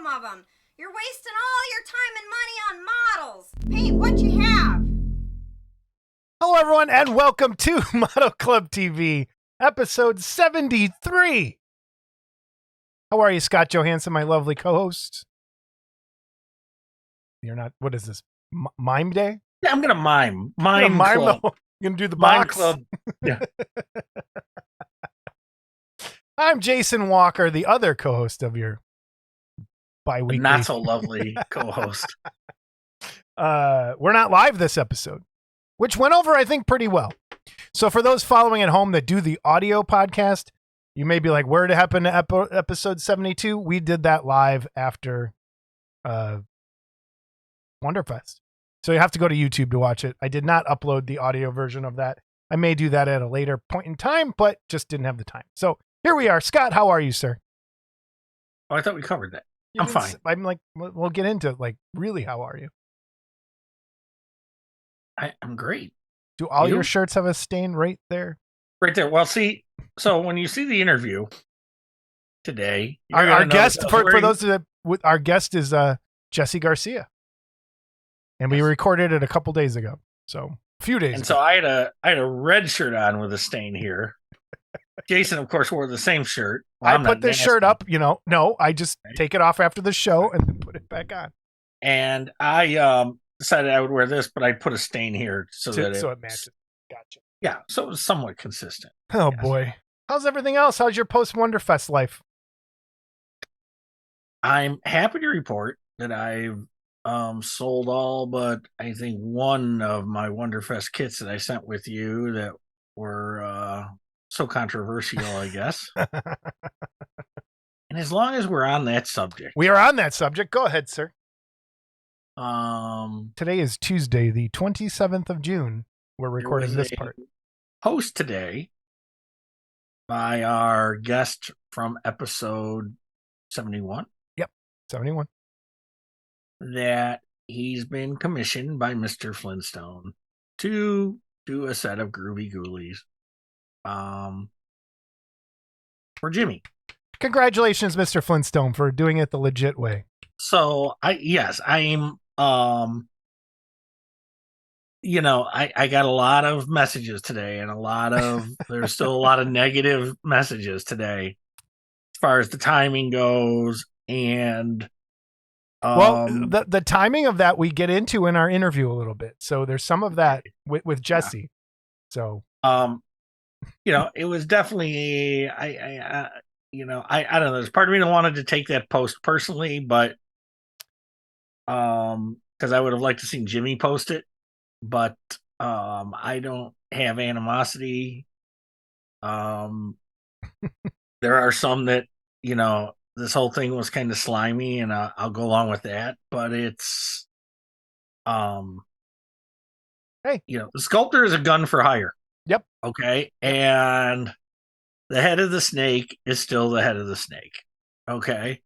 some of them. You're wasting all your time and money on models. Paint what you have. Hello, everyone, and welcome to Model Club TV, episode 73. How are you, Scott Johansson, my lovely co-host? You're not, what is this, mime day? Yeah, I'm going to mime. Mime Club. You're going to do the Mime box? Club. Yeah. I'm Jason Walker, the other co-host of your bi-weekly. Not so lovely co-host. We're not live this episode, which went over, I think, pretty well. So for those following at home that do the audio podcast, you may be like, where did it happen to episode 72? We did that live after WonderFest. So you have to go to YouTube to watch it. I did not upload the audio version of that. I may do that at a later point in time, but just didn't have the time. So here we are. Scott, how are you, sir? Oh, I thought we covered that. I'm fine. I'm like, we'll get into like, really, how are you? I'm great. Do all your shirts have a stain right there? Right there. Well, see, so when you see the interview today, our guest, for those that, our guest is Jesse Garcia. And we recorded it a couple days ago. So a few days ago. So I had a red shirt on with a stain here. Jason, of course, wore the same shirt. Well, I put this shirt up, no, I just take it off after the show and then put it back on. And I decided I would wear this, but I put a stain here so it matches. Gotcha. Yeah, so it was somewhat consistent. Oh, boy. How's everything else? How's your post-WonderFest life? I'm happy to report that I've sold all but I think one of my WonderFest kits that I sent with you that were so controversial, I guess. And as long as we're on that subject. We are on that subject. Go ahead, sir. Today is Tuesday, the 27th of June. We're recording this part. Post today by our guest from episode 71. Yep, 71. That he's been commissioned by Mr. Flintstone to do a set of groovy ghoulies for Jimmy. Congratulations, Mr. Flintstone, for doing it the legit way. So I got a lot of messages today and there's still a lot of negative messages today as far as the timing goes. And well, the timing of that we get into in our interview a little bit. So there's some of that with Jesse. Yeah. So, it was definitely, I don't know. There's part of me that wanted to take that post personally, but, cause I would have liked to see Jimmy post it, but, I don't have animosity. There are some that, this whole thing was kind of slimy, and I'll go along with that. But it's, the sculptor is a gun for hire. Yep. Okay, and the head of the snake is still the head of the snake. Okay,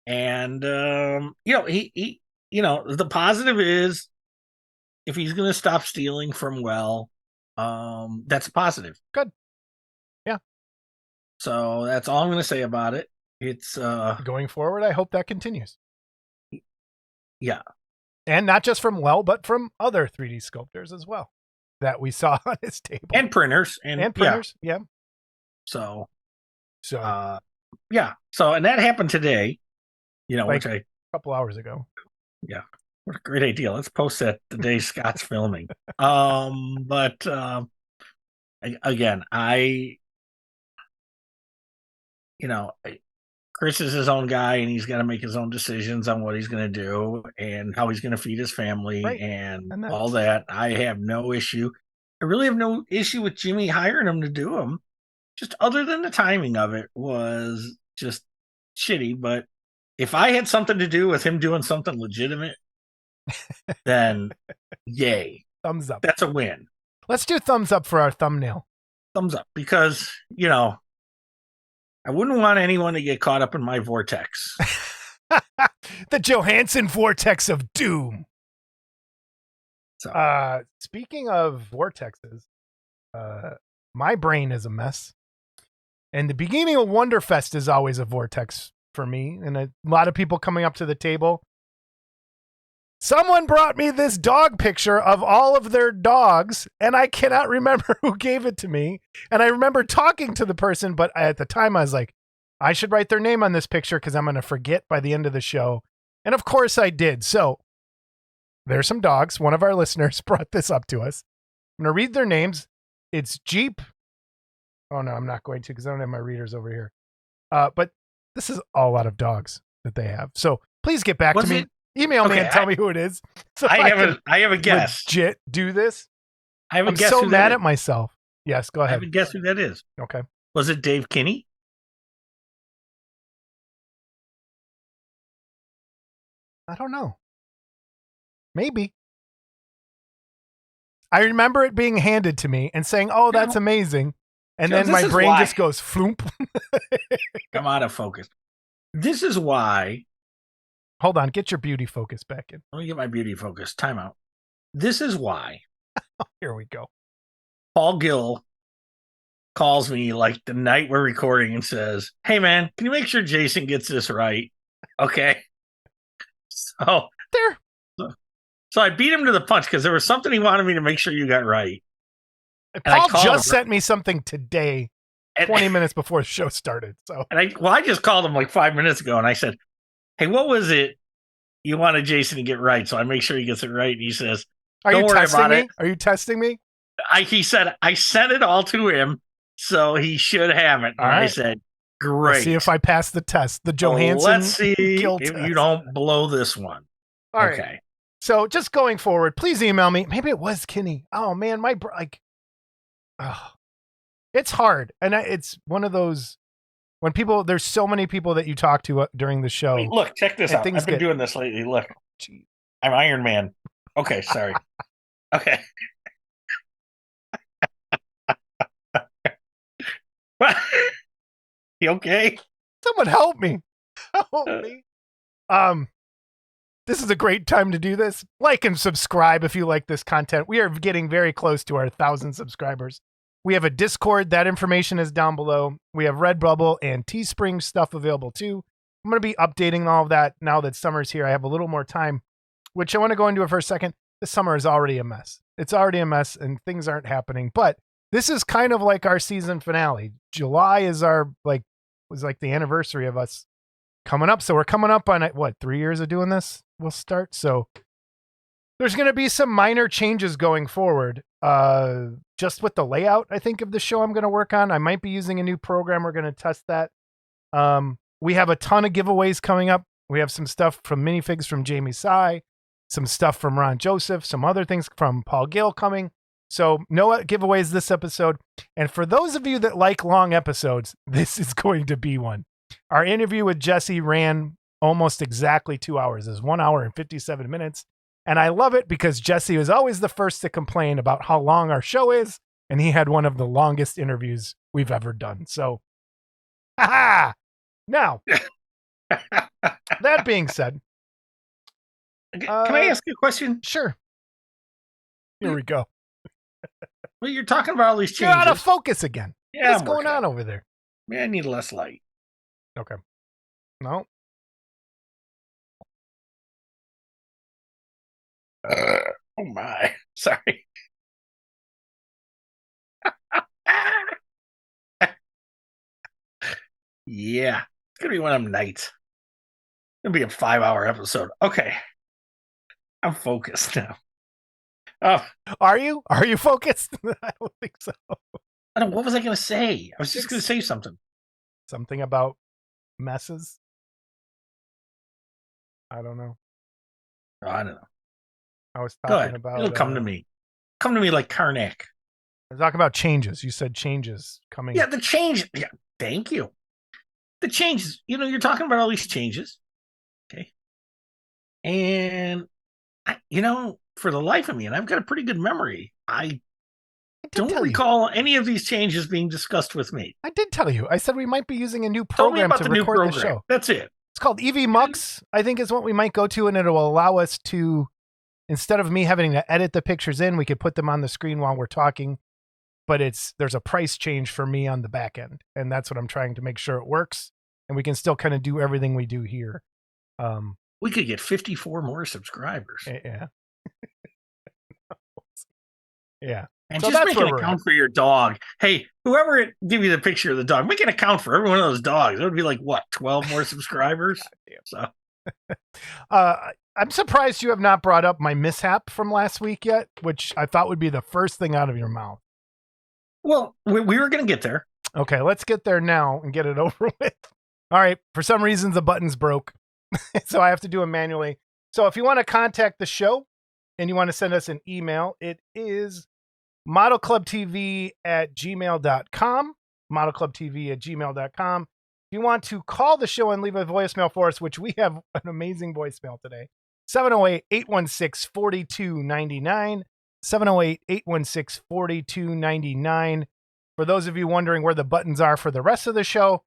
and he the positive is if he's going to stop stealing from that's a positive. Good. Yeah. So that's all I'm going to say about it. It's going forward. I hope that continues. Yeah. And not just from but from other 3D sculptors as well that we saw on his table. And printers. And printers. Yeah. So yeah. So, and that happened today, like which a couple hours ago. Yeah. What a great idea. Let's post that the day Scott's filming. But again, Chris is his own guy, and he's got to make his own decisions on what he's going to do and how he's going to feed his family and all that. I have no issue. I really have no issue with Jimmy hiring him to do them. Just other than the timing of it was just shitty. But if I had something to do with him doing something legitimate, then yay. Thumbs up. That's a win. Let's do thumbs up for our thumbnail. Thumbs up, because, I wouldn't want anyone to get caught up in my vortex. The Johansson vortex of doom. So. Speaking of vortexes, my brain is a mess. And the beginning of WonderFest is always a vortex for me, and a lot of people coming up to the table. Someone brought me this dog picture of all of their dogs, and I cannot remember who gave it to me. And I remember talking to the person, but at the time I was like, I should write their name on this picture because I'm going to forget by the end of the show. And of course I did. So there's some dogs. One of our listeners brought this up to us. I'm going to read their names. It's Jeep. Oh, no, I'm not going to because I don't have my readers over here. But this is a lot of dogs that they have. So please get back to me. Email me and tell me who it is. So I have a guess. Legit do this. I'm so mad at myself. Yes, go ahead. I have a guess who that is. Okay. Was it Dave Kinney? I don't know. Maybe. I remember it being handed to me and saying, "Oh, that's amazing," and then my brain just goes floomp. Come out of focus. This is why. Hold on, get your beauty focus back in. Let me get my beauty focus. Time out. This is why. Here we go. Paul Gill calls me like the night we're recording and says, "Hey man, can you make sure Jason gets this right?" Okay. So I beat him to the punch because there was something he wanted me to make sure you got right. Paul just sent me something today, 20 minutes before the show started. So I just called him like 5 minutes ago and I said, "Hey, what was it you wanted Jason to get right?" So I make sure he gets it right. And he says, "Don't worry about it." Are you testing me? He said, "I sent it all to him, so he should have it." And I said, "Great. Let's see if I pass the test. The Johansson. Let's see if you don't blow this one." All right. So just going forward, please email me. Maybe it was Kinney. Oh man, it's hard. And it's one of those when there's so many people that you talk to during the show. Wait, look, check this out. I've been doing this lately. Look, I'm Iron Man. Okay, sorry. Okay. You okay? Someone help me. Help me. This is a great time to do this. Like and subscribe if you like this content. We are getting very close to our 1,000 subscribers. We have a Discord. That information is down below. We have Redbubble and Teespring stuff available too. I'm going to be updating all of that now that summer's here. I have a little more time, which I want to go into it for a second. This summer is already a mess. It's already a mess and things aren't happening. But this is kind of like our season finale. July is was like the anniversary of us coming up. So we're coming up on 3 years of doing this? We'll start. So there's going to be some minor changes going forward. Just with the layout, I think, of the show I'm going to work on. I might be using a new program. We're going to test that. We have a ton of giveaways coming up. We have some stuff from minifigs from Jamie Sy, some stuff from Ron Joseph, some other things from Paul Gill coming. So no giveaways this episode. And for those of you that like long episodes, this is going to be one. Our interview with Jesse ran almost exactly 2 hours. It's 1 hour and 57 minutes. And I love it because Jesse was always the first to complain about how long our show is. And he had one of the longest interviews we've ever done. So, now, that being said. Can I ask you a question? Sure. Here we go. Well, you're talking about all these changes. You're out of focus again. Yeah, what's going on over there? Man, I need less light. Okay. No. Oh my. Sorry. Yeah. It's going to be one of them nights. It's going to be a 5-hour episode. Okay. I'm focused now. Oh. Are you? Are you focused? I don't think so. I don't. What was I going to say? I was just going to say something. Something about messes? I don't know. Oh, I don't know. I was talking about. It'll come to me. Come to me like Karnak. I was talking about changes. You said changes coming. Yeah, the change. Yeah, thank you. The changes. You're talking about all these changes. Okay. And, for the life of me, and I've got a pretty good memory, I don't recall any of these changes being discussed with me. I did tell you. I said we might be using a new program to record the show. That's it. It's called EV Mux, I think is what we might go to, and it will allow us to, instead of me having to edit the pictures in, we could put them on the screen while we're talking. But there's a price change for me on the back end, and that's what I'm trying to make sure it works. and we can still kind of do everything we do here. We could get 54 more subscribers. Yeah. Yeah. And so just make an account for your dog. Hey, whoever give you the picture of the dog, make an account for every one of those dogs. It would be like, what, 12 more subscribers? So, I'm surprised you have not brought up my mishap from last week yet, which I thought would be the first thing out of your mouth. Well, we were going to get there. Okay, let's get there now and get it over with. All right. For some reason, the buttons broke, so I have to do them manually. So if you want to contact the show and you want to send us an email, it is modelclubtv@gmail.com, modelclubtv@gmail.com. If you want to call the show and leave a voicemail for us, which we have an amazing voicemail today, 708-816-4299, 708-816-4299. For those of you wondering where the buttons are for the rest of the show,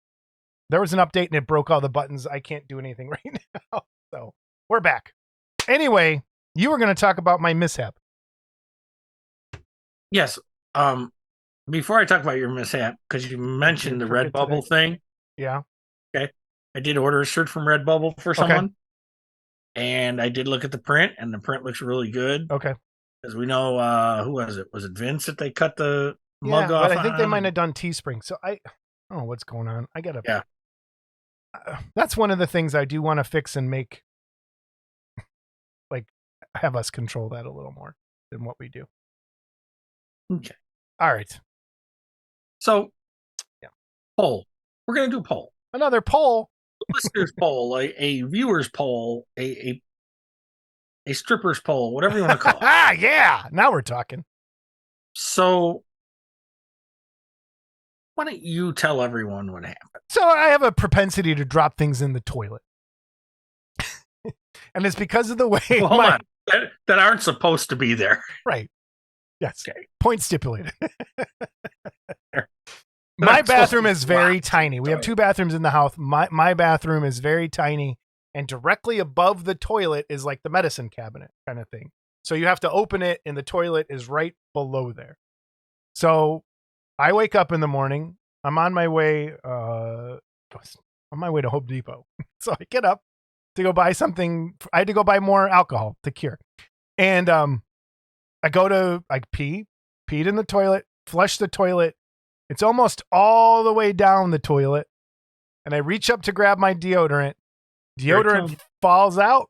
there was an update and it broke all the buttons. I can't do anything right now. So we're back. Anyway, you were going to talk about my mishap. Yes. Before I talk about your mishap, because you mentioned the Redbubble thing. Yeah. Okay. I did order a shirt from Redbubble for someone. And I did look at the print, and the print looks really good. Okay. As we know, who was it? Was it Vince that they cut the mug off? But I think they might have done Teespring. So I don't know what's going on. I got to. Yeah. That's one of the things I do want to fix and make, like, have us control that a little more than what we do. Okay. All right. So, yeah. Poll. We're going to do a poll. Another poll. A listener's poll, a viewer's poll, a stripper's poll, whatever you want to call it. Yeah. Now we're talking. So, why don't you tell everyone what happened? So I have a propensity to drop things in the toilet. And it's because of the way hold on. That aren't supposed to be there. Right. Yes. Okay. Point stipulated. My bathroom is very tiny. We have 2 bathrooms in the house. My bathroom is very tiny, and directly above the toilet is like the medicine cabinet kind of thing. So you have to open it, and the toilet is right below there. So I wake up in the morning. I'm on my way to Home Depot. So I get up to go buy something. I had to go buy more alcohol to cure. And I peed in the toilet, flush the toilet. It's almost all the way down the toilet. And I reach up to grab my deodorant. Deodorant falls out.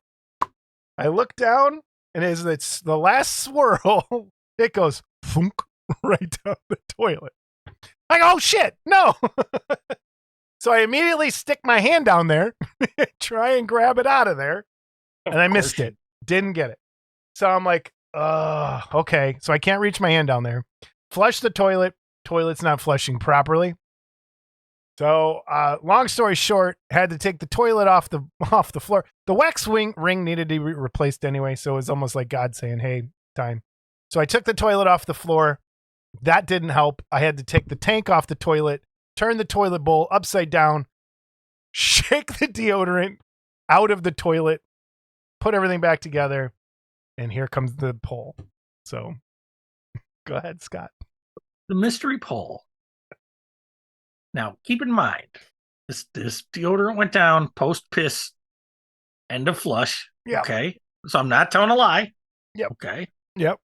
I look down, and as it's the last swirl, it goes thunk right down the toilet. I go, oh shit, no. So I immediately stick my hand down there, try and grab it out of there. And I missed it. Didn't get it. So I'm like, okay. So I can't reach my hand down there. Flush the toilet. Toilet's not flushing properly. So long story short, had to take the toilet off the floor. The wax ring needed to be replaced anyway. So it was almost like God saying, hey, time. So I took the toilet off the floor. That didn't help. I had to take the tank off the toilet, turn the toilet bowl upside down, shake the deodorant out of the toilet, put everything back together, and here comes the poll. So go ahead, Scott. The mystery poll. Now, keep in mind, this deodorant went down post-piss, end of flush. Yep. Okay? So I'm not telling a lie. Yep. Okay? Yep.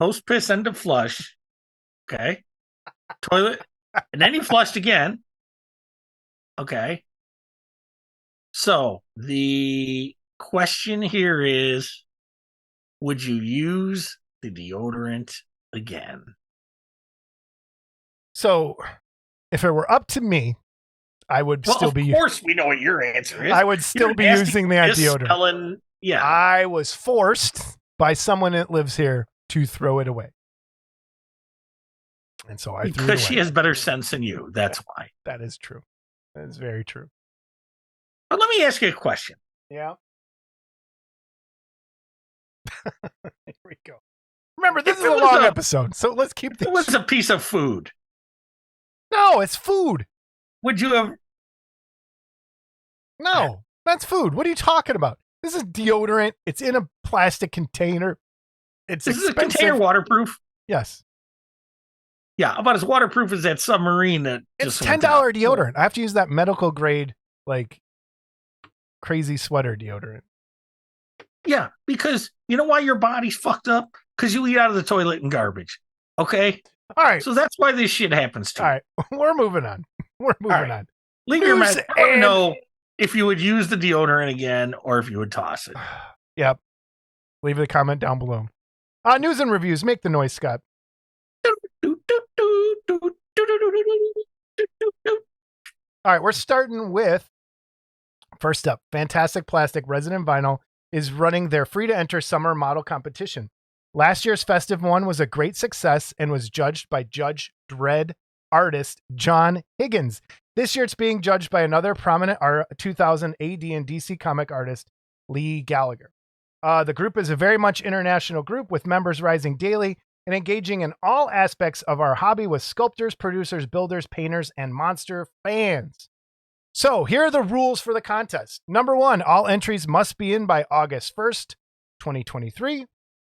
Post-piss, end of flush. Okay? Toilet. And then he flushed again. Okay? So, the question here is, would you use the deodorant again? So, if it were up to me, I would still be. Of course, we know what your answer is. I would still be using the deodorant. Yeah, I was forced by someone that lives here to throw it away, and so I threw it away. Because she has better sense than you. That's why. That is true. That is very true. But let me ask you a question. Yeah. Here we go. Remember, this is a long episode, so let's keep this. It was a piece of food. No, it's food. Would you have? No, that's food. What are you talking about? This is deodorant. It's in a plastic container. It's expensive. Is a container waterproof? Yes. Yeah, about as waterproof as that submarine that it's just $10 deodorant. I have to use that medical grade like crazy sweater deodorant. Yeah, because you know why your body's fucked up? Because you eat out of the toilet and garbage. Okay? All right. So that's why this shit happens to you. All right. We're moving on. On. Leave your message. I want to know if you would use the deodorant again or if you would toss it. Yep. Leave a comment down below. News and reviews. Make the noise, Scott. All right. We're starting with, first up, Fantastic Plastic Resin and Vinyl is running their free-to-enter summer model competition. Last year's festive one was a great success and was judged by Judge Dredd artist John Higgins. This year it's being judged by another prominent 2000 AD and DC comic artist, Lee Gallagher. The group is a very much international group with members rising daily and engaging in all aspects of our hobby with sculptors, producers, builders, painters, and monster fans. So here are the rules for the contest. Number 1, all entries must be in by August 1st, 2023.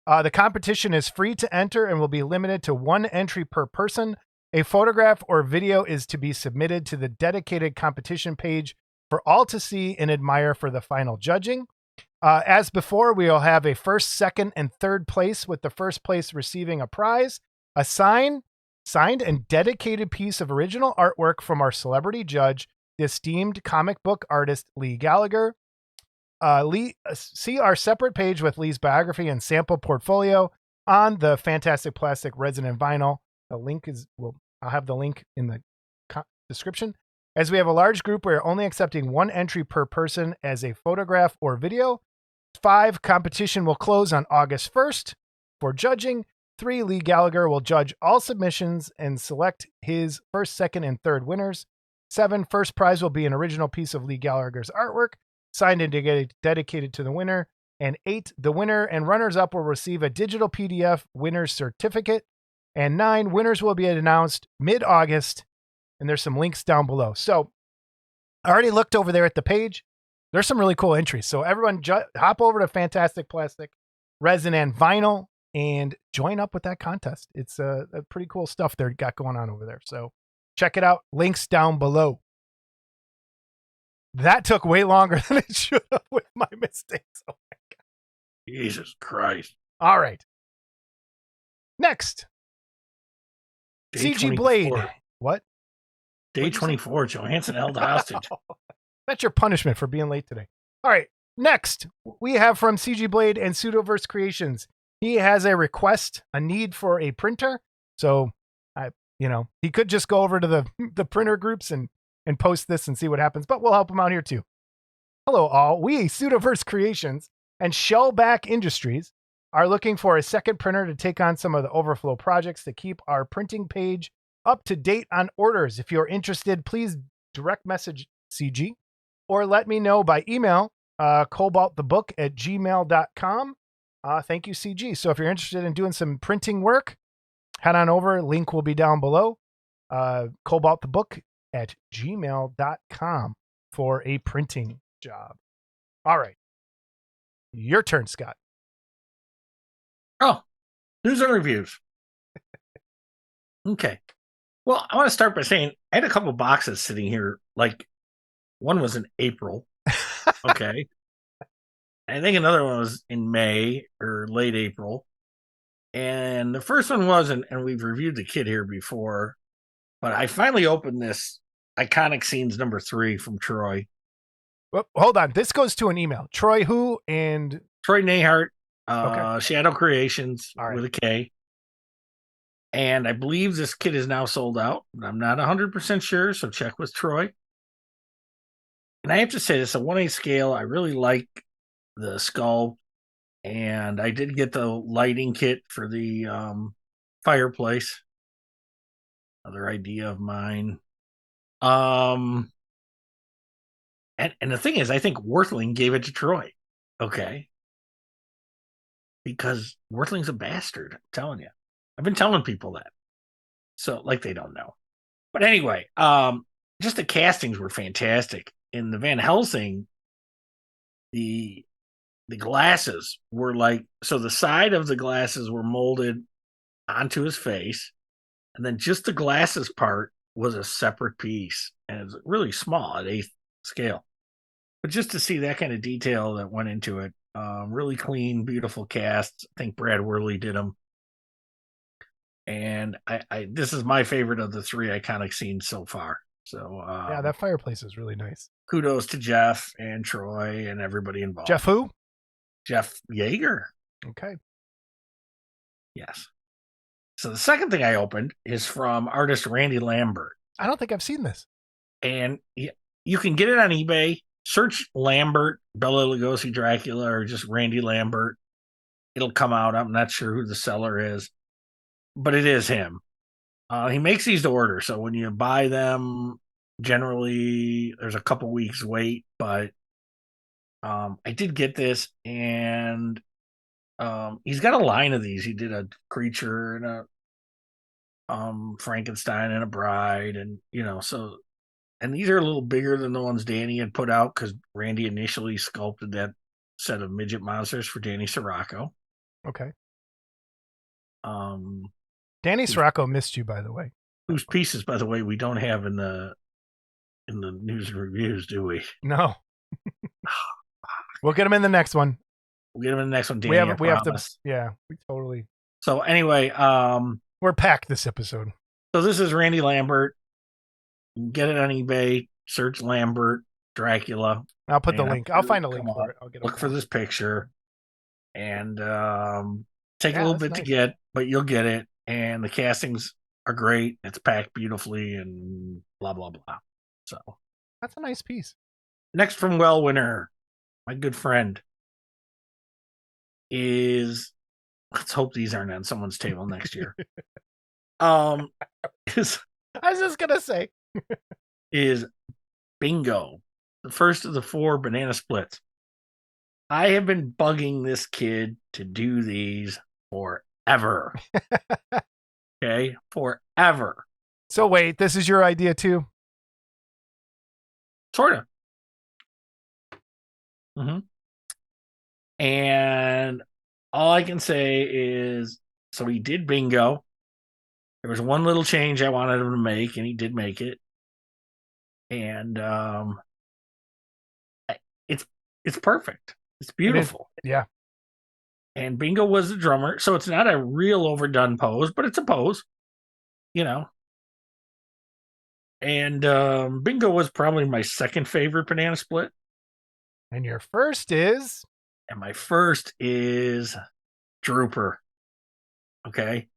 The competition is free to enter and will be limited to 1 entry per person. A photograph or video is to be submitted to the dedicated competition page for all to see and admire for the final judging. As before, we will have a first, second, and third place, with the first place receiving a prize, a signed and dedicated piece of original artwork from our celebrity judge, the esteemed comic book artist Lee Gallagher. See our separate page with Lee's biography and sample portfolio on the Fantastic Plastic Resin and Vinyl. The link is, I'll have the link in the description. As we have a large group, we are only accepting 1 entry per person as a photograph or video. 5, competition will close on August 1st for judging. 3, Lee Gallagher will judge all submissions and select his first, second, and third winners. 7, first prize will be an original piece of Lee Gallagher's artwork, signed and dedicated to the winner. And 8, the winner and runners-up will receive a digital PDF winner's certificate. And 9, winners will be announced mid-August. And there's some links down below. So I already looked over there at the page. There's some really cool entries. So everyone hop over to Fantastic Plastic Resin and Vinyl and join up with that contest. It's a pretty cool stuff they've got going on over there. So check it out. Links down below. That took way longer than it should have with my mistakes. Oh my God. Jesus Christ. All right. Next. Day CG 24. Blade. What? Day 24, Johansson held hostage. That's your punishment for being late today. All right. Next, we have from CG Blade and Pseudoverse Creations. He has a request, a need for a printer. So, he could just go over to the printer groups and post this and see what happens, but we'll help him out here too. Hello, all. We, Pseudoverse Creations and Shellback Industries, are looking for a second printer to take on some of the overflow projects to keep our printing page up to date on orders. If you're interested, please direct message CG or let me know by email, cobaltthebook@gmail.com. Thank you, CG. So if you're interested in doing some printing work, head on over. Link will be down below. cobaltthebook@gmail.com for a printing job. All right. Your turn, Scott. Oh, news and reviews. Okay. Well, I want to start by saying I had a couple boxes sitting here. Like, one was in April. Okay. I think another one was in May or late April. And the first one was, and we've reviewed the kit here before, but I finally opened this Iconic Scenes number 3 from Troy. Well, hold on. This goes to an email. Troy who and... Troy Nahart, okay. Shadow Creations All right. with a K. And I believe this kit is now sold out. I'm not 100% sure, so check with Troy. And I have to say, this is a 1/8 scale. I really like the sculpt. And I did get the lighting kit for the fireplace. Another idea of mine. And the thing is, I think Worthling gave it to Troy. Okay. Because Worthling's a bastard. I'm telling you. I've been telling people that. So, like, they don't know. But anyway, just the castings were fantastic. In the Van Helsing, the glasses were like, so the side of the glasses were molded onto his face, and then just the glasses part was a separate piece, and it's really small at scale. But just to see that kind of detail that went into it, really clean, beautiful cast. I think Brad Worley did them. And I this is my favorite of the 3 iconic scenes so far. So yeah, that fireplace is really nice. Kudos to Jeff and Troy and everybody involved. Jeff who? Jeff Yeager. Okay. Yes. So the second thing I opened is from artist Randy Lambert. I don't think I've seen this. And you can get it on eBay. Search Lambert, Bela Lugosi Dracula, or just Randy Lambert. It'll come out. I'm not sure who the seller is, but it is him. He makes these to order. So when you buy them, generally there's a couple weeks wait, but I did get this, and he's got a line of these. He did a creature and a Frankenstein and a bride, and so, and these are a little bigger than the ones Danny had put out because Randy initially sculpted that set of midget monsters for Danny Sirocco. Okay. Danny Sirocco missed you, by the way. Whose pieces, by the way, we don't have in the news and reviews, do we? No. We'll get them in the next one. We'll get them in the next one, Danny. We have to. Yeah, we totally. So anyway, we're packed this episode. So this is Randy Lambert. You can get it on eBay. Search Lambert Dracula. I'll put the link. I'll find a link for it. I'll look for this picture, and take a little bit to get, but you'll get it. And the castings are great. It's packed beautifully, and blah blah blah. So that's a nice piece. Next from Wellwinner, my good friend, is, let's hope these aren't on someone's table next year. I was just gonna say is Bingo, the first of the 4 banana splits. I have been bugging this kid to do these forever. Okay, forever. So wait, this is your idea too? Sort of. Mm-hmm. And all I can say is, so he did Bingo. There was one little change I wanted him to make, and he did make it. And it's perfect. It's beautiful. Yeah. And Bingo was the drummer, so it's not a real overdone pose, but it's a pose, And Bingo was probably my second favorite banana split. And your first is? And my first is Drooper. Okay.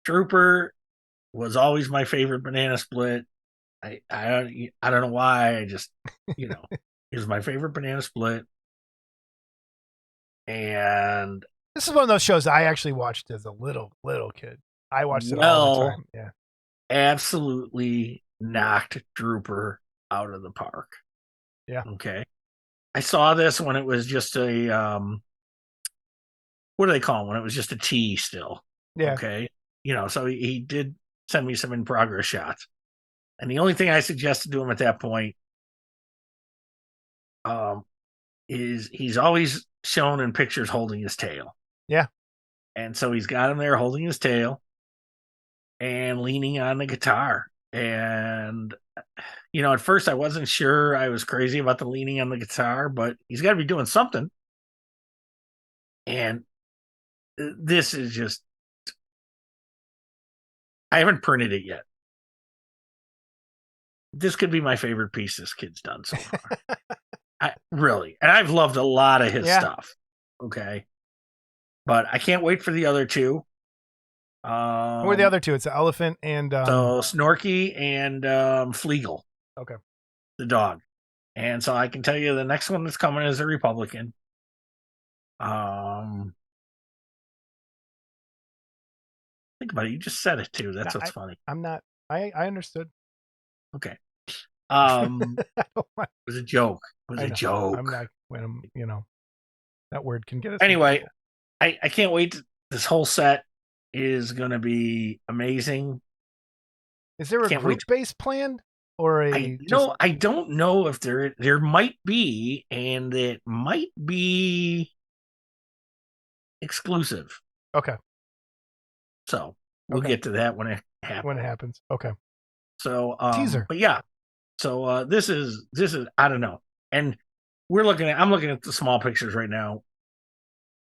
Drooper was always my favorite banana split. I don't know why. I just, it was my favorite banana split. And this is one of those shows I actually watched as a little kid. I watched it all the time. Yeah. Absolutely knocked Drooper out of the park. Yeah. Okay. I saw this when it was just a what do they call it? When it was just a T still. Yeah. Okay. So he did send me some in progress shots. And the only thing I suggested to him at that point is he's always shown in pictures holding his tail. Yeah. And so he's got him there holding his tail and leaning on the guitar. And, at first I wasn't sure I was crazy about the leaning on the guitar, but he's got to be doing something. And this is just, I haven't printed it yet. This could be my favorite piece this kid's done so far. Really. And I've loved a lot of his stuff. Okay. But I can't wait for the other 2. Who are the other 2? It's the elephant and so Snorky and Fleagle. Okay. The dog. And so I can tell you the next one that's coming is a Republican. Think about it. You just said it too. That's what's funny. I'm not. I understood. Okay. It was a joke. It was a joke. I'm not. When that word can get us. Anyway, I can't wait. This whole set is going to be amazing. Is there a group base planned or a? I don't know if there might be, and it might be exclusive. Okay. So we'll get to that when it happens. Okay. So teaser. But yeah, So this is I don't know. And I'm looking at the small pictures right now.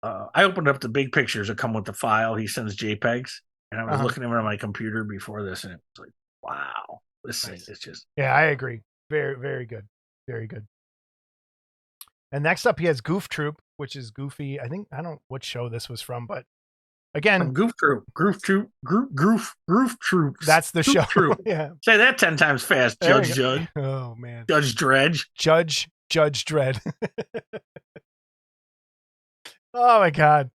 I opened up the big pictures that come with the file. He sends JPEGs, and I was looking at them on my computer before this, and it was like, wow, this thing is just. Yeah, I agree. Very, very good. Very good. And next up, he has Goof Troop, which is Goofy. I don't know what show this was from, but again, From Goof Troops. That's the show. Troop. Yeah. Say that 10 times fast, Judge. Oh man. Judge Dredge. Judge Dredd. Oh my God.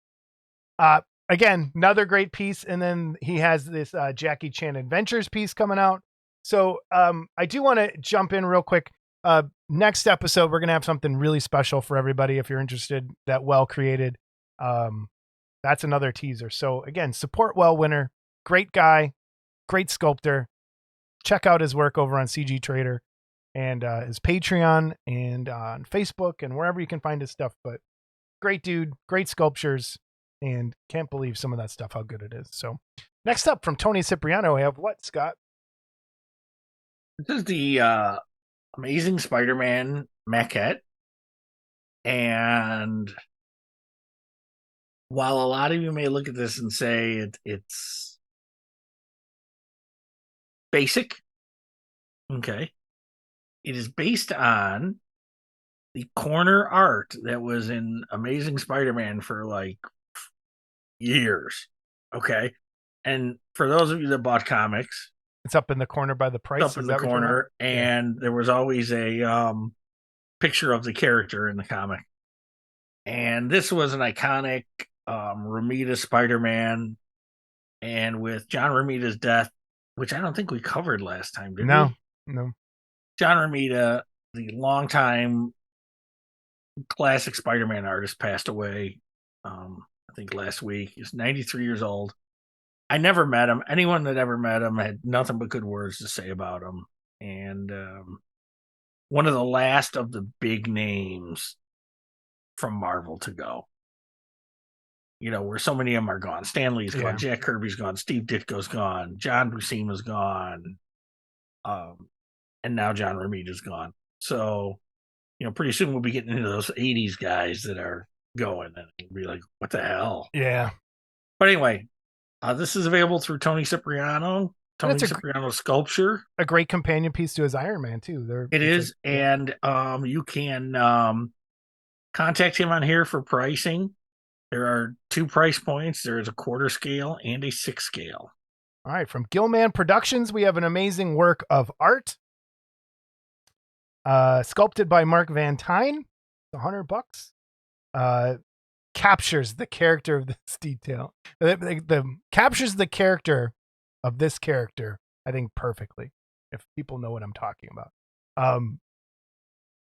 Again, another great piece. And then he has this Jackie Chan Adventures piece coming out. So I do want to jump in real quick. Next episode, we're going to have something really special for everybody. If you're interested, that Well created. That's another teaser. So again, support Well Winner. Great guy, great sculptor. Check out his work over on CG Trader and his Patreon and on Facebook and wherever you can find his stuff. But great dude, great sculptures, and can't believe some of that stuff, how good it is. So next up from Tony Cipriano, we have what, Scott? This is the Amazing Spider-Man maquette. And while a lot of you may look at this and say it's basic, okay, it is based on the corner art that was in Amazing Spider-Man for like years, okay? And for those of you that bought comics, it's up in the corner by the price. Up in the corner, and there was always a picture of the character in the comic. And this was an iconic Romita Spider-Man, and with John Romita's death, which I don't think we covered last time, did we? No. John Romita, the longtime classic Spider-Man artist, passed away, I think last week. He's 93 years old. I never met him. Anyone that ever met him had nothing but good words to say about him. And one of the last of the big names from Marvel to go. You know, where so many of them are gone. Stan Lee's gone. Jack Kirby's gone. Steve Ditko's gone. John Buscema's gone. And now John Romita's gone. So, you know, pretty soon we'll be getting into those 80s guys that are going. And we'll be like, what the hell? Yeah. But anyway, this is available through Tony Cipriano. Tony Cipriano Sculpture. A great companion piece to his Iron Man, too. It is. And you can contact him on here for pricing. There are 2 price points. There is a quarter scale and a 6 scale. All right. From Gilman Productions, we have an amazing work of art. Sculpted by Mark Van Tine. $100. Captures the character of this detail. Captures the character of this character, I think, perfectly. If people know what I'm talking about.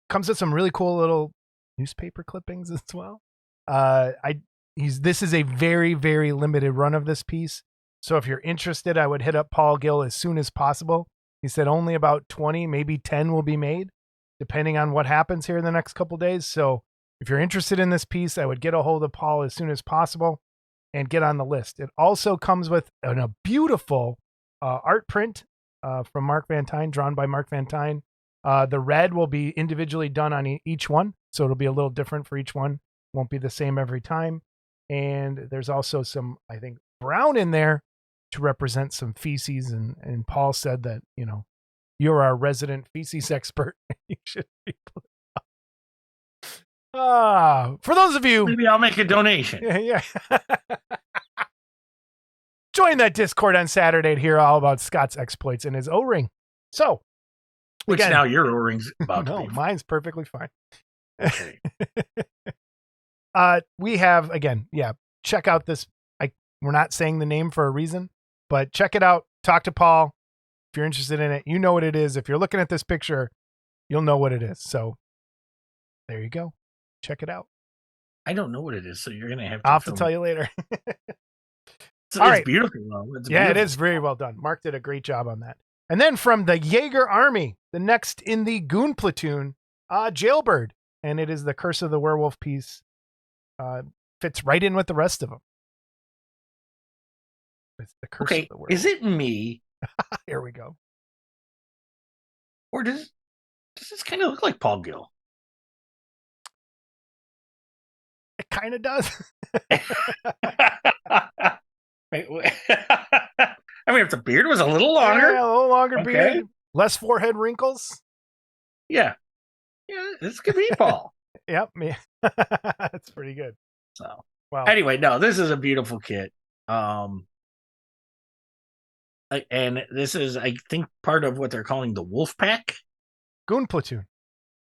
Comes with some really cool little newspaper clippings as well. This is a very, very limited run of this piece. So if you're interested, I would hit up Paul Gill as soon as possible. He said only about 20, maybe 10 will be made, depending on what happens here in the next couple days. So if you're interested in this piece, I would get a hold of Paul as soon as possible and get on the list. It also comes with a beautiful art print from Mark Van Tine, drawn by Mark Van Tine. The red will be individually done on each one, so it'll be a little different for each one. Won't be the same every time. And there's also some, I think, brown in there to represent some feces. And Paul said that, you know, you're our resident feces expert. You should be. For those of you, maybe I'll make a donation. Yeah. Join that Discord on Saturday to hear all about Scott's exploits and his O-ring. So, which again, now your O-ring's about no, to be. Mine's perfectly fine. Okay. We have, again, check out this. We're not saying the name for a reason, but check it out. Talk to Paul. If you're interested in it, you know what it is. If you're looking at this picture, you'll know what it is. So there you go. Check it out. I don't know what it is, so you're going to have to. I'll have to tell you later. It's right. Beautiful, though. It's beautiful. It is stuff. very well done. Mark did a great job on that. And then from the Jaeger Army, the next in the Goon Platoon, Jailbird. And it is the Curse of the Werewolf piece. Fits right in with the rest of them. It's the Curse of the Werewolf. Is it me? Here we go. Or does this kind of look like Paul Gill? It kind of does. I mean, if the beard was a little longer. Yeah, a little longer beard. Less forehead wrinkles. Yeah. Yeah, this could be Paul. Yep. That's pretty good. So, anyway, no, this is a beautiful kit. And this is, I think, part of what they're calling the Wolf Pack. Goon Platoon.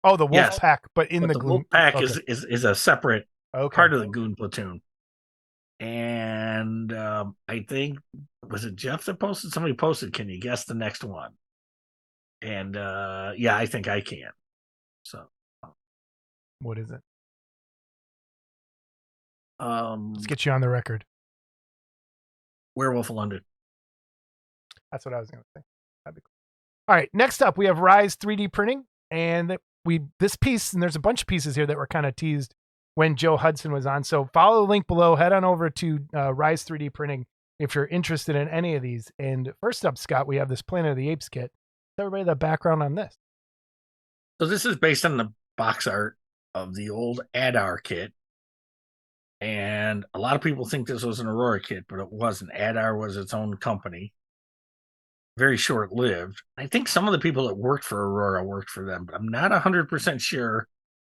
Oh, the Wolf Pack, but the Wolf Pack is a separate part of the Goon Platoon. And I think, was it Jeff that posted? Somebody posted, can you guess the next one? And yeah, I think I can. So, what is it? Let's get you on the record. Werewolf of London. That's what I was going to say. That'd be cool. All right, next up we have Rise 3D printing, and this piece, and there's a bunch of pieces here that were kind of teased when Joe Hudson was on. So follow the link below. Head on over to Rise 3D printing if you're interested in any of these. And first up, Scott, we have this Planet of the Apes kit. Tell everybody the background on this. So this is based on the box art of the old Adar kit. And a lot of people think this was an Aurora kit, but it wasn't. Adar was its own company. Very short-lived. I think some of the people that worked for Aurora worked for them, but I'm not 100% sure. I'm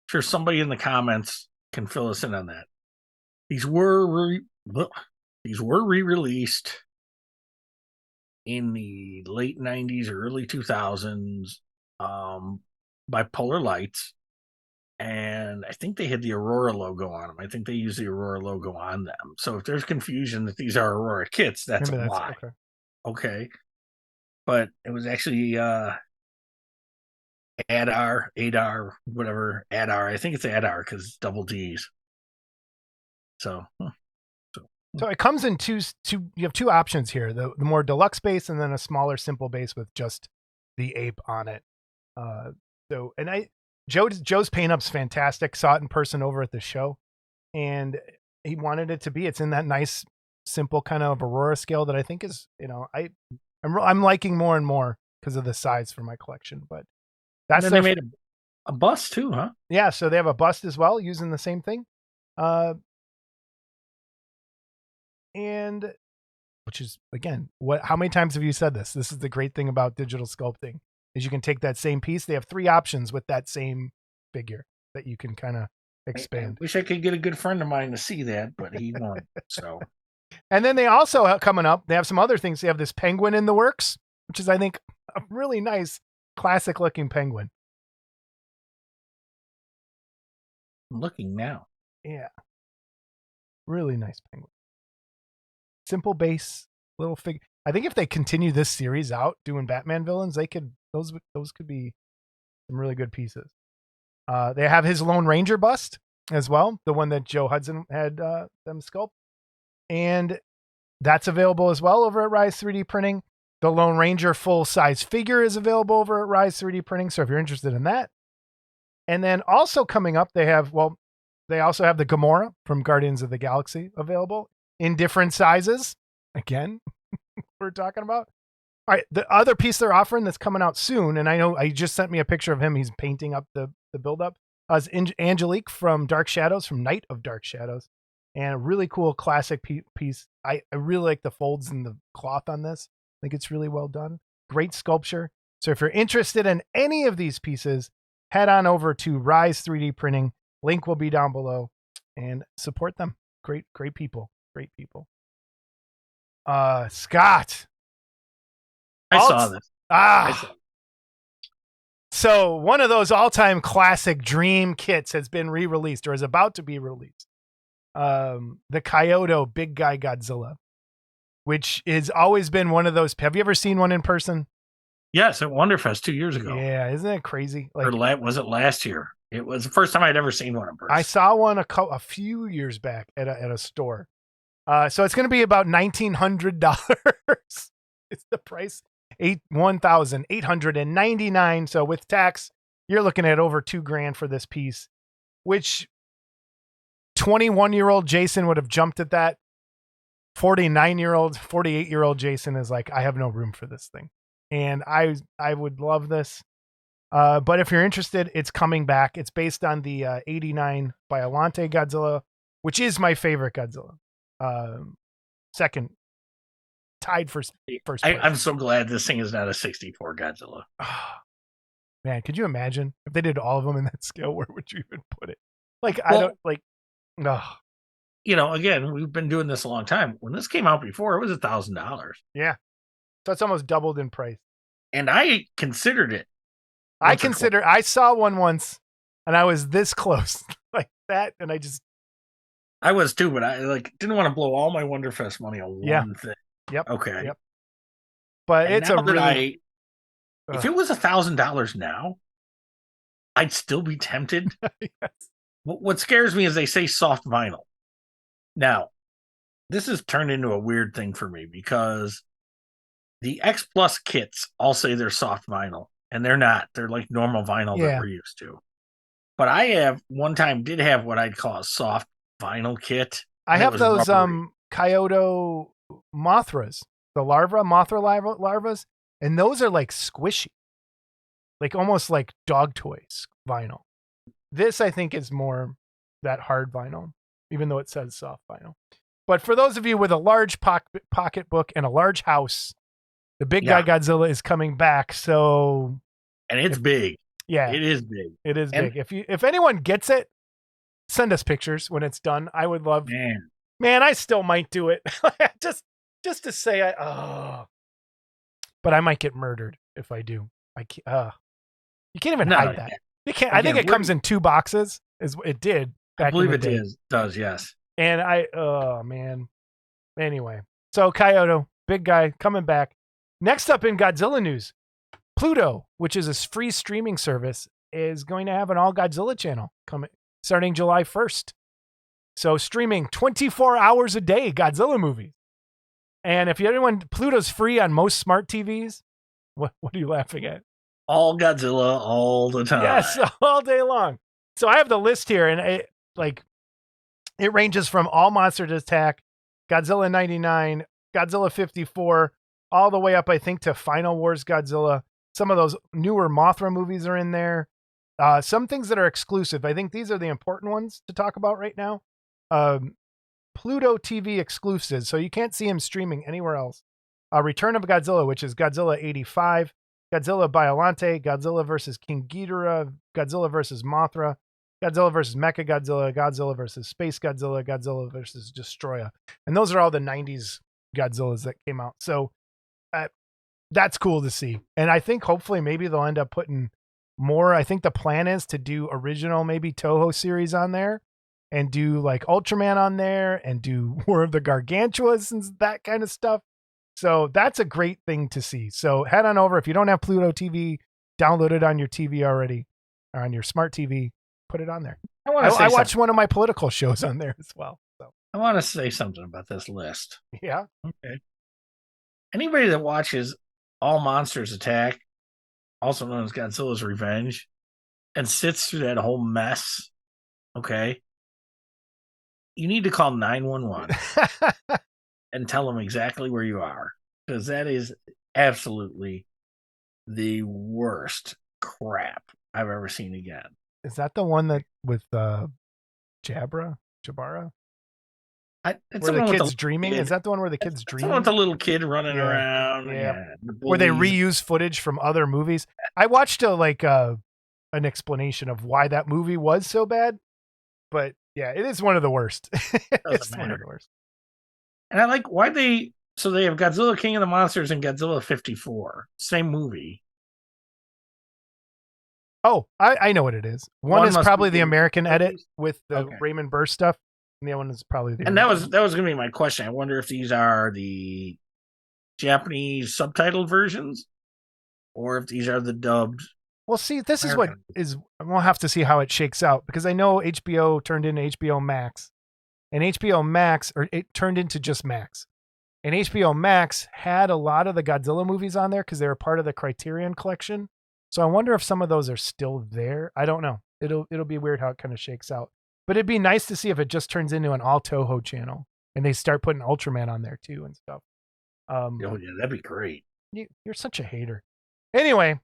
sure somebody in the comments can fill us in on that. These were re-released in the late 90s or early 2000s by Polar Lights. And I think they had the Aurora logo on them. I think they used the Aurora logo on them. So if there's confusion that these are Aurora kits, that's why. Okay. But it was actually Adar, whatever, Adar. I think it's Adar because it's double D's. So it comes in two. You have two options here: the more deluxe base, and then a smaller, simple base with just the ape on it. Joe's paint up's fantastic. Saw it in person over at the show, and he wanted it to be. It's in that nice, simple kind of Aurora scale that I think is, I'm liking more and more because of the size for my collection. But that's they made a bust too, huh? Yeah, so they have a bust as well using the same thing. And which is, again, how many times have you said this? This is the great thing about digital sculpting is you can take that same piece. They have 3 options with that same figure that you can kind of expand. I wish I could get a good friend of mine to see that, but he won't. So, and then they also coming up, they have some other things. They have this penguin in the works, which is, I think, a really nice classic looking penguin. I'm looking now. Yeah. Really nice penguin. Simple base, little figure. I think if they continue this series out doing Batman villains, those could be some really good pieces. They have his Lone Ranger bust as well, the one that Joe Hudson had them sculpt. And that's available as well over at Rise 3D Printing. The Lone Ranger full-size figure is available over at Rise 3D Printing, so if you're interested in that. And then also coming up, they also have the Gamora from Guardians of the Galaxy available in different sizes. Again, we're talking about. All right, the other piece they're offering that's coming out soon, and I know I just sent me a picture of him. He's painting up the build-up. Is Angelique from Dark Shadows, from Night of Dark Shadows. And a really cool classic piece. I really like the folds and the cloth on this. I think it's really well done. Great sculpture. So if you're interested in any of these pieces, head on over to Rise 3D Printing. Link will be down below and support them. Great people. Great people. Scott. I saw this. So one of those all-time classic dream kits has been re-released or is about to be released. The Coyote Big Guy Godzilla, which has always been one of those. Have you ever seen one in person? Yes, at WonderFest 2 years ago. Yeah, isn't that crazy? Or was it last year? It was the first time I'd ever seen one in person. I saw one a few years back at a store. So it's going to be about $1,900. It's the price, $1,899. So with tax, you're looking at over $2,000 for this piece, which 21-year-old Jason would have jumped at that. 48-year-old Jason is like, I have no room for this thing. And I would love this. But if you're interested, it's coming back. It's based on the 89 Biollante Godzilla, which is my favorite Godzilla. Second, tied for first place. I'm so glad this thing is not a 64 Godzilla. Man, could you imagine if they did all of them in that scale? Where would you even put it? Like, I don't like. No. Again, we've been doing this a long time. When this came out before, it was $1,000. Yeah, so it's almost doubled in price. And I considered it. I saw one once, and I was this close, like that, and I was too, but I didn't want to blow all my WonderFest money on one thing. Yep. Okay. Yep. But and it's a really. If it was $1,000 now, I'd still be tempted. Yes. What scares me is they say soft vinyl. Now, this has turned into a weird thing for me because the X Plus kits all say they're soft vinyl, and they're not. They're like normal vinyl that we're used to. But I did have what I'd call a soft vinyl kit. I have those Coyote Mothras, the Mothra larvas, and those are like squishy, like almost like dog toys vinyl. This, I think, is more that hard vinyl, even though it says soft vinyl. But for those of you with a large pocketbook and a large house, the big guy Godzilla is coming back. So, and it's big. Yeah, it is big. It is big. If anyone gets it, send us pictures when it's done. I would love. Man, I still might do it just to say but I might get murdered if I do. You can't even hide that. You can't. Again, I think it comes in 2 boxes. It did. I believe it does. Yes. And oh man. Anyway, so Coyote, big guy, coming back. Next up in Godzilla news, Pluto, which is a free streaming service, is going to have an all Godzilla channel coming starting July 1st. So streaming 24 hours a day Godzilla movies. And if Pluto's free on most smart TVs. What are you laughing at? All Godzilla all the time. Yes, all day long. So I have the list here, and it ranges from All Monsters Attack, Godzilla 99, Godzilla 54, all the way up, I think, to Final Wars Godzilla. Some of those newer Mothra movies are in there. Some things that are exclusive. I think these are the important ones to talk about right now. Pluto TV exclusives, so you can't see him streaming anywhere else. Return of Godzilla, which is Godzilla 85, Godzilla Biollante, Godzilla vs. King Ghidorah, Godzilla vs. Mothra, Godzilla vs. Mechagodzilla, Godzilla vs. Space Godzilla, Godzilla vs. Destroya. And those are all the 90s Godzillas that came out. So that's cool to see. And I think hopefully maybe they'll end up putting more. I think the plan is to do original maybe Toho series on there and do like Ultraman on there and do War of the Gargantuas and that kind of stuff. So that's a great thing to see. So head on over. If you don't have Pluto TV, download it on your TV already or on your smart TV. Put it on there. I watched one of my political shows on there as well. So I want to say something about this list. Yeah. Okay. Anybody that watches All Monsters Attack, also known as Godzilla's Revenge, and sits through that whole mess, okay, you need to call 911 and tell them exactly where you are, because that is absolutely the worst crap I've ever seen again. Is that the one that with Jabra? Where the kid's dreaming? Is that the one where the kid's dreaming? With the little kid running around. Yeah. Where they reuse footage from other movies. I watched an explanation of why that movie was so bad. But yeah, it is one of the worst. It's one of the worst. And I like why they have Godzilla King of the Monsters and Godzilla 54. Same movie. Oh, I know what it is. One is probably the American edit with the Raymond Burr stuff. And the other one is probably the that was going to be my question. I wonder if these are the Japanese subtitled versions or if these are the dubbed. Well, see, this is what is. We'll have to see how it shakes out because I know HBO turned into HBO Max, and HBO Max, or it turned into just Max, and HBO Max had a lot of the Godzilla movies on there because they were part of the Criterion collection. So I wonder if some of those are still there. I don't know. It'll be weird how it kind of shakes out. But it'd be nice to see if it just turns into an all Toho channel and they start putting Ultraman on there too and stuff. Oh yeah, that'd be great. You're such a hater. Anyway,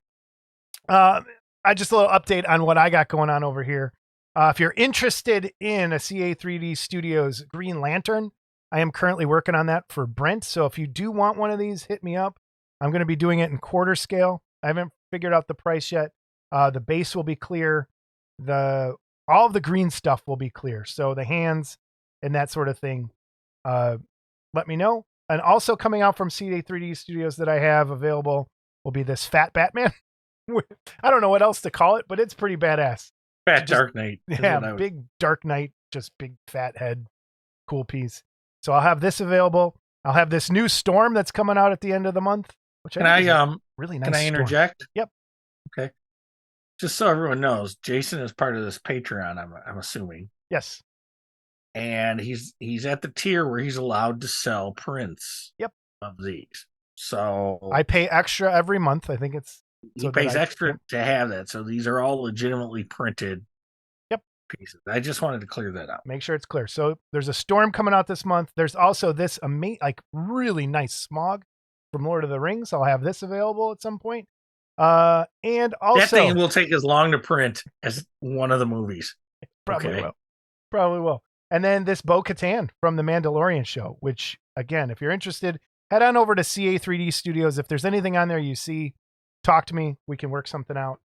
just a little update on what I got going on over here. If you're interested in a CA3D Studios Green Lantern, I am currently working on that for Brent. So if you do want one of these, hit me up. I'm going to be doing it in quarter scale. I haven't figured out the price yet. The base will be clear. All of the green stuff will be clear. So the hands and that sort of thing, let me know. And also coming out from CA3D Studios that I have available will be this Fat Batman. I don't know what else to call it, but it's pretty badass. Fat Dark Knight. Yeah, big Dark Knight, just big fat head, cool piece. So I'll have this available. I'll have this new Storm that's coming out at the end of the month. Which really nice. Can I interject? Yep. Okay. Just so everyone knows, Jason is part of this Patreon. I'm assuming. Yes. And he's at the tier where he's allowed to sell prints. Yep. Of these. So I pay extra every month. I think it's. He pays extra to have that. So these are all legitimately printed. Pieces. I just wanted to clear that up. Make sure it's clear. So there's a Storm coming out this month. There's also this really nice Smog from Lord of the Rings. I'll have this available at some point. And also that thing will take as long to print as one of the movies. Probably will. And then this Bo-Katan from the Mandalorian show, which again, if you're interested, head on over to CA3D Studios. If there's anything on there you see, talk to me. We can work something out.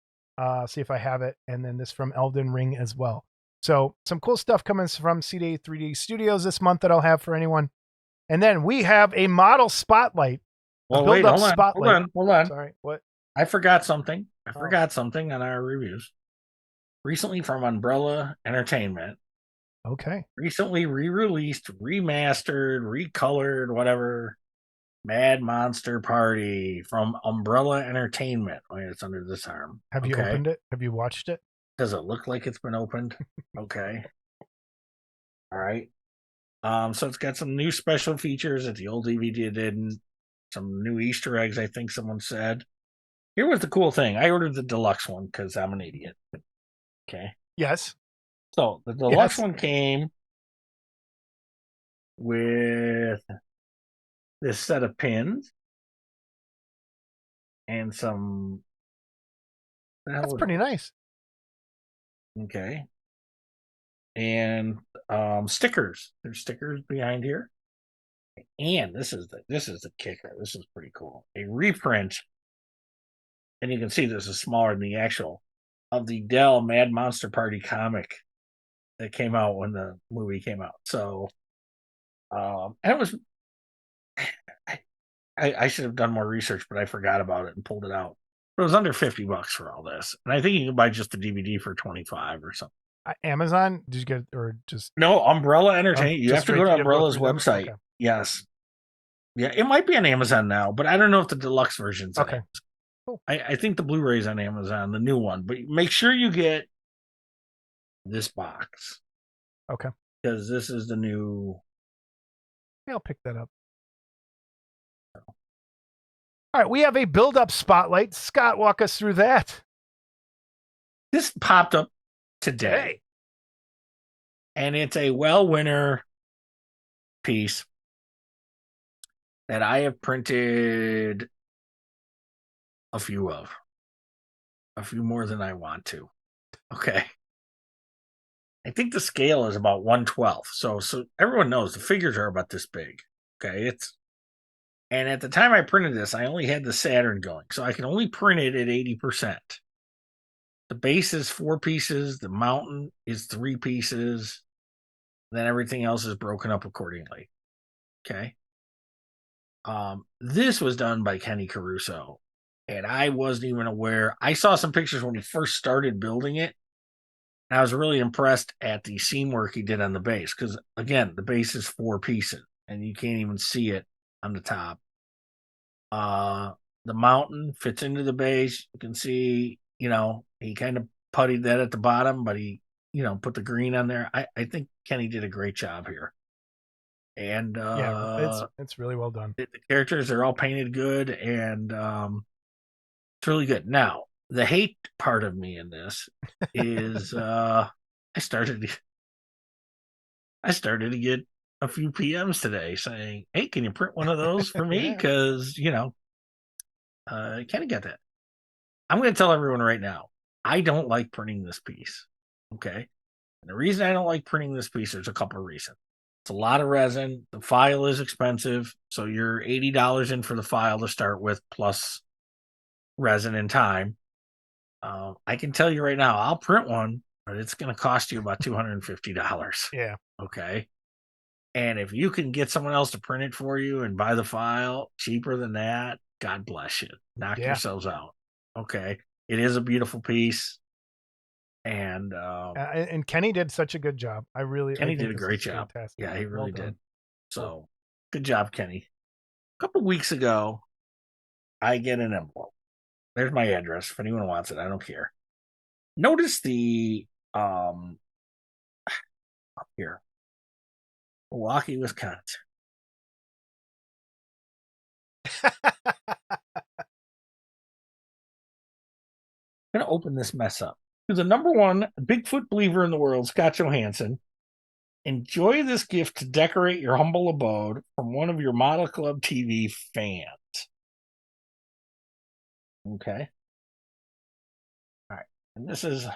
See if I have it. And then this from Elden Ring as well. So some cool stuff coming from CA3D Studios this month that I'll have for anyone. And then we have a model spotlight. Well, wait, hold on. Sorry, what? I forgot something. On our reviews. Recently from Umbrella Entertainment. Okay. Recently re-released, remastered, recolored, whatever. Mad Monster Party from Umbrella Entertainment. Wait, it's under this arm. Have you opened it? Have you watched it? Does it look like it's been opened? Okay. All right. So it's got some new special features that the old DVD didn't. Some new Easter eggs, I think someone said. Here was the cool thing. I ordered the deluxe one because I'm an idiot. Okay. Yes. So the deluxe one came with this set of pins and some. That's pretty nice. Okay. And stickers. There's stickers behind here. And this is the kicker. This is pretty cool. A reprint, and you can see this is smaller than the actual, of the Dell Mad Monster Party comic that came out when the movie came out. So and it was I should have done more research, but I forgot about it and pulled it out. But it was under $50 for all this. And I think you can buy just the DVD for $25 or something. Amazon? Did you get it, or just no? Umbrella Entertainment. You have to go to Umbrella's website. Okay. Yes. Yeah, it might be on Amazon now, but I don't know if the deluxe version's okay. Cool. I think the Blu-ray's on Amazon, the new one. But make sure you get this box. Okay. Because this is the new. Yeah, I'll pick that up. All right, we have a build-up spotlight. Scott, walk us through that. This popped up today. And it's a winner piece that I have printed a few of. A few more than I want to. Okay. I think the scale is about 1/12. So everyone knows the figures are about this big. Okay. And at the time I printed this, I only had the Saturn going. So I can only print it at 80%. The base is 4 pieces. The mountain is 3 pieces. Then everything else is broken up accordingly. Okay. This was done by Kenny Caruso. And I wasn't even aware. I saw some pictures when he first started building it. And I was really impressed at the seam work he did on the base. Because, again, the base is 4 pieces. And you can't even see it on the top. The mountain fits into the base. You can see, he kind of puttied that at the bottom, but he, put the green on there. I think Kenny did a great job here. And it's really well done. The characters are all painted good, and it's really good. Now, the hate part of me in this is I started to get a few PMs today saying, "Hey, can you print one of those for me?" Because I kind of get that. I'm going to tell everyone right now, I don't like printing this piece. Okay. And the reason I don't like printing this piece, there's a couple of reasons. It's a lot of resin. The file is expensive. So you're $80 in for the file to start with, plus resin and time. I can tell you right now, I'll print one, but it's going to cost you about $250. Yeah. Okay. And if you can get someone else to print it for you and buy the file cheaper than that, God bless you. Knock yourselves out. Okay. It is a beautiful piece. And Kenny did such a good job. Kenny did a great job. Fantastic. Yeah, he really did. So good job, Kenny. A couple weeks ago, I get an envelope. There's my address. If anyone wants it, I don't care. Notice the up here, Milwaukee, Wisconsin. I'm gonna open this mess up. To the number one Bigfoot believer in the world, Scott Johansson, enjoy this gift to decorate your humble abode from one of your Model Club TV fans. Okay. All right. And this is,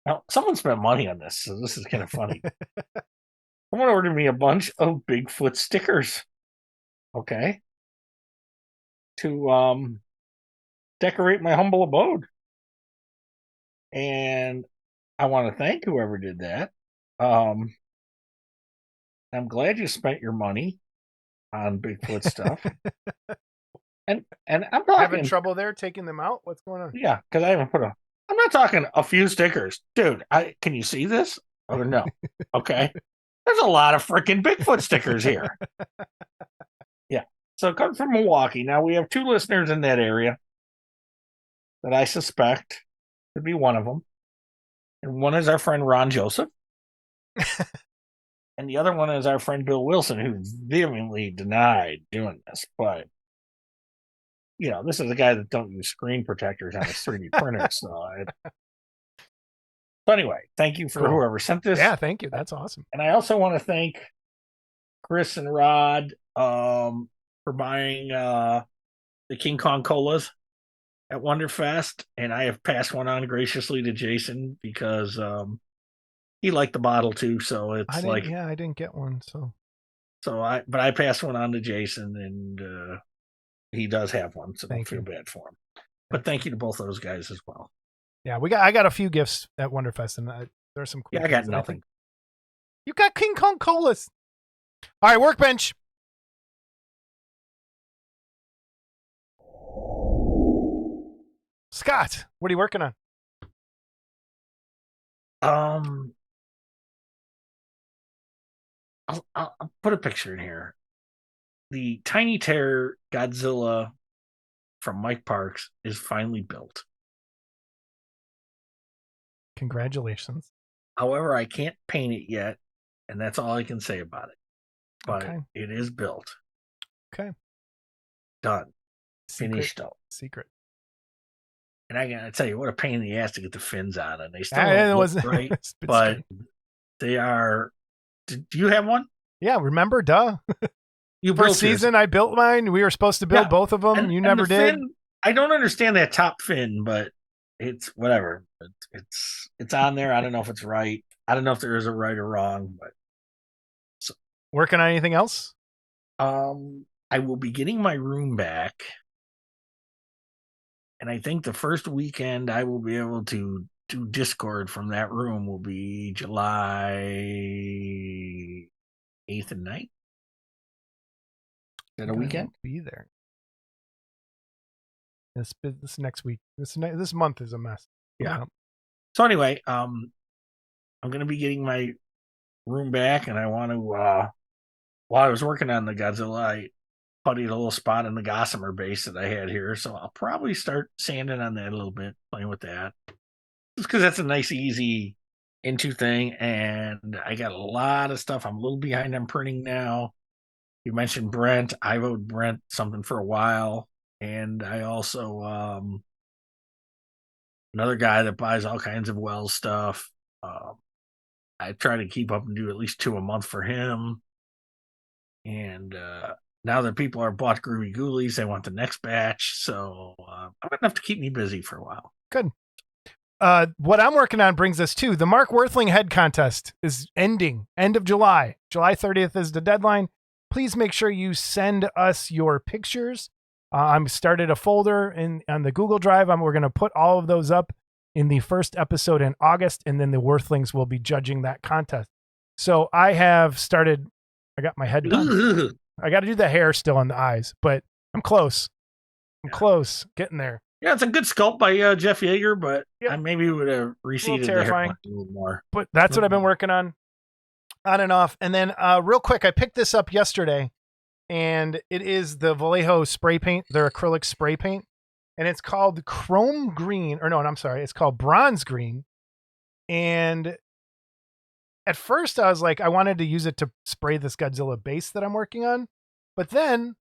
now, someone spent money on this, so this is kind of funny. Someone ordered me a bunch of Bigfoot stickers. Okay. To decorate my humble abode. And I want to thank whoever did that. I'm glad you spent your money on Bigfoot stuff. and I'm talking, having trouble there taking them out. What's going on? Yeah, because I haven't I'm not talking a few stickers, dude. Can you see this or no? Okay, there's a lot of freaking Bigfoot stickers here. Yeah, so it comes from Milwaukee. Now we have 2 listeners in that area that I suspect could be one of them, and one is our friend Ron Joseph. And the other one is our friend Bill Wilson, who vehemently denied doing this. But, you know, this is a guy that don't use screen protectors on his 3D printer. So anyway, thank you for whoever sent this. Yeah, thank you. That's awesome. And I also want to thank Chris and Rod for buying the King Kong colas at WonderFest. And I have passed one on graciously to Jason because he liked the bottle too, so it's I didn't get one, but I passed one on to Jason, and he does have one, so don't feel bad for him. But thank you to both those guys as well. Yeah, I got a few gifts at WonderFest, and there's some cool. Yeah, I got nothing. You got King Kong colas. All right, Workbench. Scott, what are you working on? I'll put a picture in here. The Tiny Terror Godzilla from Mike Parks is finally built. Congratulations. However, I can't paint it yet, and that's all I can say about it. But it is built. Okay. Done. Finished up. Secret. And I gotta tell you, what a pain in the ass to get the fins on, and they still don't look right, but they are. Do you have one? Yeah, remember? Duh. First season, I built mine. We were supposed to build both of them. And you never did. Fin, I don't understand that top fin, but it's whatever. It's on there. I don't know if it's right. I don't know if there is a right or wrong, but working on anything else? I will be getting my room back, and I think the first weekend I will be able to do Discord from that room will be July 8th and 9th. Is that a weekend? Be there. This next week. This month is a mess. Yeah. So anyway, I'm going to be getting my room back, and I want to. While I was working on the Godzilla, I puttied a little spot in the Gossamer base that I had here, so I'll probably start sanding on that a little bit, playing with that. Just because that's a nice, easy into thing, and I got a lot of stuff. I'm a little behind on printing now. You mentioned Brent. I've owed Brent something for a while, and I also another guy that buys all kinds of Wells stuff. I try to keep up and do at least 2 a month for him. And now that people are bought Groovy Ghoulies, they want the next batch, so I've got enough to keep me busy for a while. Good. what I'm working on brings us to the Mark Worthling head contest is ending end of July. July 30th is the deadline. Please make sure you send us your pictures. I'm started a folder on the Google Drive. We're going to put all of those up in the first episode in August, and then the Worthlings will be judging that contest. So I have started. I got my head done. I got to do the hair still on the eyes, but I'm close. I'm close, getting there. Yeah, it's a good sculpt by Jeff Yeager, but I maybe would have receded the hair a little more. But that's what I've been working on and off. And then real quick, I picked this up yesterday, and it is the Vallejo spray paint, their acrylic spray paint. And it's called Chrome Green, or no, I'm sorry, it's called Bronze Green. And at first I was like, I wanted to use it to spray this Godzilla base that I'm working on. But then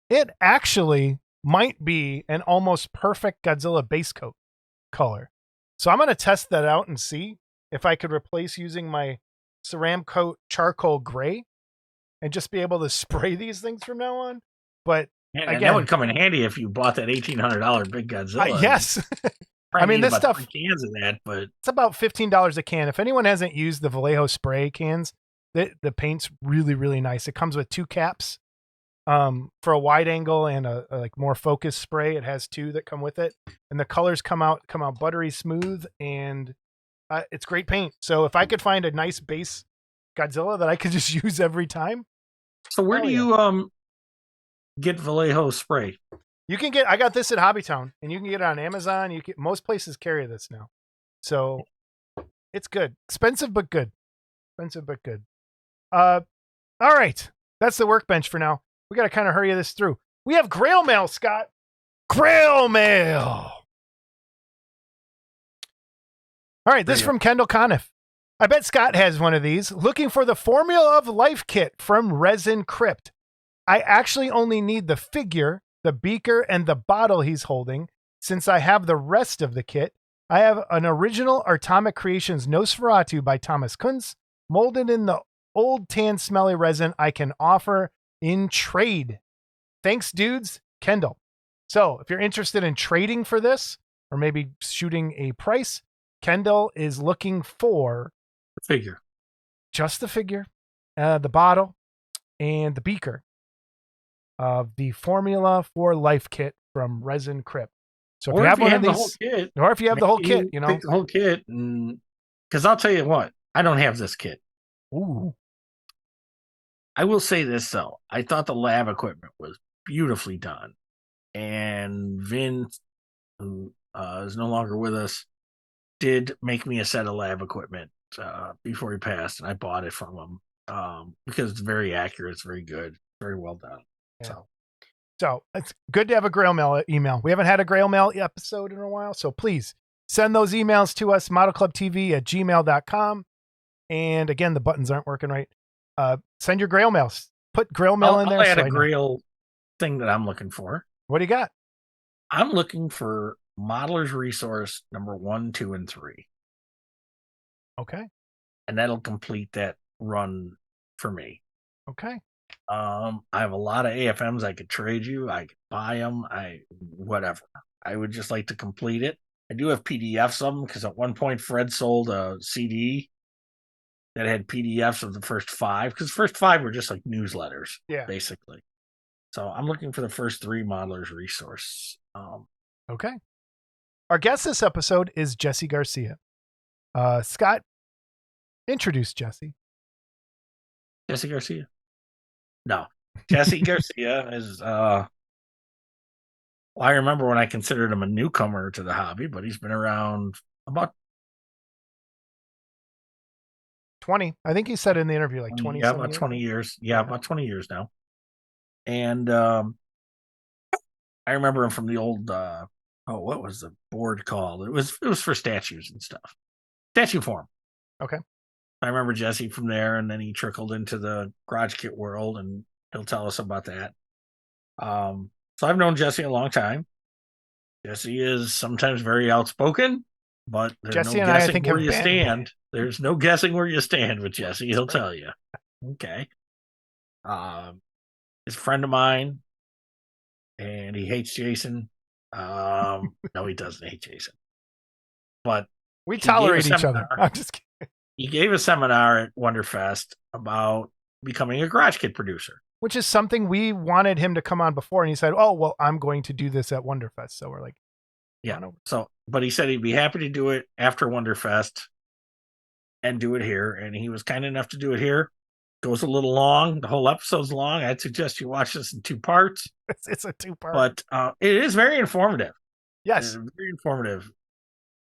it actually might be an almost perfect Godzilla base coat color. So I'm going to test that out and see if I could replace using my Ceramcoat charcoal gray and just be able to spray these things from now on. But and again, that would come in handy if you bought that $1,800 big Godzilla. Yes. I mean, this stuff, cans of that, but it's about $15 a can. If anyone hasn't used the Vallejo spray cans, the paint's really, really nice. It comes with 2 caps for a wide angle and a like more focused spray. It has 2 that come with it, and the colors come out buttery smooth, and it's great paint. So if I could find a nice base Godzilla that I could just use every time. So where do you get Vallejo spray? You can get. I got this at Hobbytown, and you can get it on Amazon. Most places carry this now, so it's good. Expensive but good. Expensive but good. All right, that's the Workbench for now. We got to kind of hurry this through. We have Grail mail, Scott. Grail mail. All right, this is from Kendall Conniff. I bet Scott has one of these. Looking for the Formula of Life kit from Resin Crypt. I actually only need the figure, the beaker, and the bottle he's holding, since I have the rest of the kit. I have an original Atomic Creations Nosferatu by Thomas Kuntz, molded in the old tan smelly resin I can offer in trade. Thanks, dudes. Kendall. So if you're interested in trading for this, or maybe shooting a price, Kendall is looking for the figure. Just the figure, the bottle, and the beaker of the Formula for Life kit from Resin Crypt. So if you have one of these, or if you have the whole kit, you know, take the whole kit, because I'll tell you what, I don't have this kit. Ooh. I will say this though, I thought the lab equipment was beautifully done, and Vin, who is no longer with us, did make me a set of lab equipment before he passed, and I bought it from him because it's very accurate, it's very good, very well done. Yeah. So it's good to have a Grail mail email. We haven't had a Grail mail episode in a while, so please send those emails to us, modelclubtv@gmail.com. And again, the buttons aren't working right. Send your Grail mails. Put Grail mail in there. I'll add a Grail thing that I'm looking for. What do you got? I'm looking for Modeler's Resource number 1, 2, and 3. Okay. And that'll complete that run for me. Okay. I have a lot of AFMs I could trade you. I could buy them. Whatever. I would just like to complete it. I do have PDFs of them because at one point Fred sold a CD that had PDFs of the first 5, because the first 5 were just like newsletters, basically. So I'm looking for the first 3 Modelers Resource. Okay. Our guest this episode is Jesse Garcia. Scott, introduce Jesse. Jesse Garcia. No, Jesse Garcia is, well, I remember when I considered him a newcomer to the hobby, but he's been around about 20. I think he said in the interview like 20. Yeah, about 20 years. Yeah, about 20 years now. And I remember him from the old, what was the board called? It was for statues and stuff. Statue Forum. Okay. I remember Jesse from there, and then he trickled into the garage kit world, and he'll tell us about that. So I've known Jesse a long time. Jesse is sometimes very outspoken, but there's Jesse no and guessing I think where you stand. There's no guessing where you stand with Jesse. He'll tell you. Okay. He's a friend of mine, and he hates Jason. No, he doesn't hate Jason. but we tolerate each other. I'm just kidding. He gave a seminar at WonderFest about becoming a garage kit producer, which is something we wanted him to come on before. And he said, "Oh, well, I'm going to do this at WonderFest." So we're like, yeah. So, but he said he'd be happy to do it after WonderFest and do it here. And he was kind enough to do it here. Goes a little long. The whole episode's long. I'd suggest you watch this in 2 parts. It's a 2-part, but it is very informative. Yes, very informative,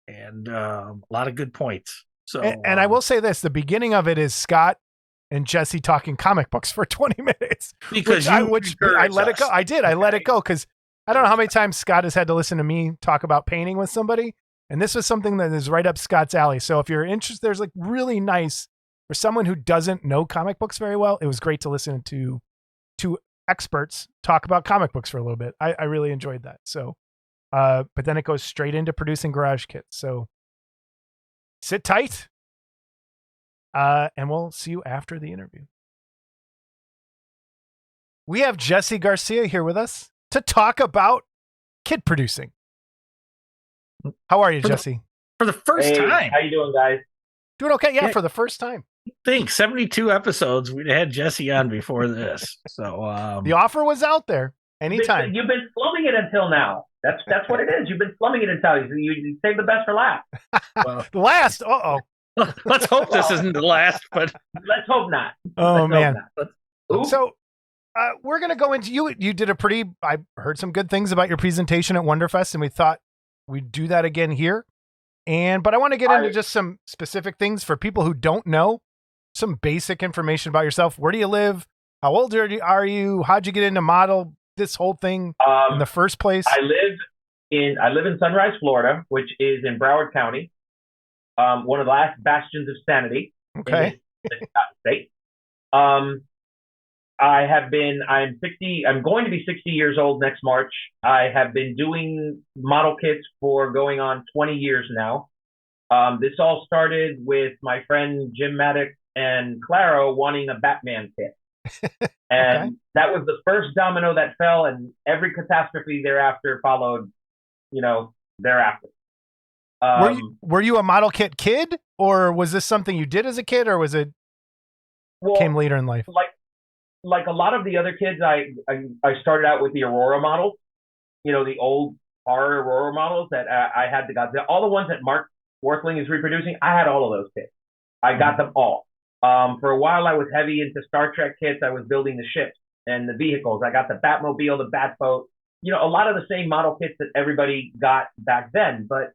and a lot of good points. So, and I will say this: the beginning of it is Scott and Jesse talking comic books for 20 minutes. Because I let it go. I did. I let it go because I don't know how many times Scott has had to listen to me talk about painting with somebody. And this was something that is right up Scott's alley. So if you're interested, there's like really nice for someone who doesn't know comic books very well. It was great to listen to 2 experts talk about comic books for a little bit. I really enjoyed that. So, but then it goes straight into producing garage kits. So sit tight. And we'll see you after the interview. We have Jesse Garcia here with us to talk about kit producing. How are you, Jesse? For the first time. How you doing, guys? Doing okay. Yeah, for the first time. I think 72 episodes. We'd had Jesse on before this. So the offer was out there anytime. You've been slumming it until now. That's what it is. You've been slumming it until you save the best for last. Well, last. Uh-oh. Let's hope this isn't the last, but let's hope not. Oh, man. So we're going to go into you did I heard some good things about your presentation at WonderFest, and we thought we'd do that again here. But I want to get into just some specific things for people who don't know, some basic information about yourself. Where do you live? How old are you? How'd you get into model this whole thing in the first place? I live in Sunrise, Florida, which is in Broward County. One of the last bastions of sanity in the state. I'm 60. I'm going to be 60 years old next March. I have been doing model kits for going on 20 years now. This all started with my friend Jim Maddox and Claro wanting a Batman kit. And that was the first domino that fell, and every catastrophe thereafter followed, thereafter. Were you a model kit kid, or was this something you did as a kid, or was it came later in life? Like a lot of the other kids, I started out with the Aurora models, the old horror Aurora models that I had the Godzilla, all the ones that Mark Worthling is reproducing. I had all of those kits. I got them all. For a while, I was heavy into Star Trek kits. I was building the ships and the vehicles. I got the Batmobile, the Batboat. A lot of the same model kits that everybody got back then. But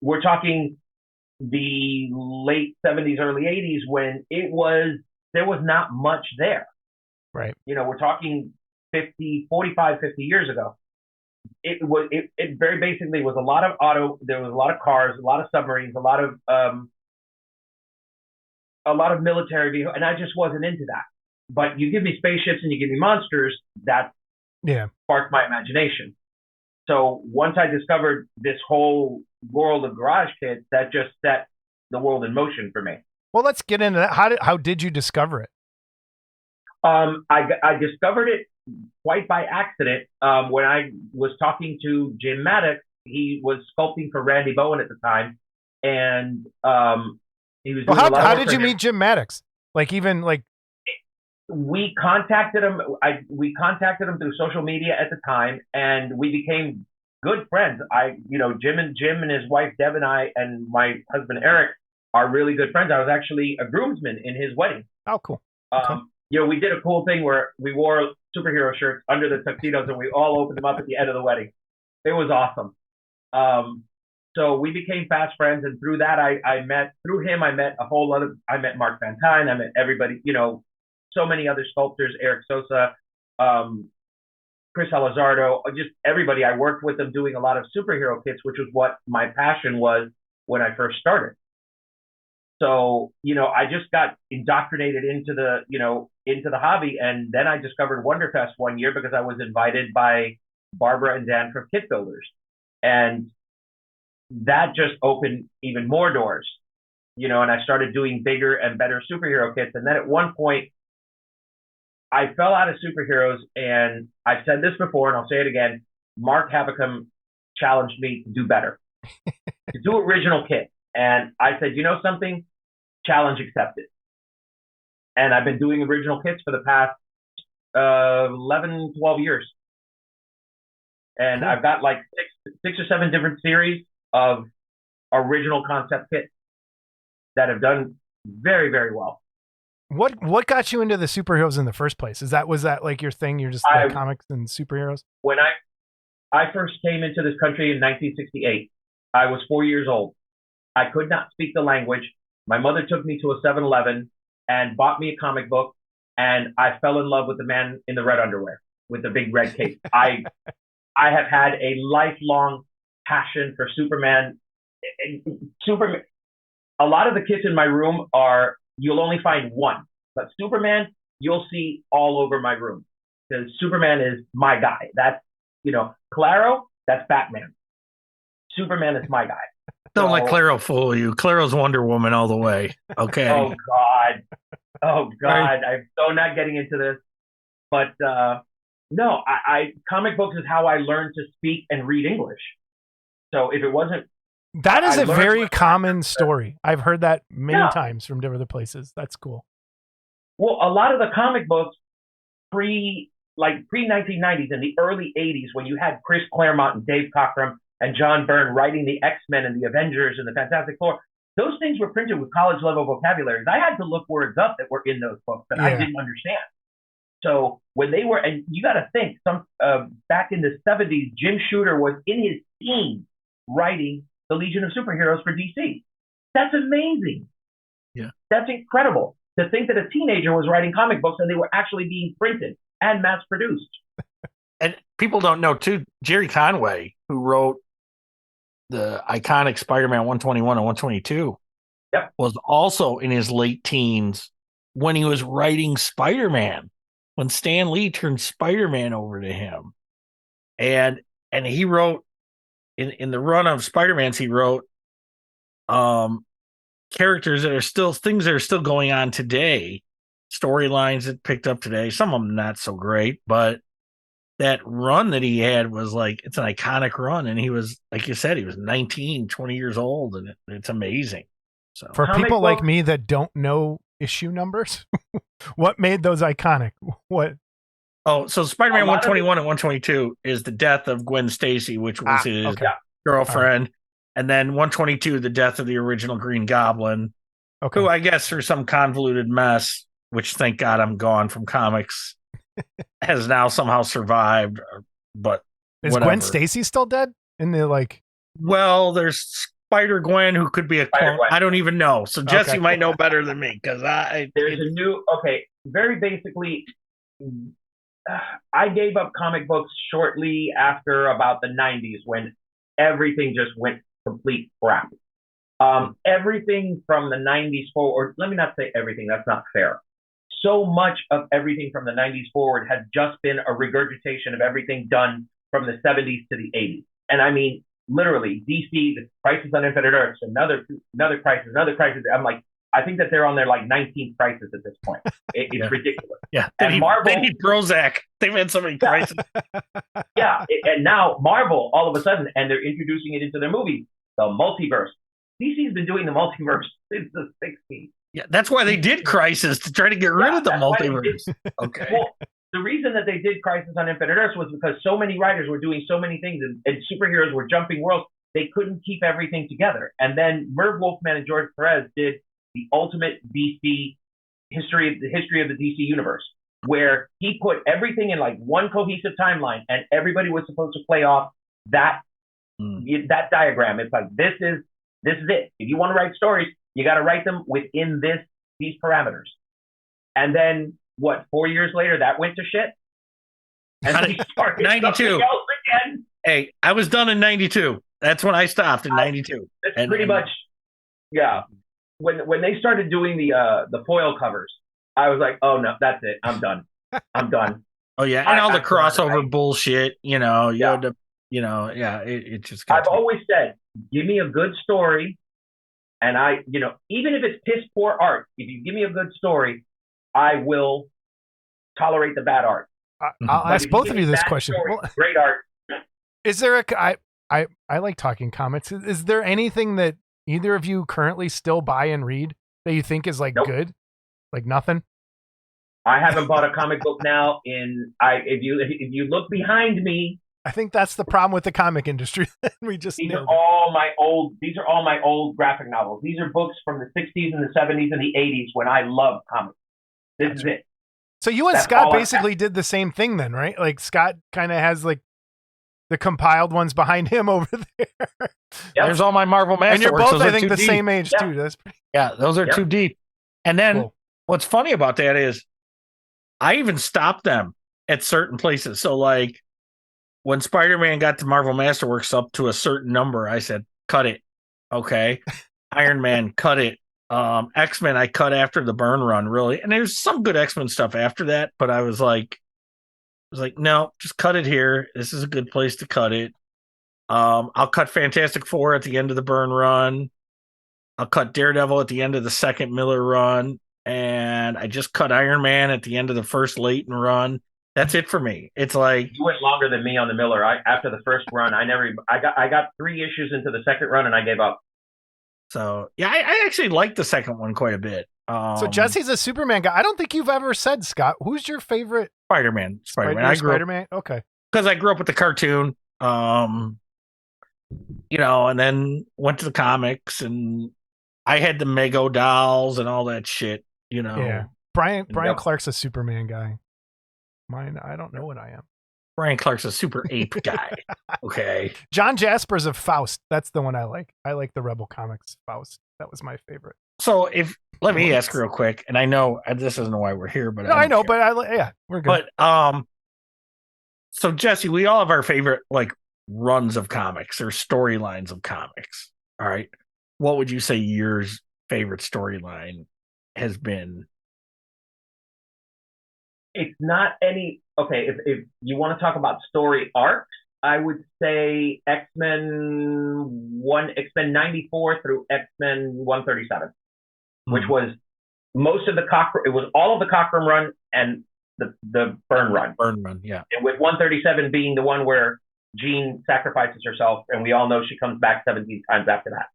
we're talking the late 70s, early 80s when there was not much there. Right. We're talking 45, 50 years ago. It very basically was a lot of there was a lot of cars, a lot of submarines, a lot of military vehicles, and I just wasn't into that. But you give me spaceships and you give me monsters, that sparked my imagination. So once I discovered this whole world of garage kits, that just set the world in motion for me. Well, let's get into that. How did you discover it? I discovered it quite by accident. When I was talking to Jim Maddox, he was sculpting for Randy Bowen at the time, and he was. Doing how did you meet Jim Maddox? We contacted him. We contacted him through social media at the time, and we became good friends. Jim and his wife Deb and I and my husband Eric are really good friends. I was actually a groomsman in his wedding. Oh, cool. We did a cool thing where we wore superhero shirts under the tuxedos and we all opened them up at the end of the wedding. It was awesome. So we became fast friends, and through that, I met Mark Van Tine. I met everybody, so many other sculptors, Eric Sosa, Chris Elizardo, just everybody. I worked with them doing a lot of superhero kits, which was what my passion was when I first started. So, I just got indoctrinated into the hobby. And then I discovered WonderFest one year because I was invited by Barbara and Dan from Kit Builders. And that just opened even more doors, and I started doing bigger and better superhero kits. And then at one point, I fell out of superheroes, and I've said this before, and I'll say it again. Mark Havicum challenged me to do better. to do original kits. And I said, you know something? Challenge accepted. And I've been doing original kits for the past 11, 12 years. And I've got like six or seven different series of original concept kits that have done very, very well. What got you into the superheroes in the first place? Was that like your thing? You're just like comics and superheroes? When I first came into this country in 1968, I was 4 years old. I could not speak the language. My mother took me to a 7-Eleven and bought me a comic book, and I fell in love with the man in the red underwear with the big red cape. I have had a lifelong passion for Superman. Superman. A lot of the kits in my room you'll only find one, but Superman you'll see all over my room because Superman is my guy. That's, Claro, that's Batman. Superman is my guy. Don't let Claro fool you. Claro's Wonder Woman all the way. Okay. Oh God. Right. I'm so not getting into this, but no, comic books is how I learned to speak and read English. So if it wasn't, that is a very common story. I've heard that many times from different places. That's cool. Well, a lot of the comic books pre-1990s and the early 80s, when you had Chris Claremont and Dave Cockrum and John Byrne writing the X-Men and the Avengers and the Fantastic Four, those things were printed with college level vocabularies. I had to look words up that were in those books that I didn't understand. So when they were, and you got to think, back in the 70s, Jim Shooter was in his teens writing the Legion of Superheroes for DC. That's amazing. Yeah. That's incredible to think that a teenager was writing comic books and they were actually being printed and mass produced. And people don't know too, Jerry Conway, who wrote the iconic Spider-Man 121 and 122, was also in his late teens when he was writing Spider-Man, when Stan Lee turned Spider-Man over to him. And he wrote, in the run of Spider-Mans, he wrote characters that are still, things that are still going on today, storylines that picked up today, some of them not so great, but that run that he had was like, it's an iconic run. And he was, like you said, he was 19, 20 years old, and it's amazing. So for people like me that don't know issue numbers, what made those iconic? What? Oh, so Spider-Man 121 and 122 is the death of Gwen Stacy, which was his girlfriend. Right. And then 122, the death of the original Green Goblin, who I guess through some convoluted mess, which thank God I'm gone from comics, has now somehow survived. But is Gwen Stacy still dead? Well, there's Spider-Gwen, who could be a clone. I don't even know. So Jesse might know better than me, because very basically, I gave up comic books shortly after about the 90s when everything just went complete crap. Everything from the 90s forward, let me not say everything, that's not fair. So much of everything from the 90s forward has just been a regurgitation of everything done from the 70s to the 80s. And I mean, literally, DC, the Crisis on Infinite Earths, another crisis. I'm like, I think that they're on their 19th crisis at this point. It's ridiculous. Yeah, they need Prozac. They've had so many crises. And now Marvel, all of a sudden, and they're introducing it into their movies, the multiverse. DC's been doing the multiverse since the 60s. Yeah, that's why they did Crisis, to try to get rid of the multiverse. Okay. Well, the reason that they did Crisis on Infinite Earths was because so many writers were doing so many things, and superheroes were jumping worlds. They couldn't keep everything together. And then Merv Wolfman and George Perez did the ultimate DC history of the DC universe, where he put everything in one cohesive timeline, and everybody was supposed to play off that diagram. It's like, this is it. If you want to write stories, you got to write them within these parameters. And then 4 years later, that went to shit. And we started 92 again. Hey, I was done in 92. That's when I stopped in 92. That's pretty much, yeah. When they started doing the foil covers, I was like, oh no, that's it. I'm done. Oh yeah, and all the crossover bullshit. You had to, it just. I've always said, give me a good story, and even if it's piss poor art, if you give me a good story, I will tolerate the bad art. I'll ask both of you this question. Great art. Is there I like talking comics. Is there anything that either of you currently still buy and read that you think is like good? Like nothing? I haven't bought a comic book now if you look behind me. I think that's the problem with the comic industry. These are all my old graphic novels. These are books from the 60s and the 70s and the 80s when I loved comics. This is it. So you and Scott basically did the same thing then, right? Like Scott kind of has like the compiled ones behind him over there. Yep. There's all my Marvel Masterworks. And you're both, I think, the same age too. That's pretty... Yeah, those are too deep. And then what's funny about that is I even stopped them at certain places. So like when Spider-Man got to Marvel Masterworks up to a certain number, I said, cut it. Okay. Iron Man, cut it. X-Men, I cut after the burn run, really. And there's some good X-Men stuff after that, but I was like, no, just cut it here. This is a good place to cut it. I'll cut Fantastic Four at the end of the burn run. I'll cut Daredevil at the end of the second Miller run. And I just cut Iron Man at the end of the first Layton run. That's it for me. It's like you went longer than me on the Miller. After the first run, I got 3 issues into the second run and I gave up. So yeah, I actually like the second one quite a bit. So Jesse's a Superman guy. I don't think you've ever said, Scott, who's your favorite? Spider-Man. Spider-Man. Okay. Because I grew up with the cartoon, and then went to the comics, and I had the Mego dolls and all that shit. Yeah. Brian Clark's a Superman guy. Mine, I don't know what I am. Brian Clark's a super ape guy. Okay. John Jasper's of Faust. That's the one I like. I like the Rebel Comics Faust. That was my favorite. So let me ask real quick, and I know this isn't why we're here, but I know, but we're good. But so Jesse, we all have our favorite like runs of comics or storylines of comics. All right. What would you say your favorite storyline has been? It's not any. Okay, if you want to talk about story arcs, I would say X-Men 94 through X-Men 137, which was most of the Cockrum. It was all of the Cockrum run and the Byrne run. Byrne run, yeah. And with 137 being the one where Jean sacrifices herself, and we all know she comes back 17 times after that.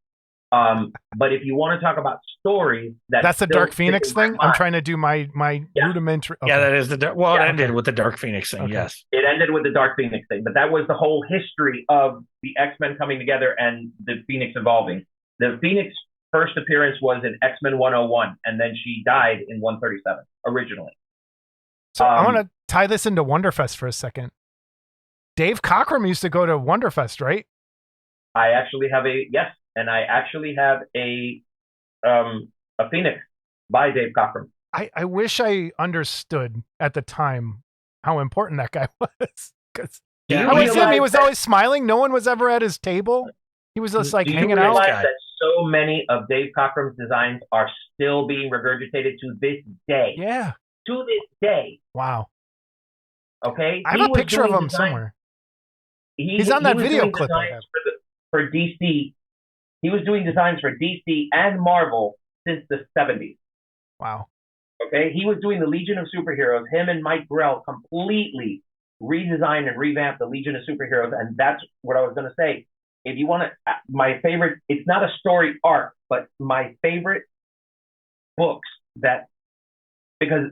But if you want to talk about stories, that's the Dark Phoenix thing. I'm trying to do my rudimentary. Okay. Yeah, that is it ended with the Dark Phoenix thing. Okay. Yes, it ended with the Dark Phoenix thing, but that was the whole history of the X-Men coming together and the Phoenix evolving. The Phoenix first appearance was in X-Men 101, and then she died in 137 originally. So I want to tie this into WonderFest for a second. Dave Cockrum used to go to WonderFest, right? I actually have and I actually have a Phoenix by Dave Cockrum. I wish I understood at the time how important that guy was. Because he was always smiling. No one was ever at his table. He was just like hanging out. That so many of Dave Cockrum's designs are still being regurgitated to this day. Yeah. To this day. Wow. Okay. I have a picture of him somewhere. He's on that video clip I have. For DC. He was doing designs for DC and Marvel since the 70s. Wow. Okay. He was doing the Legion of Superheroes. Him and Mike Grell completely redesigned and revamped the Legion of Superheroes. And that's what I was going to say. If you want to, my favorite, it's not a story arc, but my favorite books because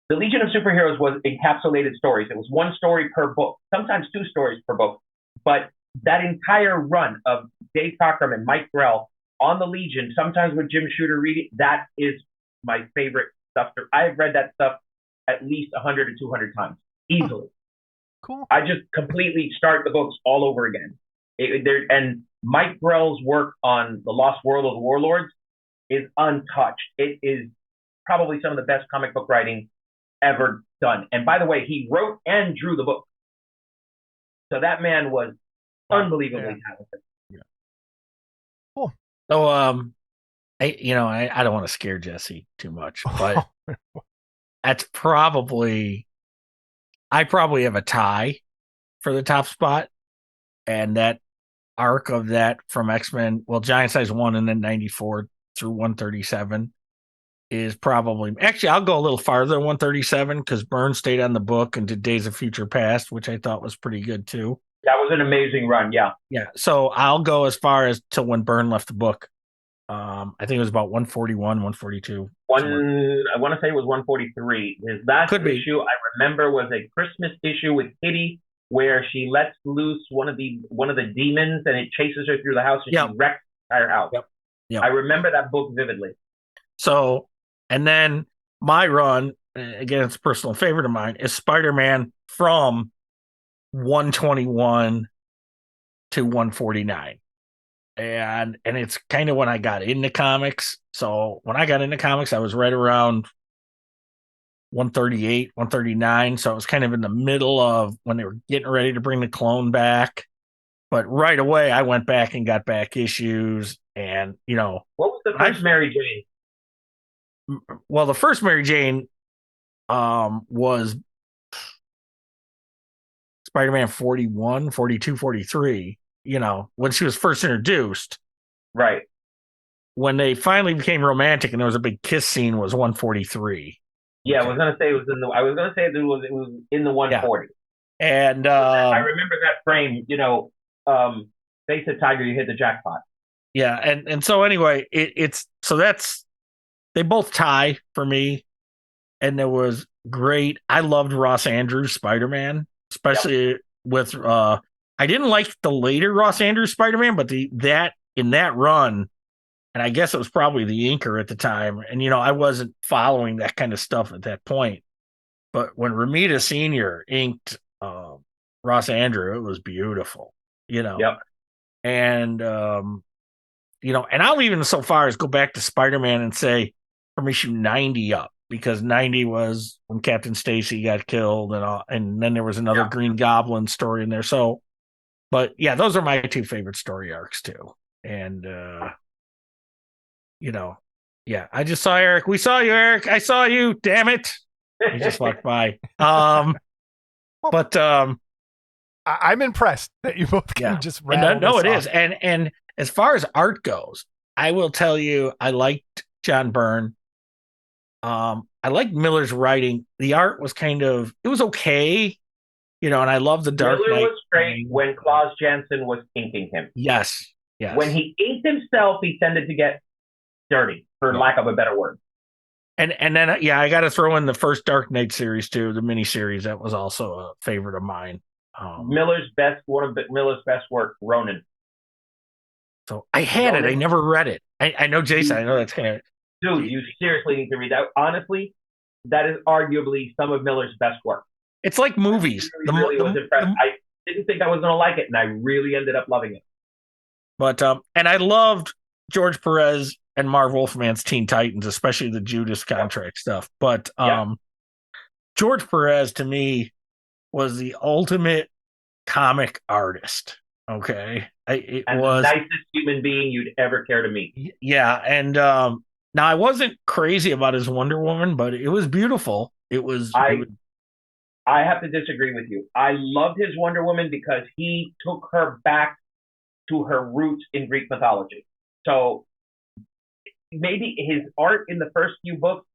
the Legion of Superheroes was encapsulated stories. It was one story per book, sometimes 2 stories per book. But that entire run of Dave Cockrum and Mike Grell on the Legion, sometimes with Jim Shooter reading, that is my favorite stuff. I've read that stuff at least 100 to 200 times, easily. Cool. I just completely start the books all over again. And Mike Grell's work on The Lost World of the Warlords is untouched. It is probably some of the best comic book writing ever done. And by the way, he wrote and drew the book. So that man was unbelievably talented. Yeah. Cool. So, I don't want to scare Jesse too much, but that's probably, I probably have a tie for the top spot. And that arc of that from X-Men, Giant Size 1 and then 94 through 137 is probably, actually, I'll go a little farther than 137 because Byrne stayed on the book and did Days of Future Past, which I thought was pretty good too. That was an amazing run. Yeah. Yeah. So I'll go as far as to when Byrne left the book. I think it was about 141, 142. I want to say it was 143. His last issue I remember was a Christmas issue with Kitty, where she lets loose one of the demons and it chases her through the house and she wrecks the entire house. Yep. I remember that book vividly. So, and then my run, again, it's a personal favorite of mine, is Spider-Man from 121 to 149. And it's kind of when I got into comics. So when I got into comics, I was right around 138, 139. So it was kind of in the middle of when they were getting ready to bring the Clone back. But right away, I went back and got back issues. And, you know. What was the first Mary Jane? Well, the first Mary Jane was Spider-Man 41, 42, 43. You know, when she was first introduced. Right. When they finally became romantic and there was a big kiss scene was 143. Yeah, okay. I was gonna say it was in the 140. Yeah. And I remember that frame, you know, face the tiger, you hit the jackpot. Yeah, and so anyway, it's they both tie for me. And there was great. I loved Ross Andrews Spider-Man, especially with I didn't like the later Ross Andrews Spider-Man, but in that run, and I guess it was probably the inker at the time, and you know, I wasn't following that kind of stuff at that point. But when Romita Sr. inked Ross Andrew, it was beautiful, you know. Yep. And you know, and I'll even so far as go back to Spider-Man and say from issue 90 up, because 90 was when Captain Stacy got killed and then there was another Green Goblin story in there. So, but yeah, those are my two favorite story arcs too. And, you know, yeah, I just saw Eric. We saw you, Eric. I saw you. Damn it. He just walked by. But I'm impressed that you both can just no, it is. And as far as art goes, I will tell you, I liked John Byrne. I liked Miller's writing. The art was it was okay. You know, and I love the Dark Miller Knight. Was great when Klaus Janson was inking him. Yes. When he inked himself, he tended to get dirty, for lack of a better word. And then I got to throw in the first Dark Knight series too, the miniseries. That was also a favorite of mine. One of Miller's best work, Ronin. So I had Ronin. It. I never read it. I know Jason. I know that's kind of. Dude, you seriously need to read that. Honestly, that is arguably some of Miller's best work. It's like movies. I really was impressed. I didn't think I was going to like it, and I really ended up loving it. But and I loved George Perez and Marv Wolfman's Teen Titans, especially the Judas contract stuff. But George Perez, to me, was the ultimate comic artist. Okay, it was the nicest human being you'd ever care to meet. Yeah, and now I wasn't crazy about his Wonder Woman, but it was beautiful. I have to disagree with you. I loved his Wonder Woman because he took her back to her roots in Greek mythology. So maybe his art in the first few books,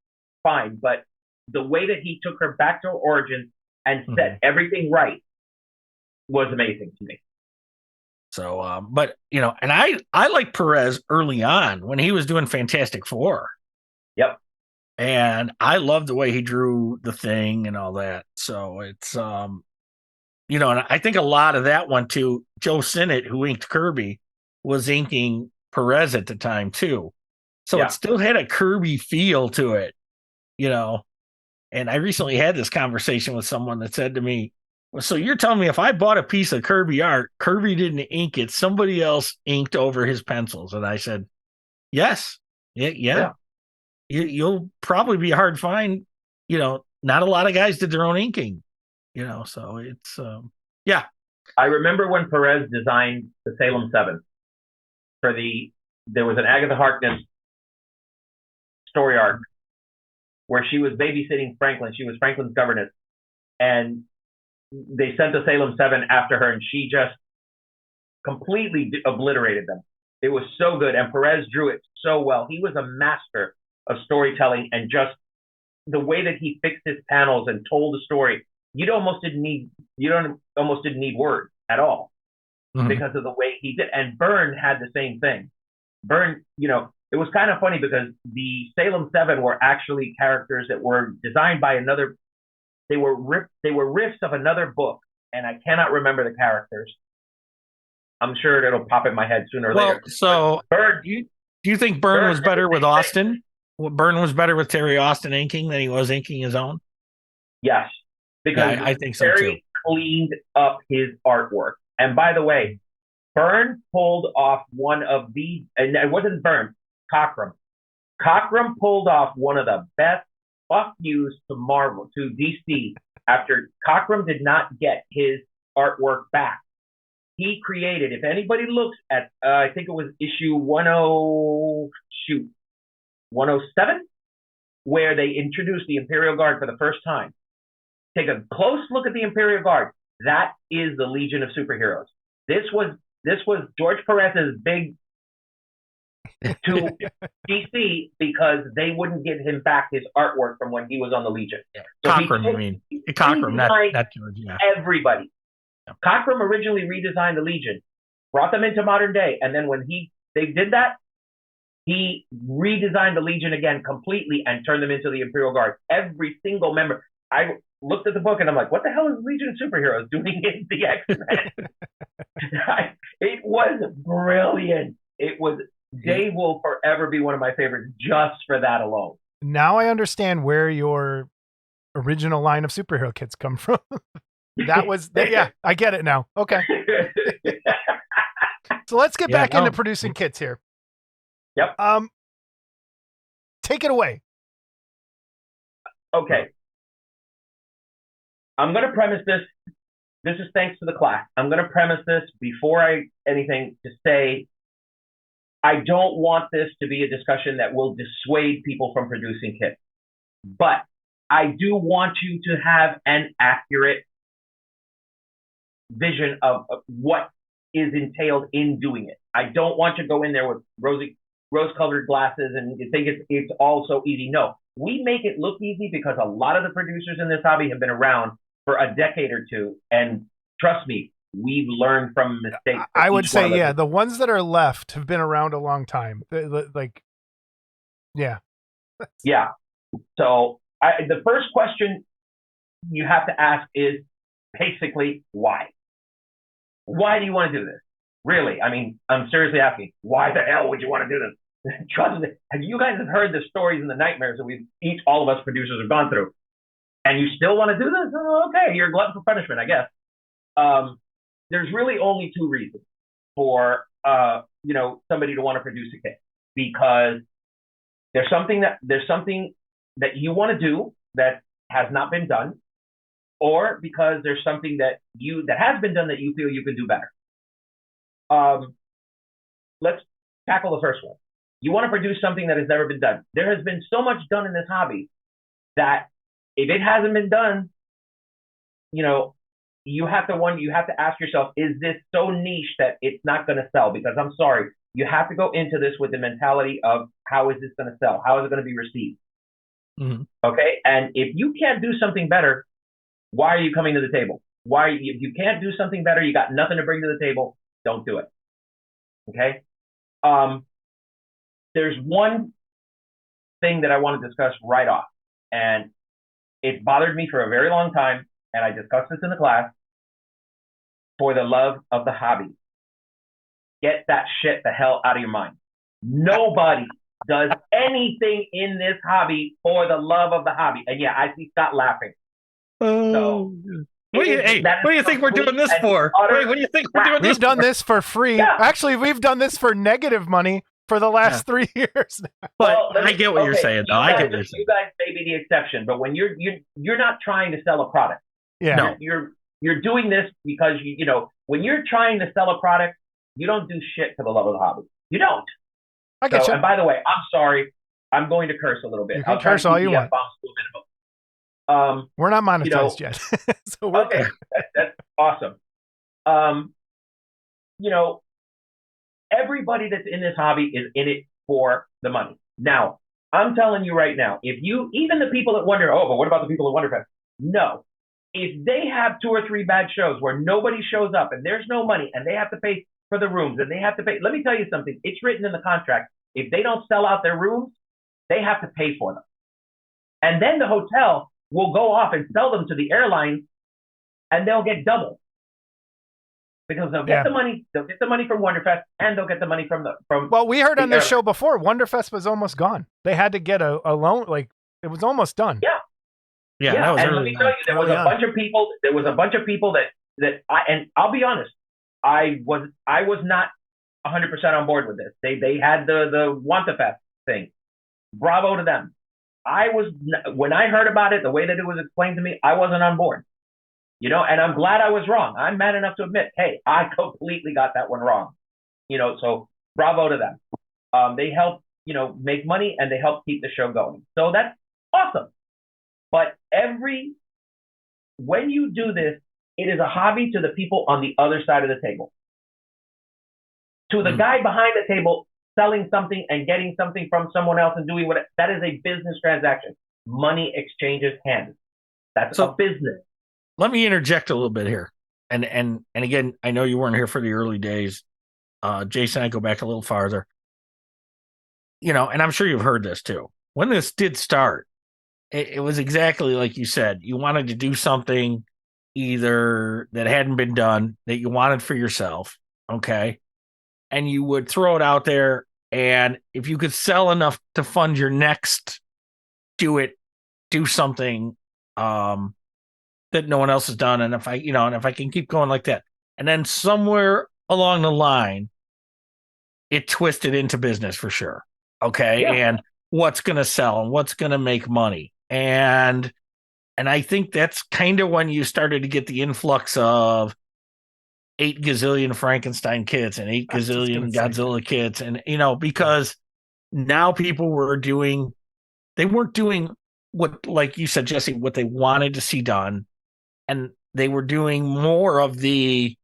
fine, but the way that he took her back to her origins and set everything right was amazing to me. So, but you know, and I like Perez early on when he was doing Fantastic Four. Yep. And I love the way he drew the Thing and all that. So it's, you know, and I think a lot of that one too. Joe Sinnott, who inked Kirby, was inking Perez at the time too. So it still had a Kirby feel to it, you know. And I recently had this conversation with someone that said to me, well, so you're telling me if I bought a piece of Kirby art, Kirby didn't ink it, somebody else inked over his pencils. And I said, yes. Yeah. You'll probably be hard to find, you know, not a lot of guys did their own inking, you know, so it's, I remember when Perez designed the Salem 7 there was an Agatha Harkness story arc where she was babysitting Franklin. She was Franklin's governess, and they sent the Salem 7 after her, and she just completely obliterated them. It was so good, and Perez drew it so well. He was a master of storytelling, and just the way that he fixed his panels and told the story, you almost didn't need words. at all Mhm. because of the way he did. And Byrne had the same thing. Byrne, it was kind of funny because the Salem 7 were actually characters that were designed by another. They were riffs of another book, and I cannot remember the characters. I'm sure it'll pop in my head sooner or later. So Byrne, do you think Byrne was better with Austin? Byrne was better with Terry Austin inking than he was inking his own? Yes, because I think so Terry cleaned up his artwork. And by the way, Byrne pulled off one of the, and it wasn't Byrne, Cockrum. Cockrum pulled off one of the best fuck yous to Marvel, to DC, after Cockrum did not get his artwork back. He created, if anybody looks at, I think it was issue 107, where they introduced the Imperial Guard for the first time. Take a close look at the Imperial Guard. That is the Legion of Superheroes. This was George Perez's big to DC because they wouldn't give him back his artwork from when he was on the Legion. So Cockrum, you mean? Cockrum, not George, yeah. Everybody. Yeah. Cockrum originally redesigned the Legion, brought them into modern day, and then when they did that, he redesigned the Legion again completely and turned them into the Imperial Guard. Every single member. I looked at the book and I'm like, what the hell is Legion of Superheroes doing in the X-Men? It was brilliant. Dave will forever be one of my favorites just for that alone. Now I understand where your original line of superhero kits come from. Yeah, I get it now. Okay. So let's get back into producing kits here. Yep. Take it away. Okay. I'm going to premise this. This is thanks to the class. I'm going to premise this before anything to say, I don't want this to be a discussion that will dissuade people from producing kits. But I do want you to have an accurate vision of what is entailed in doing it. I don't want you to go in there with rose-colored glasses and you think it's all so easy. No, we make it look easy because a lot of the producers in this hobby have been around for a decade or two. And trust me, we've learned from mistakes. I would say, yeah, the ones that are left have been around a long time. Yeah. Yeah. So the first question you have to ask is basically why? Why do you want to do this? Really? I mean, I'm seriously asking, why the hell would you want to do this? Trust me, you guys have heard the stories and the nightmares that all of us producers have gone through. And you still want to do this? Oh, okay, you're a glutton for punishment, I guess. There's really only two reasons for somebody to want to produce a kit, because there's something that you want to do that has not been done, or because there's something that has been done that you feel you could do better. Let's tackle the first one. You want to produce something that has never been done. There has been so much done in this hobby that if it hasn't been done, you have to ask yourself, is this so niche that it's not going to sell? Because I'm sorry, you have to go into this with the mentality of how is this going to sell? How is it going to be received? Mm-hmm. Okay. And if you can't do something better, why are you coming to the table? If you can't do something better, you got nothing to bring to the table, don't do it. Okay. There's one thing that I want to discuss right off, and it bothered me for a very long time, and I discussed this in the class. For the love of the hobby, get that shit the hell out of your mind. Nobody does anything in this hobby for the love of the hobby. And yeah, I see Scott laughing. So, what do you think we're doing this for? What do you think we're doing this for? We've done this for free. Yeah. Actually, we've done this for negative money for the last 3 years now. But I get what you're saying, though. I get what you're saying. You guys may be the exception, but when you're not trying to sell a product. Yeah. No. You're doing this because when you're trying to sell a product, you don't do shit for the love of the hobby. You don't. I get you. And by the way, I'm sorry. I'm going to curse a little bit. You can curse all you want. We're not monetized yet. So okay. That's awesome. Everybody that's in this hobby is in it for the money. Now, I'm telling you right now, even the people that wonder, oh, but what about the people at WonderFest? No. if they have 2 or 3 bad shows where nobody shows up and there's no money and they have to pay for the rooms and they have to pay, let me tell you something. It's written in the contract. If they don't sell out their rooms, they have to pay for them. And then the hotel will go off and sell them to the airline and they'll get double. Because they'll get the money from WonderFest and they'll get the money from Well, we heard on this show before, WonderFest was almost gone. They had to get a loan, like it was almost done. Yeah. That was and let me tell you, there was a bunch of people that and I'll be honest, I was not 100% on board with this. They had the WonderFest thing. Bravo to them. When I heard about it, the way that it was explained to me, I wasn't on board. And I'm glad I was wrong. I'm man enough to admit, hey, I completely got that one wrong. So bravo to them. They help, make money and they help keep the show going. So that's awesome. But when you do this, it is a hobby to the people on the other side of the table. To the guy behind the table selling something and getting something from someone else and doing that is a business transaction. Money exchanges hands. That's a business. Let me interject a little bit here. And again, I know you weren't here for the early days. Jason, I go back a little farther. And I'm sure you've heard this too. When this did start, it was exactly like you said. You wanted to do something either that hadn't been done, that you wanted for yourself, okay? And you would throw it out there, and if you could sell enough to fund your next do something that no one else has done, and if I can keep going like that. And then somewhere along the line, it twisted into business for sure. Okay. Yeah. And what's going to sell and what's going to make money. And I think that's kind of when you started to get the influx of 8 gazillion Frankenstein kits and 8 gazillion Godzilla kits. And, because now people weren't doing what, like you said, Jesse, what they wanted to see done. And they were doing more of I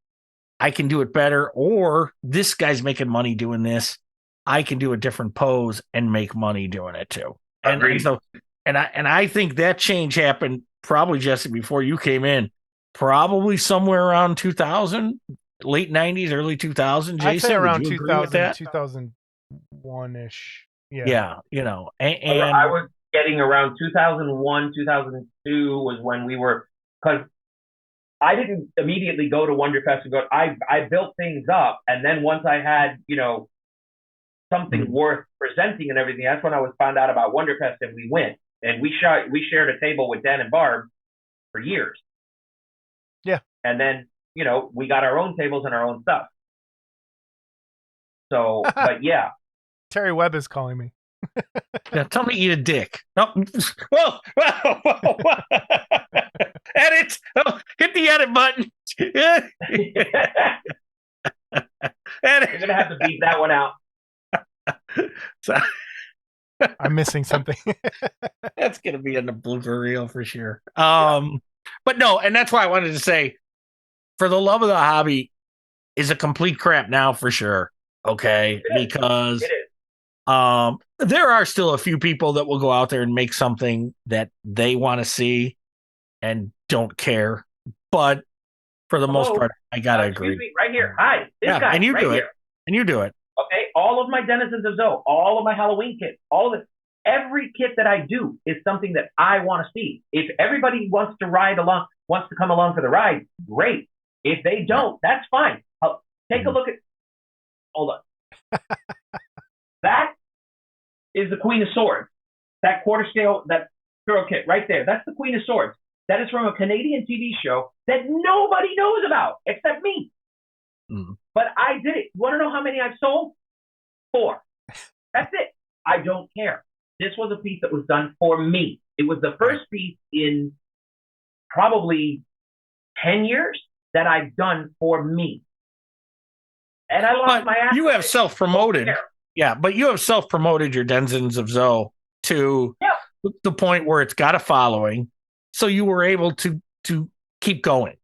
can do it better, or this guy's making money doing this. I can do a different pose and make money doing it too. And I think that change happened probably, Jesse, before you came in, probably somewhere around 2000, late 90s, early 2000. Jason, I'd say around 2000, 2001-ish. Yeah. And I was getting around 2001, 2002 was when we were, because I didn't immediately go to WonderFest and go, I built things up. And then once I had, something worth presenting and everything, that's when I found out about WonderFest and we went. And we shared a table with Dan and Barb for years. Yeah. And then, we got our own tables and our own stuff. So, but yeah. Terry Webb is calling me. Yeah, tell me eat a dick. No. Whoa. Edit. Oh, hit the edit button. Edit. You're going to have to beat that one out. So, I'm missing something. That's going to be in the blooper reel for sure. But no, and that's why I wanted to say, for the love of the hobby is a complete crap now for sure. Okay. Because there are still a few people that will go out there and make something that they want to see and don't care. But for the most part, I got to agree. Me, right here. Hi. This guy. And you right do here. it. And you do it. Okay. All of my Denizens of Zoe, all of my Halloween kits, every kit that I do is something that I want to see. If everybody wants to come along for the ride, great. If they don't, that's fine. Take a look at, hold on. That is the Queen of Swords. That quarter scale, that hero kit right there. That's the Queen of Swords. That is from a Canadian TV show that nobody knows about except me. Mm. But I did it. You want to know how many I've sold? 4. That's it. I don't care. This was a piece that was done for me. It was the first piece in probably 10 years that I've done for me. And I lost my ass. You have self-promoted. Yeah, but you have self-promoted your Denizens of Zoe to the point where it's got a following. So you were able to keep going.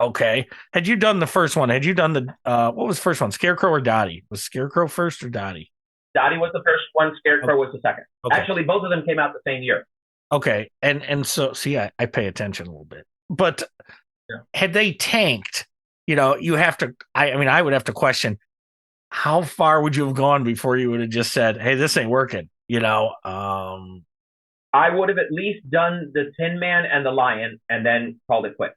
Okay. Had you done the first one? Had you done the, what was the first one? Scarecrow or Dottie? Was Scarecrow first or Dottie? Dottie was the first one. Scarecrow was the second. Okay. Actually, both of them came out the same year. Okay. And so, see, I pay attention a little bit. But had they tanked, you have to. I would have to question how far would you have gone before you would have just said, "Hey, this ain't working." I would have at least done the Tin Man and the Lion and then called it quits.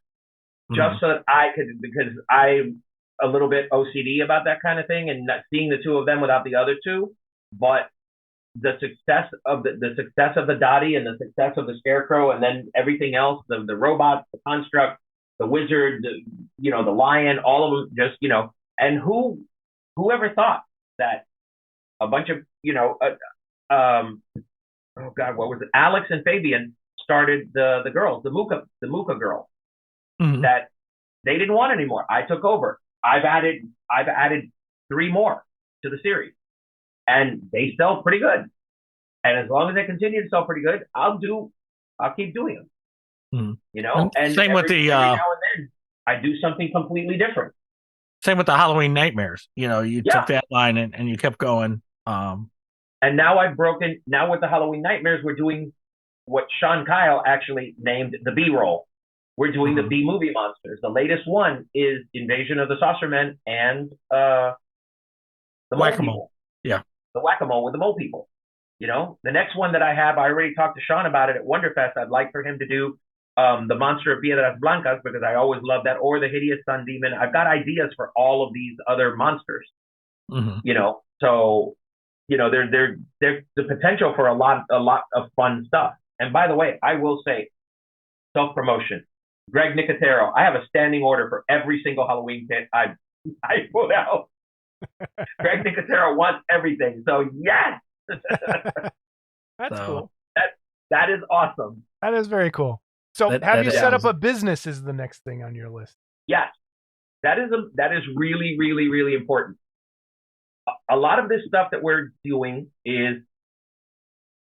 Just so that I could, because I'm a little bit OCD about that kind of thing and not seeing the two of them without the other two. But the success of the Dottie and the success of the Scarecrow and then everything else, the robots, the construct, the wizard, the lion, all of them just, and whoever thought that a bunch of, oh God, what was it? Alex and Fabian started the girls, the Muka girl, that they didn't want anymore. I took over. I've added 3 more to the series, and they sell pretty good. And as long as they continue to sell pretty good, I'll keep doing them. And same with the every now and then I do something completely different. Same with the Halloween Nightmares. You took that line and you kept going. And now now with the Halloween Nightmares, we're doing what Sean Kyle actually named the B-roll. We're doing the B-movie monsters. The latest one is Invasion of the Saucermen and the Whack-A-Mole. Yeah. The Whack-A-Mole with the mole people. The next one that I have, I already talked to Sean about it at WonderFest. I'd like for him to do the Monster of Piedras Blancas because I always love that, or the Hideous Sun Demon. I've got ideas for all of these other monsters. So there's the potential for a lot of fun stuff. And by the way, I will say, self-promotion. Greg Nicotero, I have a standing order for every single Halloween kit I put out. Greg Nicotero wants everything. So yes. That's cool. That is awesome. That is very cool. So have you set up a business is the next thing on your list? Yes. That is really, really, really important. A lot of this stuff that we're doing is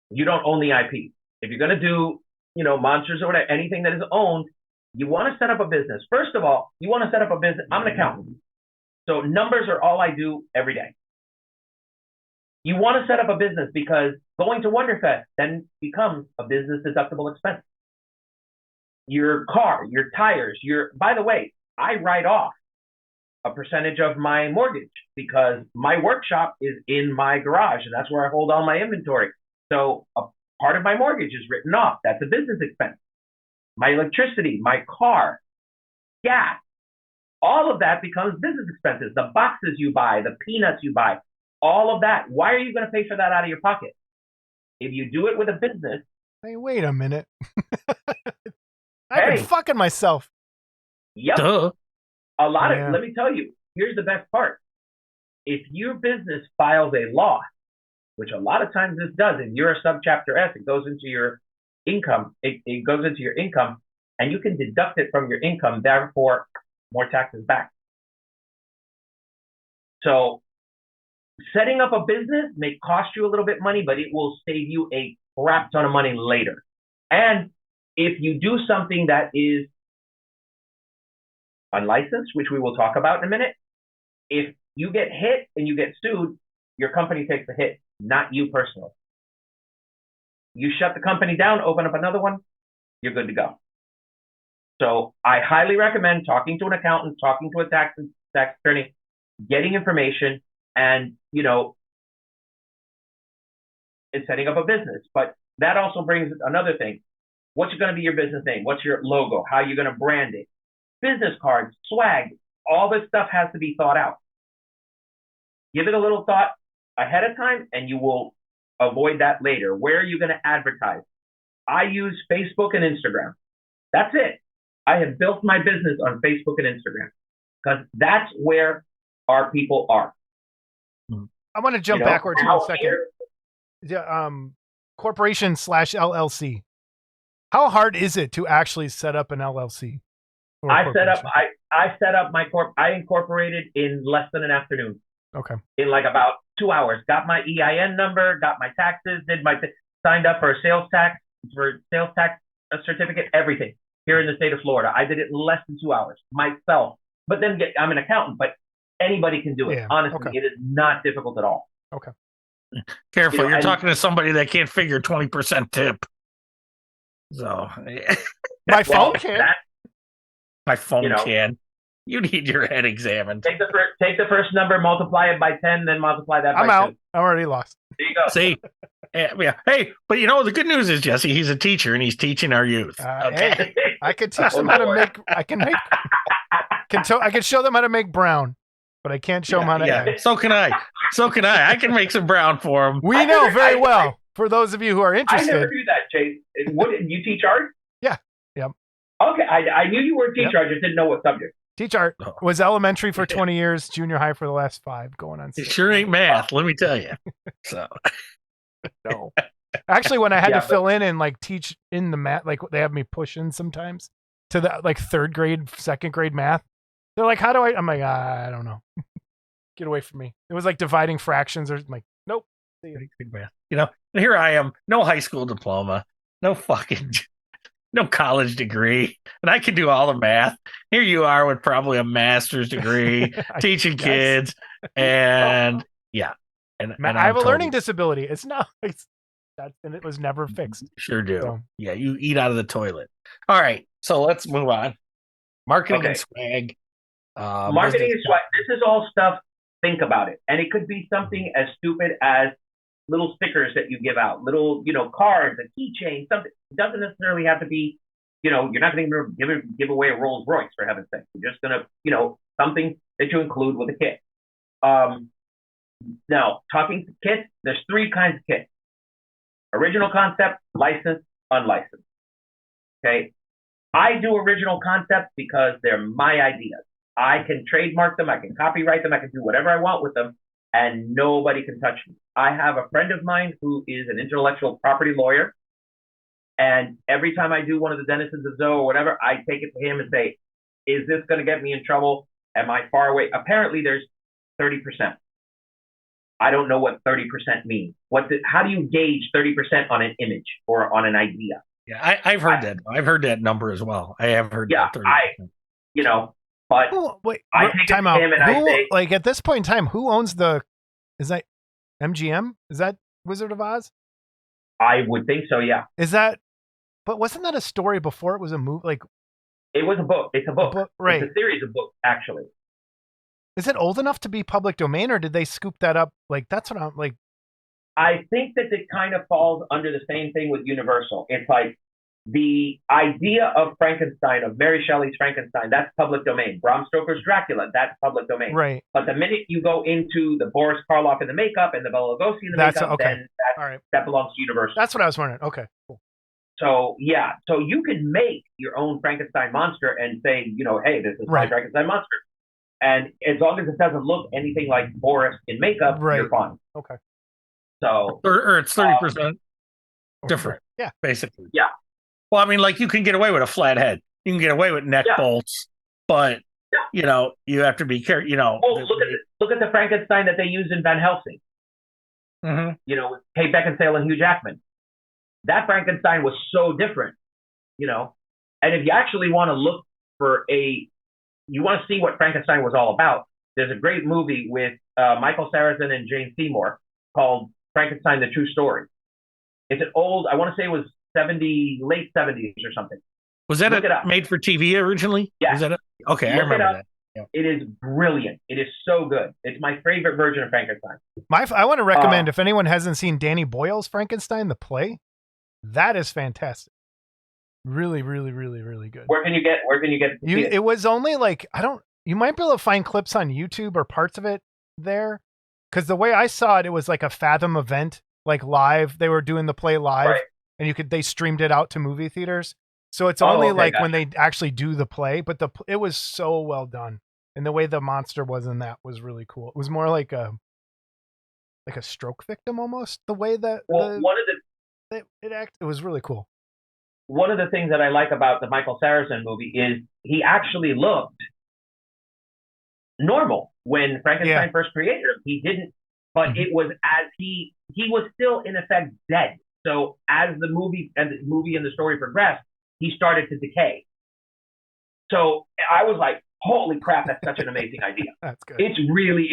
you don't own the IP. If you're going to do, monsters or whatever, anything that is owned, you want to set up a business. First of all, you want to set up a business. I'm an accountant. So numbers are all I do every day. You want to set up a business because going to WonderFest then becomes a business deductible expense. Your car, your tires, by the way, I write off a percentage of my mortgage because my workshop is in my garage and that's where I hold all my inventory. So a part of my mortgage is written off. That's a business expense. My electricity, my car, gas, all of that becomes business expenses. The boxes you buy, the peanuts you buy, all of that. Why are you going to pay for that out of your pocket? If you do it with a business. Hey, wait a minute. I've been fucking myself. Yep. Duh. Let me tell you, here's the best part. If your business files a loss, which a lot of times this does, if you're a subchapter S, it goes into your income. It goes into your income and you can deduct it from your income, therefore more taxes back. So setting up a business may cost you a little bit of money, but it will save you a crap ton of money later. And if you do something that is unlicensed, which we will talk about in a minute, if you get hit and you get sued, your company takes the hit, not you personally. You shut the company down, open up another one, you're good to go. So I highly recommend talking to an accountant, talking to a tax attorney, getting information, and and setting up a business. But that also brings another thing. What's going to be your business name? What's your logo? How are you going to brand it? Business cards, swag, all this stuff has to be thought out. Give it a little thought ahead of time and you will avoid that later. Where are you going to advertise? I use Facebook and Instagram. That's it. I have built my business on Facebook and Instagram because that's where our people are. I want to jump backwards for a second. Corporation / LLC. How hard is it to actually set up an LLC? I set up my I incorporated in less than an afternoon. Okay. In like about 2 hours. Got my EIN number, got my taxes, signed up for a sales tax certificate, everything here in the state of Florida. I did it in less than 2 hours myself. But then I'm an accountant, but anybody can do it. Yeah, honestly, It is not difficult at all. Okay. Careful, you're talking to somebody that can't figure 20% tip. So my phone can. My phone can. You need your head examined. Take the first number, multiply it by 10, then multiply that by 2. I'm out. I already lost. There you go. See? Yeah. Hey, but the good news is, Jesse, he's a teacher and he's teaching our youth. Okay. Hey, I could teach them how to make. I can show them how to make brown, but I can't show them how to. Yeah. So can I. I can make some brown for them. We know very well. For those of you who are interested, I never do that, Chase. What did you teach art? Yeah. Yep. Okay, I knew you were a teacher. I just didn't know what subject. Teach art. Was elementary for 20 years, junior high for the last 5, going on 6. It sure ain't math, let me tell you. So. No. Actually, when I had to fill in and like teach in the math, like they have me push in sometimes to the like 3rd grade, 2nd grade math. They're like, how do I? I'm like, I don't know. Get away from me. It was like dividing fractions or like, nope. Good math. And here I am, no high school diploma, no college degree, and I can do all the math. Here you are with probably a master's degree, teaching kids, and And I have a learning disability. It's not. And it was never fixed. Sure do. So. Yeah, you eat out of the toilet. All right, so let's move on. Marketing and swag. Marketing and swag. This is all stuff. Think about it, and it could be something as stupid as little stickers that you give out, little cards, a keychain, something. It doesn't necessarily have to be. You're not going to give away a Rolls Royce, for heaven's sake. You're just going to something that you include with a kit. Now, talking to kits, there's 3 kinds of kits. Original concept, licensed, unlicensed. Okay? I do original concepts because they're my ideas. I can trademark them, I can copyright them, I can do whatever I want with them, and nobody can touch me. I have a friend of mine who is an intellectual property lawyer, and every time I do one of the denizens of Zoe or whatever, I take it to him and say, is this going to get me in trouble? Am I far away? Apparently, there's 30%. I don't know what 30% means. How do you gauge 30% on an image or on an idea? Yeah, I've heard that. I've heard that number as well. I have heard that 30%. But I take it to him and I say, like at this point in time, who owns is that MGM? Is that Wizard of Oz? I would think so, yeah. But wasn't that a story before it was a movie? Like, it was a book. It's a book. Right. It's a series of books, actually. Is it old enough to be public domain, or did they scoop that up? Like, that's what I'm like. I think that it kind of falls under the same thing with Universal. It's like the idea of Frankenstein, of Mary Shelley's Frankenstein, that's public domain. Bram Stoker's Dracula, that's public domain. Right. But the minute you go into the Boris Karloff in the makeup and the Bela Lugosi in the makeup, then that belongs to Universal. That's what I was wondering. Okay, cool. So, yeah. So you can make your own Frankenstein monster and say, hey, this is my Frankenstein monster. And as long as it doesn't look anything like Boris in makeup, you're fine. Okay. So, or it's 30% different. Yeah. Basically. Yeah. Well, I mean, like you can get away with a flat head. You can get away with neck bolts, but you have to be careful. Well, look at the Frankenstein that they used in Van Helsing. Mm-hmm. With Kate Beckinsale and Hugh Jackman. That Frankenstein was so different. And if you actually want to look for you want to see what Frankenstein was all about, there's a great movie with Michael Sarrazin and Jane Seymour called Frankenstein: The True Story. It's an old, I want to say it was late 70s or something. Was that made for TV originally? Yeah. Was that okay, I remember that. Yeah. It is brilliant. It is so good. It's my favorite version of Frankenstein. I want to recommend, if anyone hasn't seen Danny Boyle's Frankenstein, the play, that is fantastic. Really, really, really, really good. Where can you get it? It was only like, you might be able to find clips on YouTube or parts of it there. Because the way I saw it, it was like a Fathom event, like live. They were doing the play live, and they streamed it out to movie theaters. So it's only when they actually do the play, but it was so well done. And the way the monster was in that was really cool. It was more like a stroke victim almost, the way that it was really cool. One of the things that I like about the Michael Sarrazin movie is he actually looked normal when Frankenstein first created him. He didn't, but it was as he was still in effect dead. So as the movie and the story progressed, he started to decay. So I was like, holy crap, that's such an amazing idea. That's good. It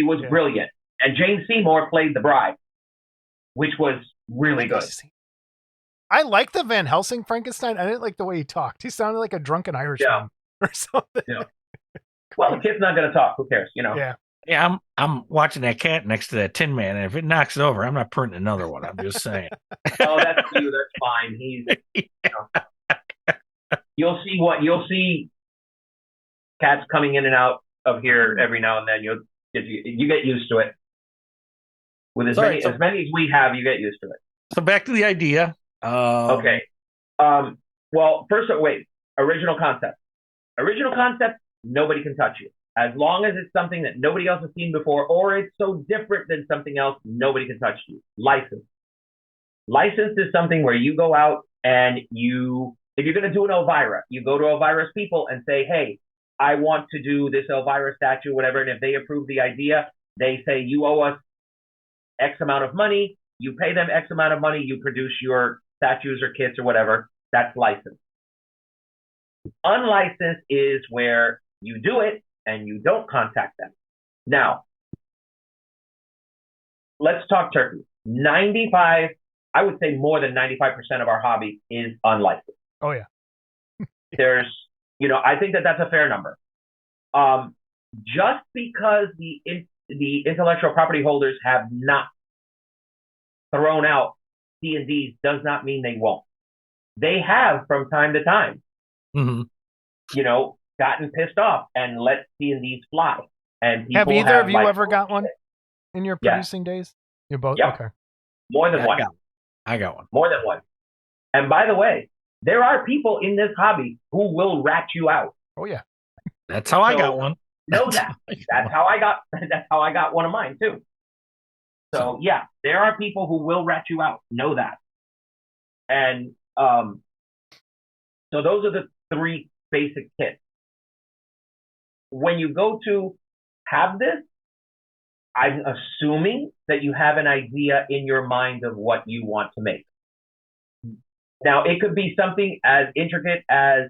was brilliant. And Jane Seymour played the bride, which was really good. I like the Van Helsing Frankenstein. I didn't like the way he talked. He sounded like a drunken Irishman. or something. You know. Well, the kid's not going to talk. Who cares? You know. Yeah. Yeah, I'm watching that cat next to that Tin Man, and if it knocks it over, I'm not printing another one. I'm just saying. Oh, that's you. That's fine. He's. You'll see cats coming in and out of here every now and then. You get used to it. With as many as we have, you get used to it. So back to the idea. Okay. Well, first, wait. Original concept. Original concept. Nobody can touch you. As long as it's something that nobody else has seen before, or it's so different than something else, nobody can touch you. License. License is something where you go out and if you're going to do an Elvira, you go to Elvira's people and say, hey, I want to do this Elvira statue, whatever. And if they approve the idea, they say, you owe us X amount of money. You pay them X amount of money. You produce your statues or kits or whatever. That's licensed. Unlicensed is where you do it and you don't contact them. Now, let's talk turkey. I would say more than 95% of our hobby is unlicensed. Oh, yeah. I think that that's a fair number. Just because the intellectual property holders have not thrown out C&Ds does not mean they won't. They have from time to time, gotten pissed off and let C&Ds fly. And have either of you ever got one in your producing days? You're both? Yep. Okay. More than one. I got one. More than one. And by the way, there are people in this hobby who will rat you out. Oh, yeah. That's how I got one. Know that. That's how I got one of mine too. So yeah, there are people who will rat you out. Know that. And so those are the three basic kits. When you go to have this, I'm assuming that you have an idea in your mind of what you want to make. Now, it could be something as intricate as,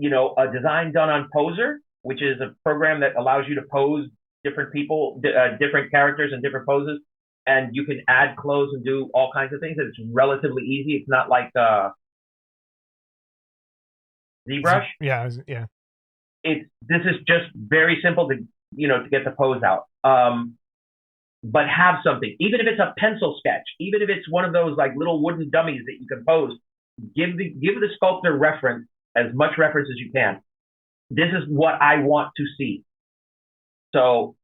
a design done on Poser, which is a program that allows you to pose different people, different characters and different poses, and you can add clothes and do all kinds of things. It's relatively easy. It's not like ZBrush. Yeah. This is just very simple to get the pose out. But have something, even if it's a pencil sketch, even if it's one of those like little wooden dummies that you can pose, give the sculptor reference, as much reference as you can. This is what I want to see. So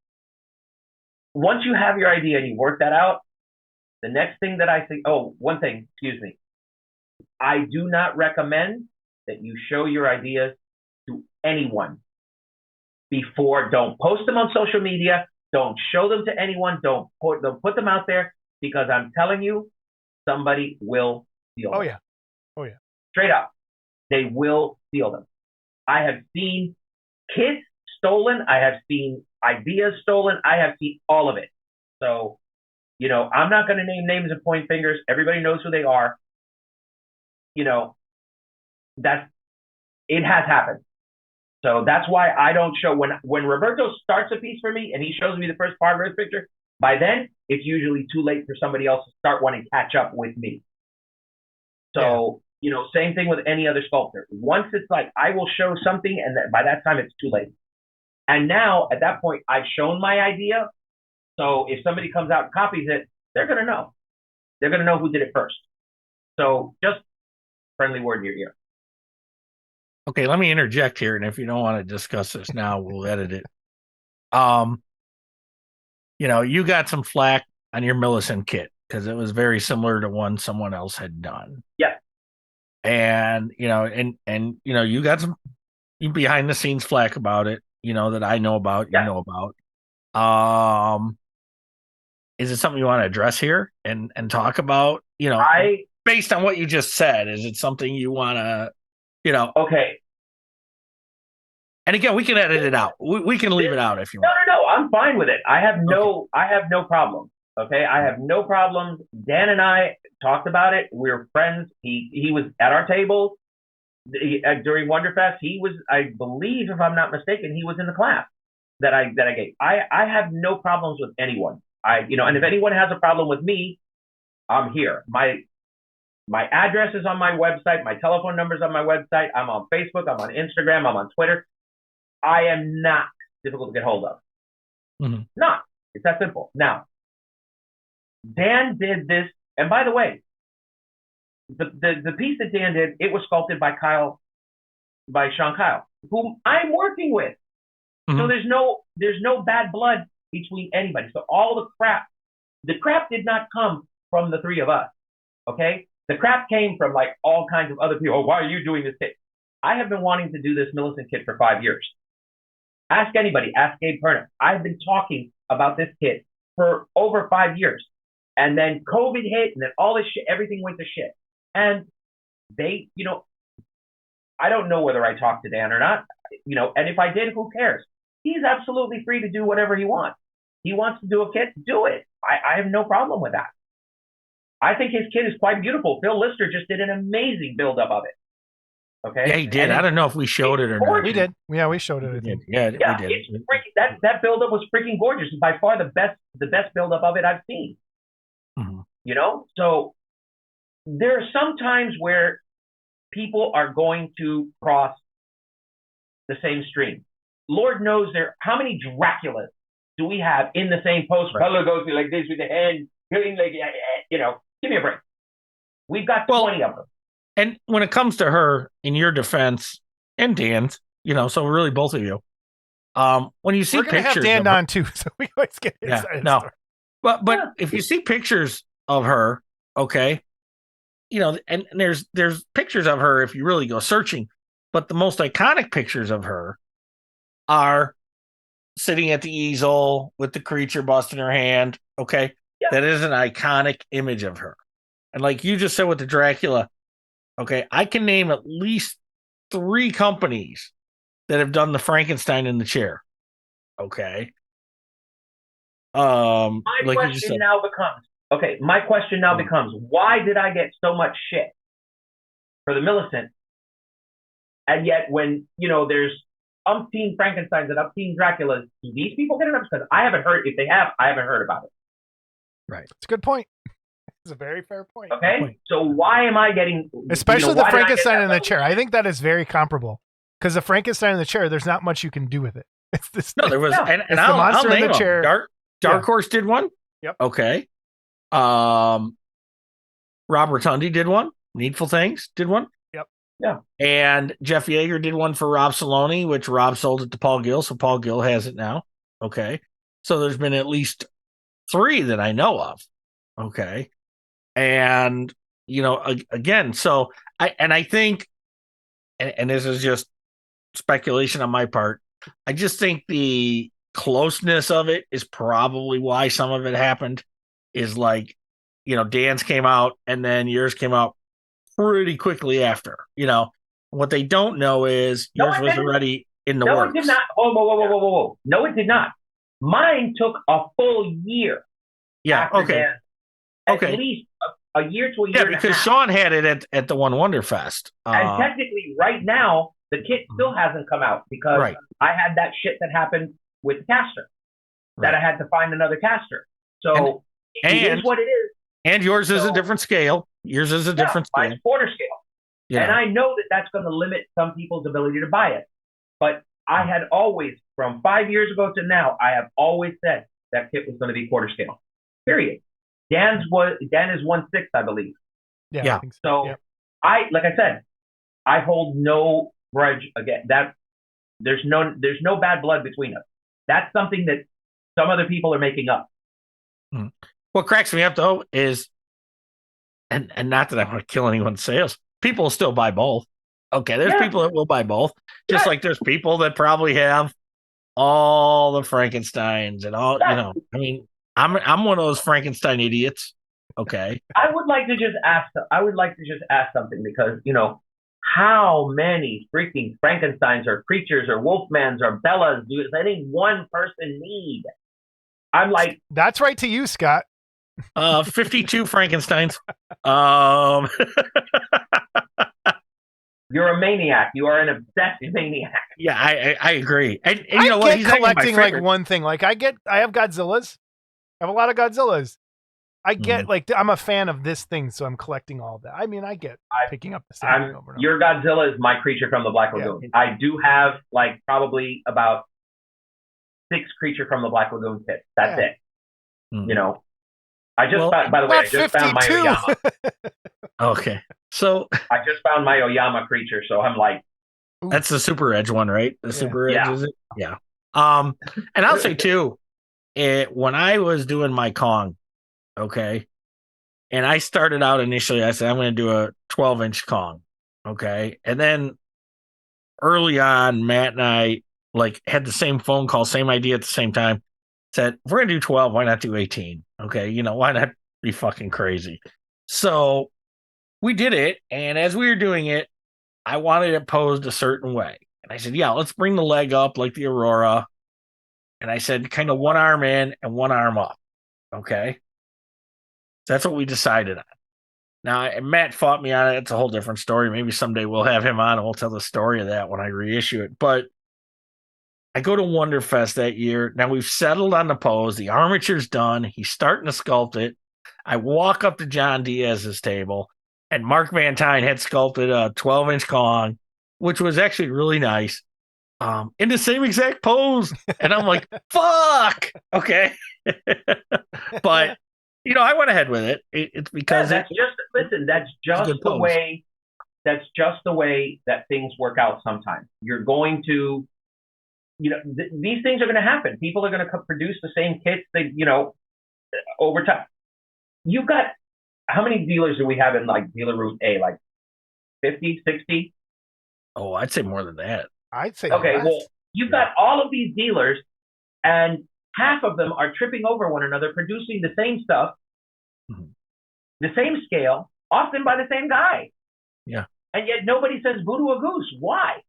once you have your idea and you work that out, the next thing that I think, one thing, excuse me. I do not recommend that you show your ideas to anyone before. Don't post them on social media. Don't show them to anyone. Don't put them out there, because I'm telling you, somebody will steal them. Oh yeah. Straight up. They will steal them. I have seen kits stolen. I have seen ideas stolen. I have seen all of it. So, I'm not going to name names and point fingers. Everybody knows who they are. It has happened. So that's why I don't show. When Roberto starts a piece for me and he shows me the first part of his picture, by then it's usually too late for somebody else to start wanting to catch up with me. So, same thing with any other sculptor. Once it's like, I will show something, and by that time it's too late. And now at that point, I've shown my idea. So if somebody comes out and copies it, they're going to know. They're going to know who did it first. So just friendly word in your ear. Okay, let me interject here, and if you don't want to discuss this now, we'll edit it. You got some flack on your Millicent kit because it was very similar to one someone else had done. Yeah. And you got some behind the scenes flack about it, that I know about, you know about. Is it something you want to address here and talk about? Based on what you just said, is it something you want to? Okay. And again, we can edit it out. We can leave it out if you want. No. I'm fine with it. I have no problem. Okay. I have no problem. Dan and I talked about it. We're friends. He was at our table during WonderFest. He was, I believe, if I'm not mistaken, he was in the class that I gave. I have no problems with anyone. And if anyone has a problem with me, I'm here. My address is on my website. My telephone number is on my website. I'm on Facebook. I'm on Instagram. I'm on Twitter. I am not difficult to get hold of. Mm-hmm. Not. It's that simple. Now, Dan did this, and by the way, the piece that Dan did, it was sculpted by Sean Kyle, whom I'm working with. Mm-hmm. So there's no bad blood between anybody. So all the crap did not come from the three of us. Okay? The crap came from like all kinds of other people. Oh, why are you doing this kit? I have been wanting to do this Millicent kit for 5 years. Ask anybody. Ask Gabe Perna. I've been talking about this kit for over 5 years. And then COVID hit, and then all this shit, everything went to shit. And they, I don't know whether I talked to Dan or not, and if I did, who cares? He's absolutely free to do whatever he wants. He wants to do a kit, do it. I have no problem with that. I think his kit is quite beautiful. Phil Lister just did an amazing build-up of it. Okay? Yeah, he did. I don't know if we showed it or not. We did. Yeah, we showed it. We did. Yeah, we did. It's that build-up was freaking gorgeous. It's by far the best build-up of it I've seen. Mm-hmm. So there are some times where people are going to cross the same stream. Lord knows how many Draculas do we have in the same post? Right. Hello goes like this with the hand, like, give me a break. We've got 20 of them. And when it comes to her, in your defense, and Dan's, so really both of you, when you see pictures, have Dan on too, so we always get inside story. But if you see pictures of her, okay, and there's pictures of her if you really go searching, but the most iconic pictures of her are sitting at the easel with the creature bust in her hand. Okay, that is an iconic image of her. And like you just said with the Dracula, okay, I can name at least 3 companies that have done the Frankenstein in the chair. Okay. My question now becomes, why did I get so much shit for the Millicent? And yet when, there's umpteen Frankensteins and umpteen Draculas, do these people get it up? Because I haven't heard, if they have, I haven't heard about it. Right. It's a good point. It's a very fair point. Okay. So why am I getting... Especially the Frankenstein in the chair. I think that is very comparable. Because the Frankenstein in the chair, there's not much you can do with it. It's this. No, there was... No. And the monster in the chair. Dark Horse did one. Yep. Okay. Rob Rotundi did one. Needful Things did one. Yep. Yeah. And Jeff Yeager did one for Rob Saloni, which Rob sold it to Paul Gill, so Paul Gill has it now. Okay. So there's been at least 3 that I know of. Okay. And, again, so I think, and this is just speculation on my part, I just think the closeness of it is probably why some of it happened. Is like, Dan's came out and then yours came out pretty quickly after. What they don't know is yours was already in the works. No, it did not. Whoa. No, it did not. Mine took a full year. Yeah, okay. At least a year to a year and a half. Because Sean had it at the WonderFest. And technically, right now, the kit still hasn't come out because I had that shit that happened with the caster. That I had to find another caster. So it is what it is. And yours is a different scale. Yours is a different scale. Mine's quarter scale. Yeah. And I know that that's going to limit some people's ability to buy it. But I had always, from 5 years ago to now, I have always said that kit was going to be quarter scale. Period. Dan is 1/6, I believe. Yeah. I think so like I said, I hold no grudge again. That there's no bad blood between us. That's something that some other people are making up. What cracks me up though is, and not that I want to kill anyone's sales, people will still buy both. Okay, there's people that will buy both, just like there's people that probably have all the Frankensteins and all. I mean, I'm one of those Frankenstein idiots. Okay, I would like to just ask something because how many freaking Frankensteins or creatures or Wolfmans or Bellas does any one person need? I'm like, that's right to you, Scott. 52 Frankensteins. You're a maniac. You are an obsessed maniac. Yeah, I agree. And you I know get what? He's collecting like one thing. Like I have Godzillas. I have a lot of Godzillas. I get like I'm a fan of this thing, so I'm collecting all of that. I mean, I get picking up the same thing over and over. Your Godzilla is my creature from the Black Lagoon. Yeah. I do have like probably about 6 creature from the Black Lagoon kits. That's it. You know, I just by the way, I just found my Oyama. Okay, so I just found my Oyama creature, so I'm like, that's the Super Edge one, right? The Super Edge, is it? Yeah. And I'll say too, when I was doing my Kong, okay, and I started out initially, I said I'm going to do a 12-inch Kong, okay, and then early on, Matt and I like had the same phone call, same idea at the same time. Said, if we're going to do 12, why not do 18? Okay, you know, why not be fucking crazy? So we did it, and as we were doing it, I wanted it posed a certain way. And I said, yeah, let's bring the leg up like the Aurora. And I said, kind of one arm in and one arm up. Okay? So that's what we decided on. Now, Matt fought me on it. It's a whole different story. Maybe someday we'll have him on and we'll tell the story of that when I reissue it. But I go to WonderFest that year. Now we've settled on the pose. The armature's done. He's starting to sculpt it. I walk up to John Diaz's table, and Mark Van Tine had sculpted a 12-inch Kong, which was actually really nice, in the same exact pose. And I'm like, fuck! Okay. But, you know, I went ahead with it. It's because... that's just the way that things work out sometimes. You're going to... You know, these things are going to happen. People are going to produce the same kits, over time. You've got, how many dealers do we have in like dealer route A? Like 50, 60? Oh, I'd say more than that. I'd say okay, less. Well, you've got all of these dealers, and half of them are tripping over one another, producing the same stuff, the same scale, often by the same guy. Yeah. And yet nobody says boo to a goose. Why?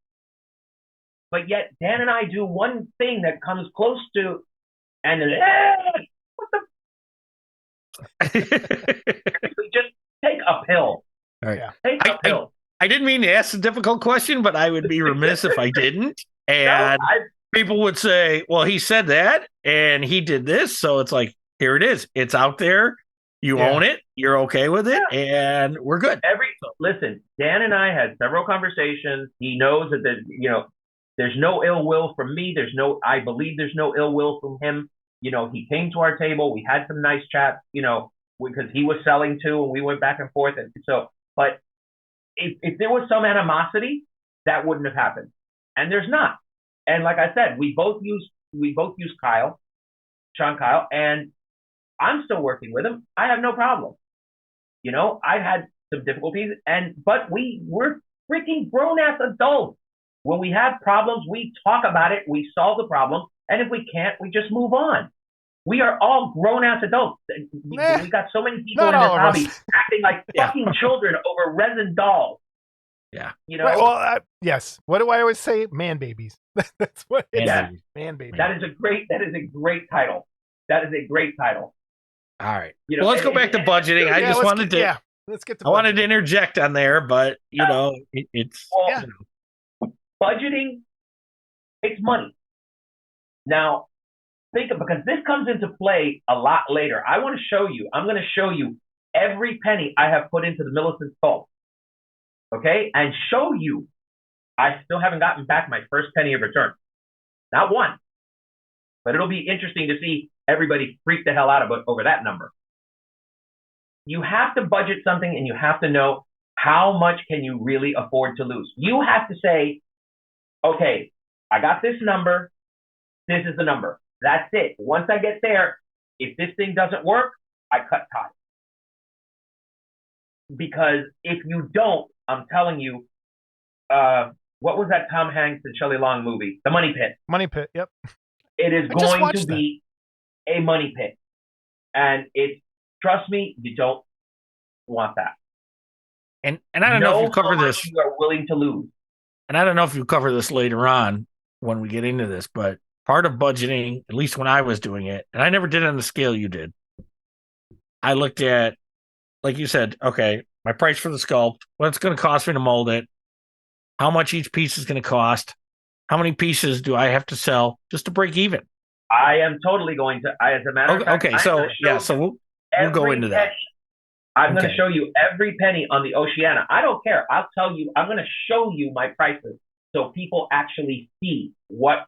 But yet Dan and I do one thing that comes close to, and what the? Just take a pill. All right. Yeah. Take a pill. I didn't mean to ask a difficult question, but I would be remiss if I didn't. And people would say, well, he said that and he did this. So it's like, here it is. It's out there. You own it. You're okay with it. And we're good. Listen, Dan and I had several conversations. He knows that there's no ill will from me. I believe there's no ill will from him. You know, he came to our table. We had some nice chats, because he was selling too, and we went back and forth. And so, but if there was some animosity, that wouldn't have happened. And there's not. And like I said, we both use Sean Kyle, and I'm still working with him. I have no problem. I've had some difficulties, but we're freaking grown ass adults. When we have problems, we talk about it, we solve the problem, and if we can't, we just move on. We are all grown-ass adults. We got so many people in this hobby acting like fucking children over resin dolls. Yeah. Right, well, yes. What do I always say? Man babies. That's what it is. Man babies. That is a great title. That is a great title. All right. Let's go back to budgeting. I just wanted to... let's get to I wanted to interject on there, but, it's... Budgeting, it's money. Now, because this comes into play a lot later. I'm going to show you every penny I have put into the Millicent sculpt. Okay? And show you, I still haven't gotten back my first penny of return. Not one. But it'll be interesting to see everybody freak the hell out over that number. You have to budget something, and you have to know how much can you really afford to lose. You have to say, okay, I got this number. This is the number. That's it. Once I get there, if this thing doesn't work, I cut ties. Because if you don't, I'm telling you, what was that Tom Hanks and Shelley Long movie? The Money Pit. Money Pit, yep. It is going to be a money pit. And trust me, you don't want that. And I don't know if you cover this. You are willing to lose. And I don't know if you cover this later on when we get into this, but part of budgeting, at least when I was doing it, and I never did it on the scale you did, I looked at, like you said, okay, my price for the sculpt, what it's going to cost me to mold it, how much each piece is going to cost, how many pieces do I have to sell just to break even? I am totally going to, as a matter of fact, okay, so we'll go into that. I'm going to show you every penny on the Oceana. I don't care. I'll tell you. I'm going to show you my prices so people actually see what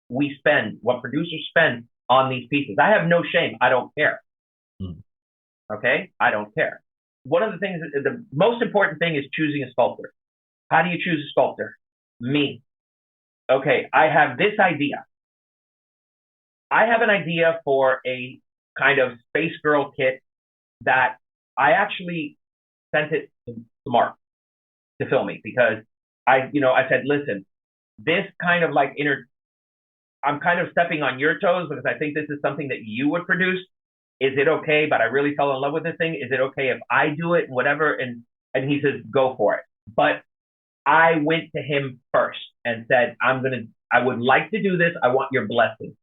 we spend, what producers spend on these pieces. I have no shame. I don't care. Okay? I don't care. One of the things, the most important thing is choosing a sculptor. How do you choose a sculptor? Me. Okay, I have this idea. I have an idea for a kind of Space Girl kit that I actually sent it to Mark to film me because I said, listen, this kind of like I'm kind of stepping on your toes because I think this is something that you would produce. Is it okay? But I really fell in love with this thing. Is it okay if I do it? Whatever. And he says, go for it. But I went to him first and said, I would like to do this. I want your blessing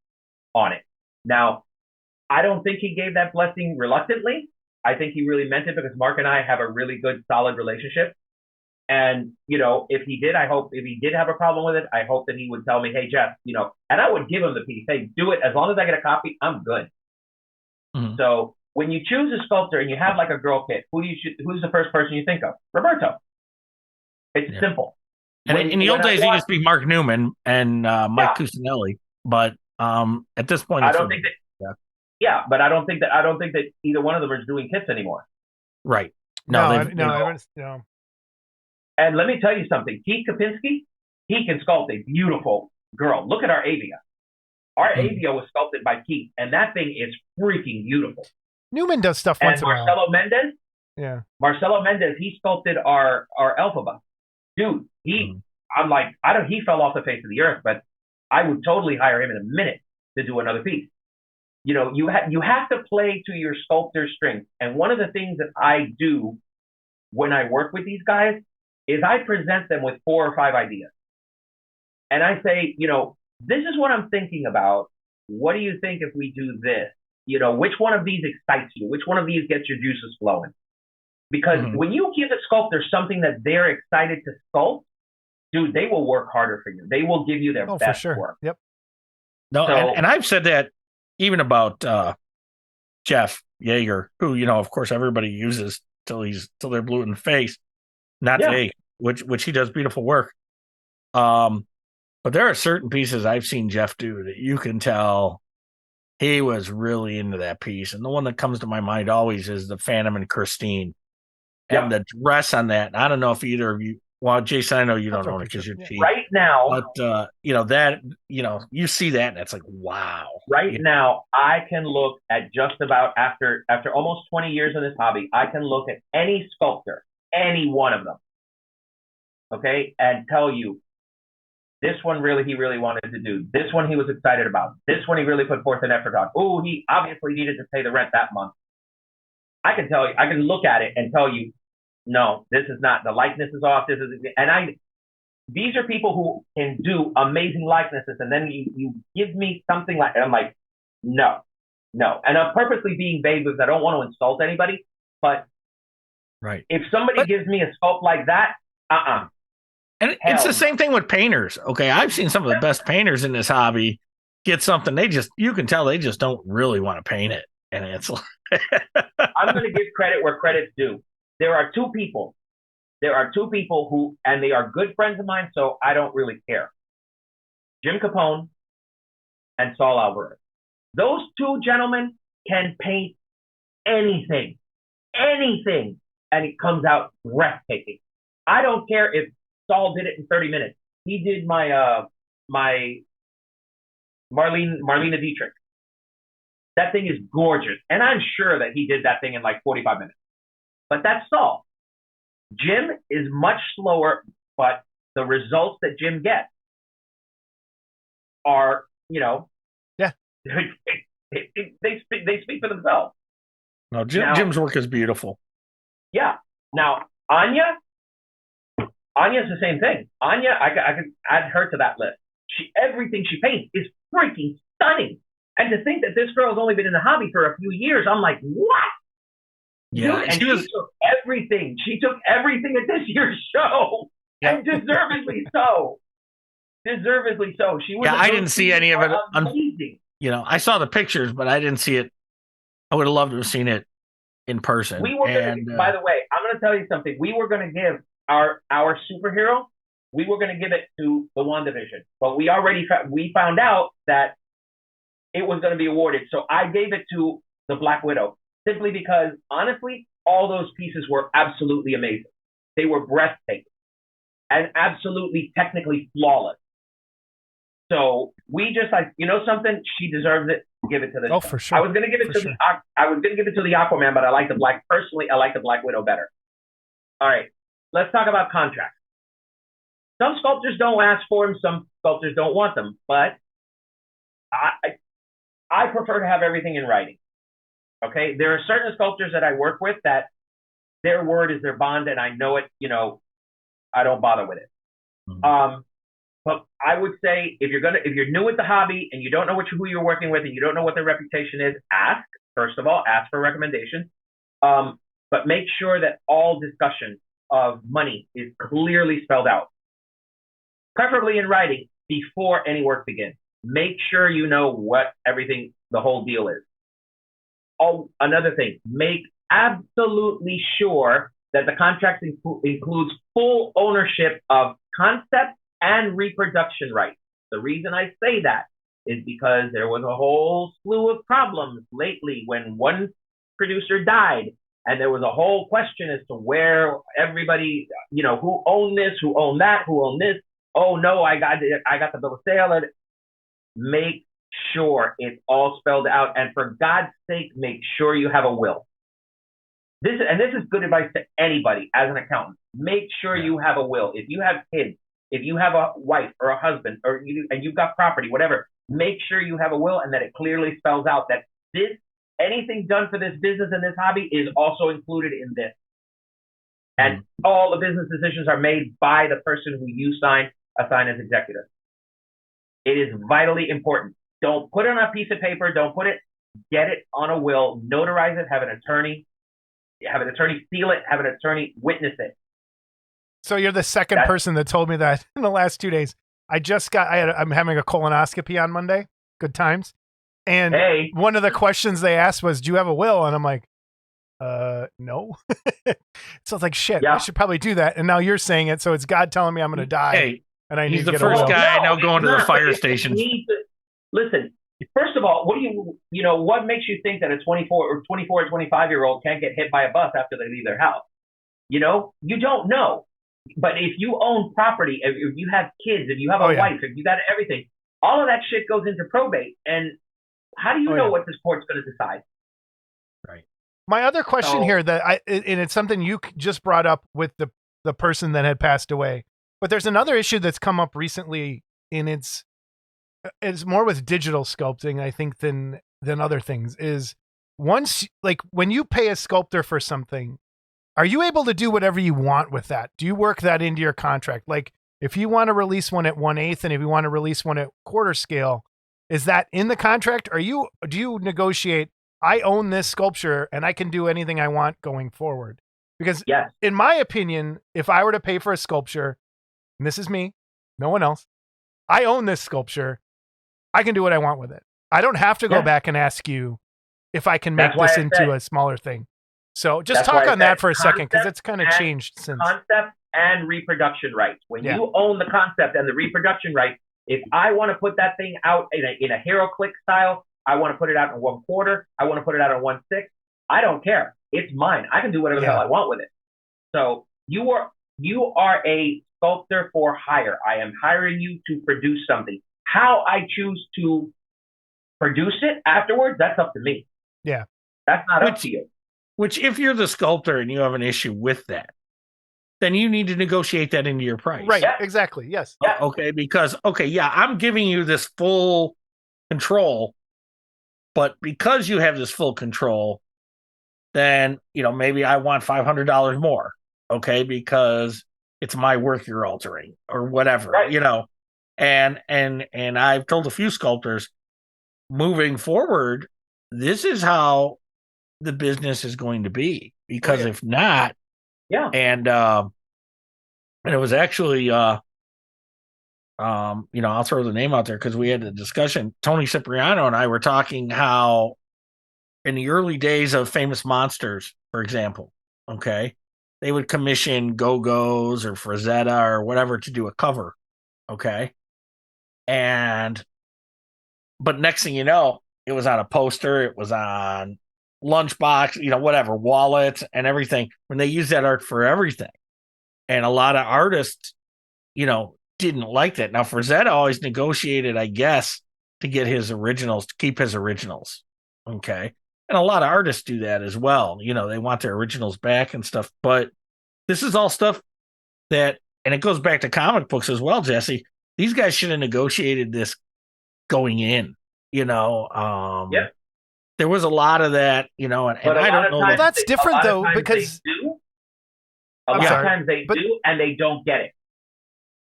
on it. Now, I don't think he gave that blessing reluctantly. I think he really meant it because Mark and I have a really good, solid relationship. And, if he did have a problem with it, I hope that he would tell me, hey, Jeff, and I would give him the piece. Hey, do it. As long as I get a copy, I'm good. Mm-hmm. So when you choose a sculptor and you have like a girl kit, who's the first person you think of? Roberto. It's simple. And in the old days, it used to be Mark Newman and Mike Cusinelli. But at this point, I don't think that. Yeah, but I don't think that either one of them is doing kits anymore. Right. No. And let me tell you something. Keith Kapinski, he can sculpt a beautiful girl. Look at our Avia. Our Avia was sculpted by Keith, and that thing is freaking beautiful. Newman does stuff once in a while. Marcelo Mendez, he sculpted our Elphaba. Dude, he fell off the face of the earth, but I would totally hire him in a minute to do another piece. You have to play to your sculptor's strength. And one of the things that I do when I work with these guys is I present them with 4 or 5 ideas. And I say, this is what I'm thinking about. What do you think if we do this? Which one of these excites you? Which one of these gets your juices flowing? Because when you give a sculptor something that they're excited to sculpt, dude, they will work harder for you. They will give you their best work. Yep. No, so, and I've said that even about Jeff Yeager, who, of course, everybody uses till they're blue in the face. Not today, which he does beautiful work. But there are certain pieces I've seen Jeff do that you can tell he was really into that piece. And the one that comes to my mind always is the Phantom and Christine. And the dress on that. I don't know if either of you, well, Jason, I know you don't own it because you're cheap. Right now. But, you see that and it's like, wow. Right now, I can look at just about after almost 20 years in this hobby, I can look at any sculptor, any one of them, okay, and tell you, this one he really wanted to do. This one he was excited about. This one he really put forth an effort on. Oh, he obviously needed to pay the rent that month. I can tell you, I can look at it and tell you, no, this is not, the likeness is off. These are people who can do amazing likenesses. And then you give me something like, and I'm like, no. And I'm purposely being vague because I don't want to insult anybody. But if somebody gives me a sculpt like that, And it's the same thing with painters. Okay. I've seen some of the best painters in this hobby get something. You can tell they just don't really want to paint it. And it's like, I'm going to give credit where credit's due. There are two people who, and they are good friends of mine, so I don't really care. Jim Capone and Saul Alvarez. Those two gentlemen can paint anything, and it comes out breathtaking. I don't care if Saul did it in 30 minutes. He did my Marlena Dietrich. That thing is gorgeous. And I'm sure that he did that thing in like 45 minutes. But that's Saul. Jim is much slower, but the results that Jim gets are, they speak for themselves. No, Jim's work is beautiful. Yeah. Now, Anya's the same thing. Anya, I could add her to that list. Everything she paints is freaking stunning. And to think that this girl has only been in the hobby for a few years, I'm like, what? Yeah, dude, and she took everything. She took everything at this year's show, and deservedly so. Deservedly so. She was. Yeah, I didn't see any of it. Amazing. I saw the pictures, but I didn't see it. I would have loved to have seen it in person. We were by the way, I'm going to tell you something. We were going to give our superhero, we were going to give it to the WandaVision, but we found out that it was going to be awarded. So I gave it to the Black Widow simply because, honestly, all those pieces were absolutely amazing. They were breathtaking and absolutely technically flawless. So we just something, she deserves it. Give it to this. Oh, for sure. I was going to give it to the Aquaman, but I like the Black Widow better. All right, let's talk about contracts. Some sculptors don't ask for them. Some sculptors don't want them, but I prefer to have everything in writing. Okay, there are certain sculptors that I work with that their word is their bond, and I know it. I don't bother with it. Mm-hmm. But I would say if you're new at the hobby and you don't know who you're working with and you don't know what their reputation is, ask for recommendations. But make sure that all discussion of money is clearly spelled out, preferably in writing before any work begins. Make sure you know what the whole deal is. Oh, another thing, make absolutely sure that the contract includes full ownership of concept and reproduction rights. The reason I say that is because there was a whole slew of problems lately when one producer died, and there was a whole question as to where everybody, who owned this, who owned that, who owned this. Oh no, I got the bill of sale. Make sure it's all spelled out, and for God's sake, make sure you have a will. This is good advice to anybody as an accountant. Make sure you have a will. If you have kids, if you have a wife or a husband, and you've got property, whatever, make sure you have a will and that it clearly spells out that anything done for this business and this hobby is also included in this. And all the business decisions are made by the person who you assign as executive. It is vitally important. Don't put it on a piece of paper. Get it on a will, notarize it, have an attorney seal it, have an attorney witness it. So you're the second person that told me that in the last 2 days. I'm having a colonoscopy on Monday. Good times. And one of the questions they asked was, do you have a will? And I'm like, no. So it's like, shit, I should probably do that. And now you're saying it. So it's God telling me I'm going to die. Hey, and I need he's to the get first a will. guy I know going to the fire station. Listen, first of all, what makes you think that a 24 or 25-year-old can't get hit by a bus after they leave their house? You don't know. But if you own property, if you have kids, if you have a wife, if you got everything, all of that shit goes into probate. And how do you know what this court's going to decide? Right. My other question here and it's something you just brought up with the person that had passed away, but there's another issue that's come up recently, and it's more with digital sculpting, I think, than other things. Is once, like, when you pay a sculptor for something, are you able to do whatever you want with that? Do you work that into your contract? Like, if you want to release one at 1/8 and if you want to release one at quarter scale, is that in the contract? Do you negotiate, I own this sculpture and I can do anything I want going forward? Because in my opinion, if I were to pay for a sculpture, and this is me, no one else, I own this sculpture, I can do what I want with it. I don't have to go back and ask you if I can make this into a smaller thing. So just talk on that for a second, because it's kind of changed since. Concept and reproduction rights. When you own the concept and the reproduction rights, if I want to put that thing out in a HeroClix style, I want to put it out in 1/4, I want to put it out in 1/6, I don't care. It's mine. I can do whatever the hell I want with it. So you are a sculptor for hire. I am hiring you to produce something. How I choose to produce it afterwards, that's up to me. Yeah. That's not up to you. Which, if you're the sculptor and you have an issue with that, then you need to negotiate that into your price. Right, exactly, yes. Yeah. Okay, because, I'm giving you this full control, but because you have this full control, then, maybe I want $500 more, okay, because it's my work you're altering or whatever, And I've told a few sculptors, moving forward, this is how the business is going to be, because if not, and it was actually I'll throw the name out there because we had a discussion. Tony Cipriano and I were talking how in the early days of Famous Monsters, for example, okay, they would commission Go-Go's or Frazetta or whatever to do a cover, okay? But next thing you know, it was on a poster, it was on lunchbox, whatever, wallet and everything, when they use that art for everything. And a lot of artists, didn't like that. Now, Frazetta always negotiated, I guess, to get his originals, to keep his originals, okay? And a lot of artists do that as well. They want their originals back and stuff. But this is all stuff that, and it goes back to comic books as well, Jesse. These guys should have negotiated this going in, Yeah. There was a lot of that, and I don't know. Well, that's different though, because a lot of times they do, and they don't get it.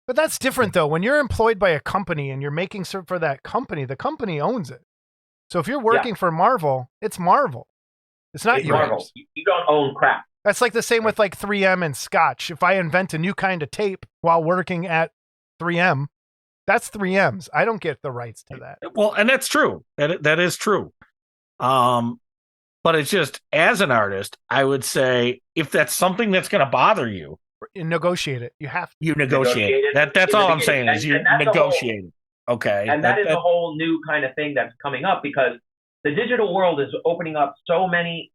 But that's different though. When you're employed by a company and you're making certain for that company, the company owns it. So if you're working for Marvel, it's Marvel. It's not yours. Marvel. You don't own crap. That's like the same with like 3M and Scotch. If I invent a new kind of tape while working at 3M, that's 3M's. I don't get the rights to that. Well, and that's true. That is true. But it's just, as an artist, I would say, if that's something that's going to bother you, negotiate it. You have to. You negotiate it. That's all I'm saying is you negotiate it. Okay. And that is a whole new kind of thing that's coming up, because the digital world is opening up so many.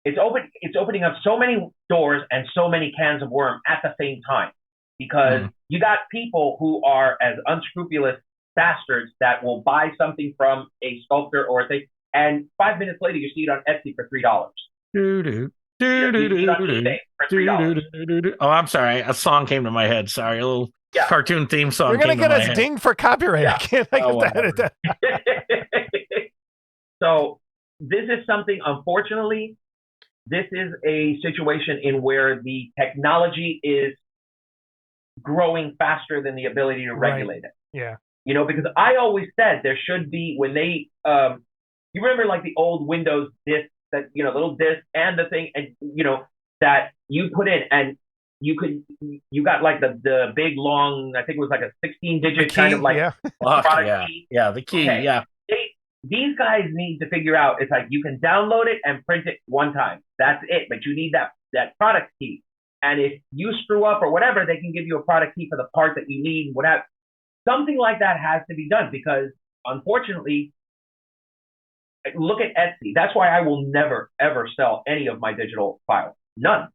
It's opening up so many doors and so many cans of worm at the same time, because you got people who are as unscrupulous bastards that will buy something from a sculptor or a thing, and 5 minutes later you see it on Etsy for $3. Oh, I'm sorry. A song came to my head. Sorry, a little cartoon theme song. You're gonna get us dinged for copyright. I can't think of that. So this is something, unfortunately, this is a situation in where the technology is growing faster than the ability to regulate it. Yeah. Because I always said there should be, when they, you remember like the old Windows disc, that, little disc and the thing, and, that you put in, and you got like the big long, I think it was like a 16-digit kind of like product key. Yeah, the key, okay. These guys need to figure out, it's like you can download it and print it one time. That's it. But you need that product key. And if you screw up or whatever, they can give you a product key for the part that you need, whatever. Something like that has to be done, because unfortunately, look at Etsy. That's why I will never, ever sell any of my digital files. None.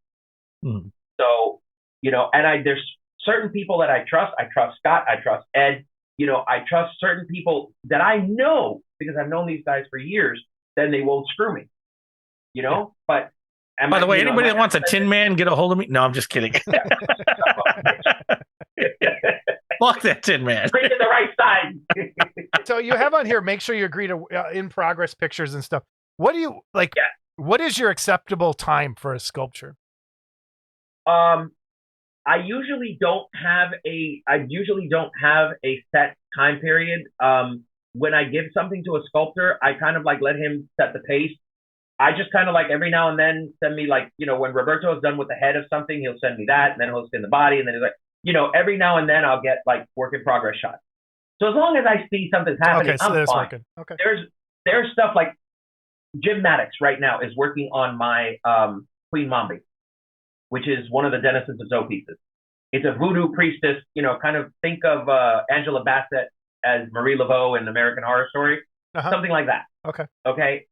So, and there's certain people that I trust. I trust Scott. I trust Ed. I trust certain people that I know, because I've known these guys for years, then they won't screw me. But by the way, anybody that wants a Tin Man, get a hold of me. No, I'm just kidding. Fuck that Tin Man. Bring it the right side. So you have on here, make sure you agree to in progress pictures and stuff. What do you like? Yeah. What is your acceptable time for a sculpture? I usually don't have a set time period. When I give something to a sculptor, I kind of like let him set the pace. I just kind of like every now and then send me like, when Roberto is done with the head of something, he'll send me that, and then he'll send the body, and then he's like, every now and then I'll get like work in progress shots. So as long as I see something's happening, I'm fine. Working. Okay. There's stuff like Jim Maddox right now is working on my Queen Mombi, which is one of the Denizens of Zoe pieces. It's a voodoo priestess, kind of think of Angela Bassett as Marie Laveau in American Horror Story, something like that. Okay.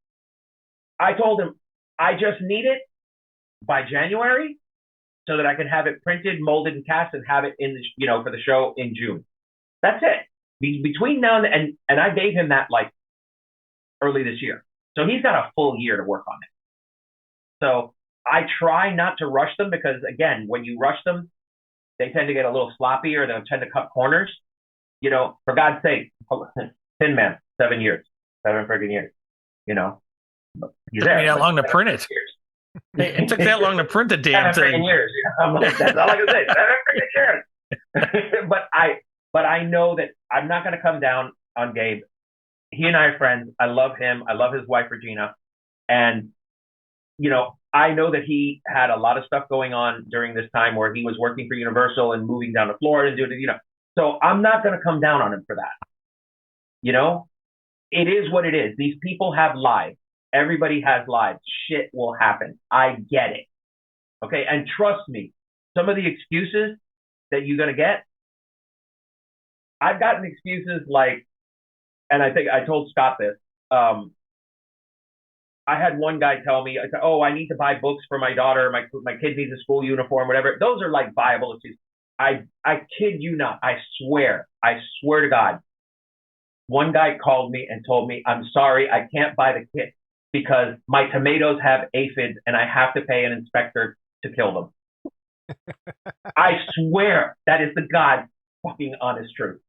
I told him, I just need it by January so that I can have it printed, molded, and cast, and have it in the, for the show in June. That's it. Between now and then, and I gave him that like early this year. So he's got a full year to work on it. So I try not to rush them, because again, when you rush them, they tend to get a little sloppy, or they'll tend to cut corners. For God's sake, Tin Man, 7 years, 7 freaking years. He's there. It took me that long to print it. It took that long to print the damn 7 freaking years. That's all I can say. 7 freaking years. But I know that I'm not going to come down on Gabe. He and I are friends. I love him. I love his wife, Regina. And, I know that he had a lot of stuff going on during this time where he was working for Universal and moving down to Florida and doing it, So I'm not going to come down on him for that. It is what it is. These people have lives. Everybody has lives. Shit will happen. I get it. Okay. And trust me, some of the excuses that you're going to get, I've gotten excuses like, and I think I told Scott this. I had one guy tell me, "Oh, I need to buy books for my daughter. My kid needs a school uniform, whatever." Those are like viable excuses. I kid you not. I swear to God. One guy called me and told me, "I'm sorry, I can't buy the kit because my tomatoes have aphids and I have to pay an inspector to kill them." I swear that is the God fucking honest truth.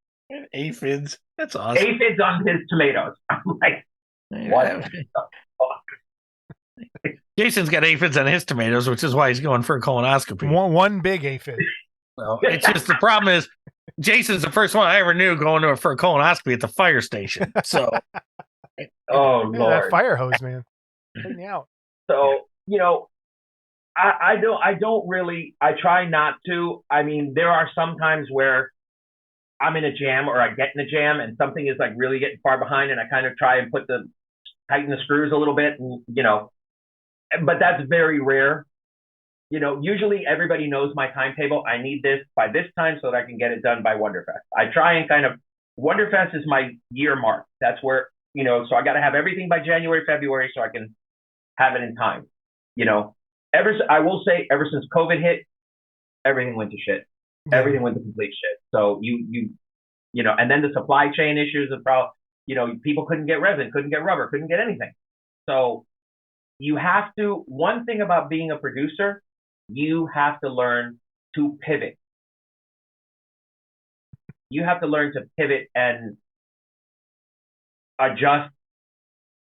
Aphids. That's awesome. Aphids on his tomatoes. I'm like, what the fuck? Jason's got aphids on his tomatoes, which is why he's going for a colonoscopy. One big aphid. So it's just the problem is Jason's the first one I ever knew going for a colonoscopy at the fire station. So, oh Lord, Lord, that fire hose, man, take me out. So I don't really. I try not to. I mean, there are some times where I'm in a jam or I get in a jam and something is like really getting far behind, and I kind of try and tighten the screws a little bit, and but that's very rare. Usually everybody knows my timetable. I need this by this time so that I can get it done by WonderFest. I try and WonderFest is my year mark. That's where, so I got to have everything by January, February so I can have it in time. I will say ever since COVID hit, everything went to shit. Yeah. Everything went to complete shit. So and then the supply chain issues of people couldn't get resin, couldn't get rubber, couldn't get anything. So you have to, one thing about being a producer, you have to learn to pivot. You have to learn to pivot and adjust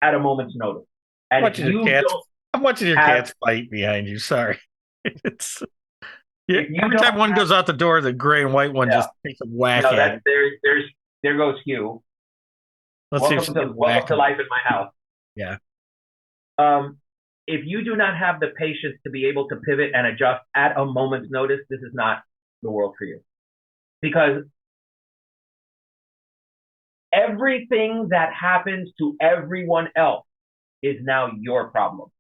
at a moment's notice. And I'm watching your cats fight behind you. Sorry. Every time one goes out the door, the gray and white one just takes a whack at it. There goes Hugh. Welcome to life in my house. Yeah. If you do not have the patience to be able to pivot and adjust at a moment's notice, this is not the world for you. Because everything that happens to everyone else is now your problem.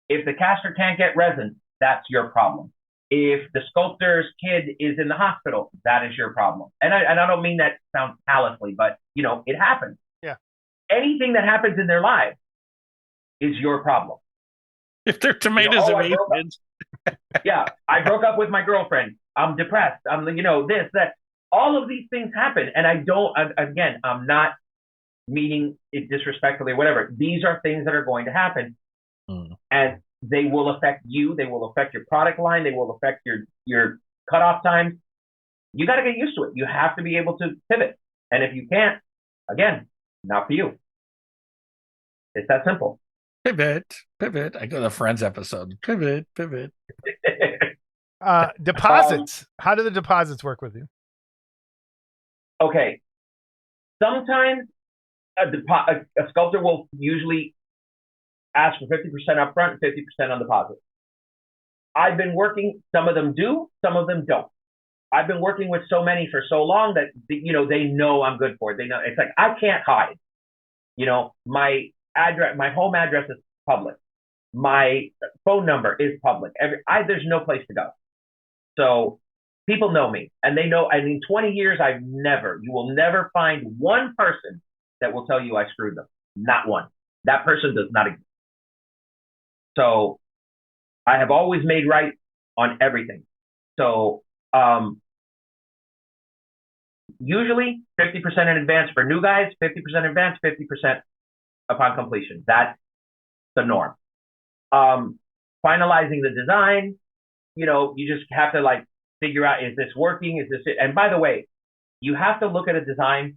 If the caster can't get resin, that's your problem. If the sculptor's kid is in the hospital, that is your problem. And I don't mean that sounds callously, but it happens. Yeah. Anything that happens in their lives is your problem. If they're tomatoes and aphids. Yeah, I broke up with my girlfriend. I'm depressed. I'm this, that. All of these things happen, and I'm not meaning it disrespectfully or whatever. These are things that are going to happen, and they will affect you. They will affect your product line. They will affect your cutoff times. You got to get used to it. You have to be able to pivot, and if you can't, again, not for you. It's that simple. Pivot. I go to the Friends episode. Pivot. Deposits. How do the deposits work with you? Okay. Sometimes a sculptor will usually ask for 50% up front and 50% on deposit. I've been working, some of them do, some of them don't. I've been working with so many for so long that, they know I'm good for it. They know, it's like, I can't hide. My address, my home address is public. My phone number is public. There's no place to go. So people know me, and they know. In 20 years, you will never find one person that will tell you I screwed them. Not one. That person does not exist. So I have always made right on everything. So usually 50% in advance for new guys, 50% in advance, 50% upon completion. That's the norm. Finalizing the design, you just have to figure out, is this working? Is this it? And by the way, you have to look at a design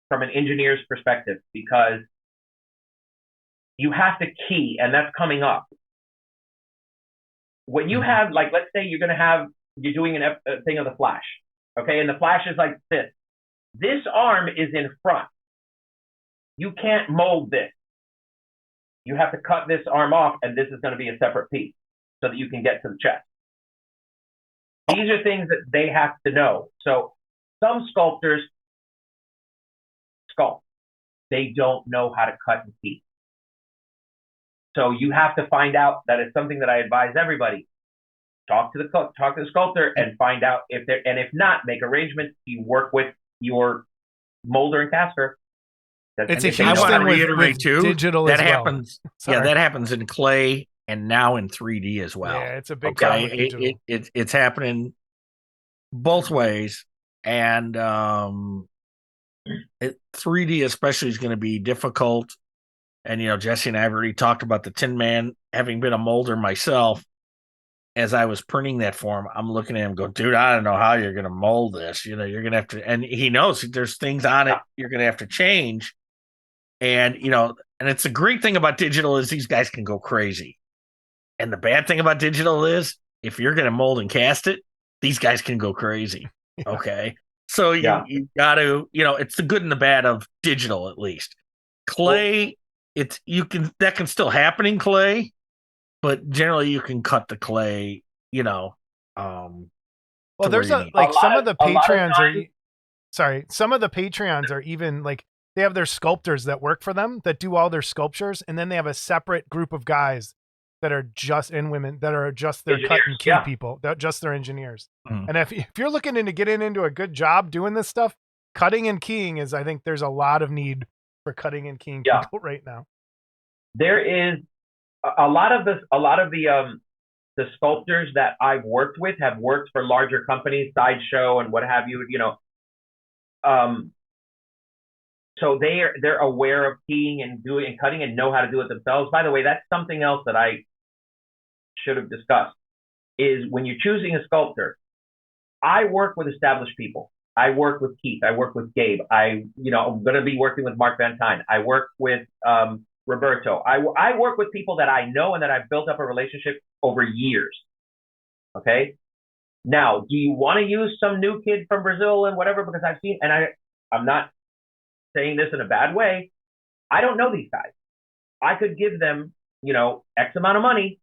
from an engineer's perspective, because you have to key, and that's coming up. When you have, let's say you're doing a thing of the flash, okay? And the flash is like this. This arm is in front. You can't mold this. You have to cut this arm off, and this is going to be a separate piece so that you can get to the chest. These are things that they have to know. So some sculptors sculpt. They don't know how to cut and piece. So you have to find out. That is something that I advise everybody. Talk to the sculptor and find out if they're, and if not, make arrangements. You work with your molder and caster. It's a huge thing with digital that as happens. well. Yeah, that happens in clay and now in 3D as well. Yeah, it's a big problem with digital. It's happening both ways, and 3D especially is going to be difficult. And Jesse and I have already talked about the Tin Man. Having been a molder myself, as I was printing that for him, I'm looking at him going, dude, I don't know how you're going to mold this. You're going to have to, and he knows there's things on it you're going to have to change. And, and it's a great thing about digital is these guys can go crazy. And the bad thing about digital is if you're going to mold and cast it, these guys can go crazy. Okay. So you got to, it's the good and the bad of digital, at least. Clay, that can still happen in clay, but generally you can cut the clay, well, there's some of the Patreons are even like, they have their sculptors that work for them that do all their sculptures. And then they have a separate group of guys that are women that are just their cut and key people, that just their engineers. Mm. And if you're looking into getting into a good job doing this stuff, cutting and keying I think there's a lot of need for cutting and keying people right now. There is a lot of the sculptors that I've worked with have worked for larger companies, Sideshow and what have you, so they're aware of keying and doing and cutting and know how to do it themselves. By the way, that's something else that I should have discussed is when you're choosing a sculptor, I work with established people. I work with Keith. I work with Gabe. I'm going to be working with Mark Van Tine. I work with Roberto. I work with people that I know and that I've built up a relationship over years. Okay. Now, do you want to use some new kid from Brazil and whatever? Because I've seen, and I'm not saying this in a bad way. I don't know these guys. I could give them, X amount of money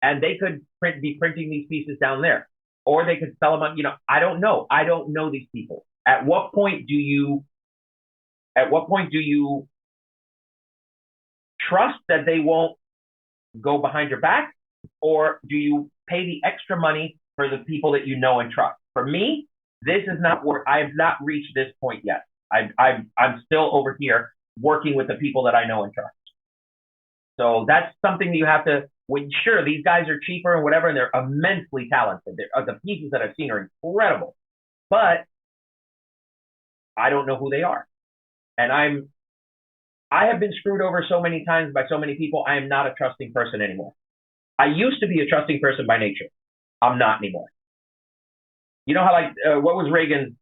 and they could be printing these pieces down there, or they could sell them on, I don't know. I don't know these people. At what point do you trust that they won't go behind your back, or do you pay the extra money for the people that you know and trust? For me, this is not where I have not reached this point yet. I'm still over here working with the people that I know and trust. So that's something that you have to. Sure, these guys are cheaper and whatever, and they're immensely talented. The pieces that I've seen are incredible, but I don't know who they are, and I have been screwed over so many times by so many people. I am not a trusting person anymore. I used to be a trusting person by nature. I'm not anymore. You know how what was Reagan's?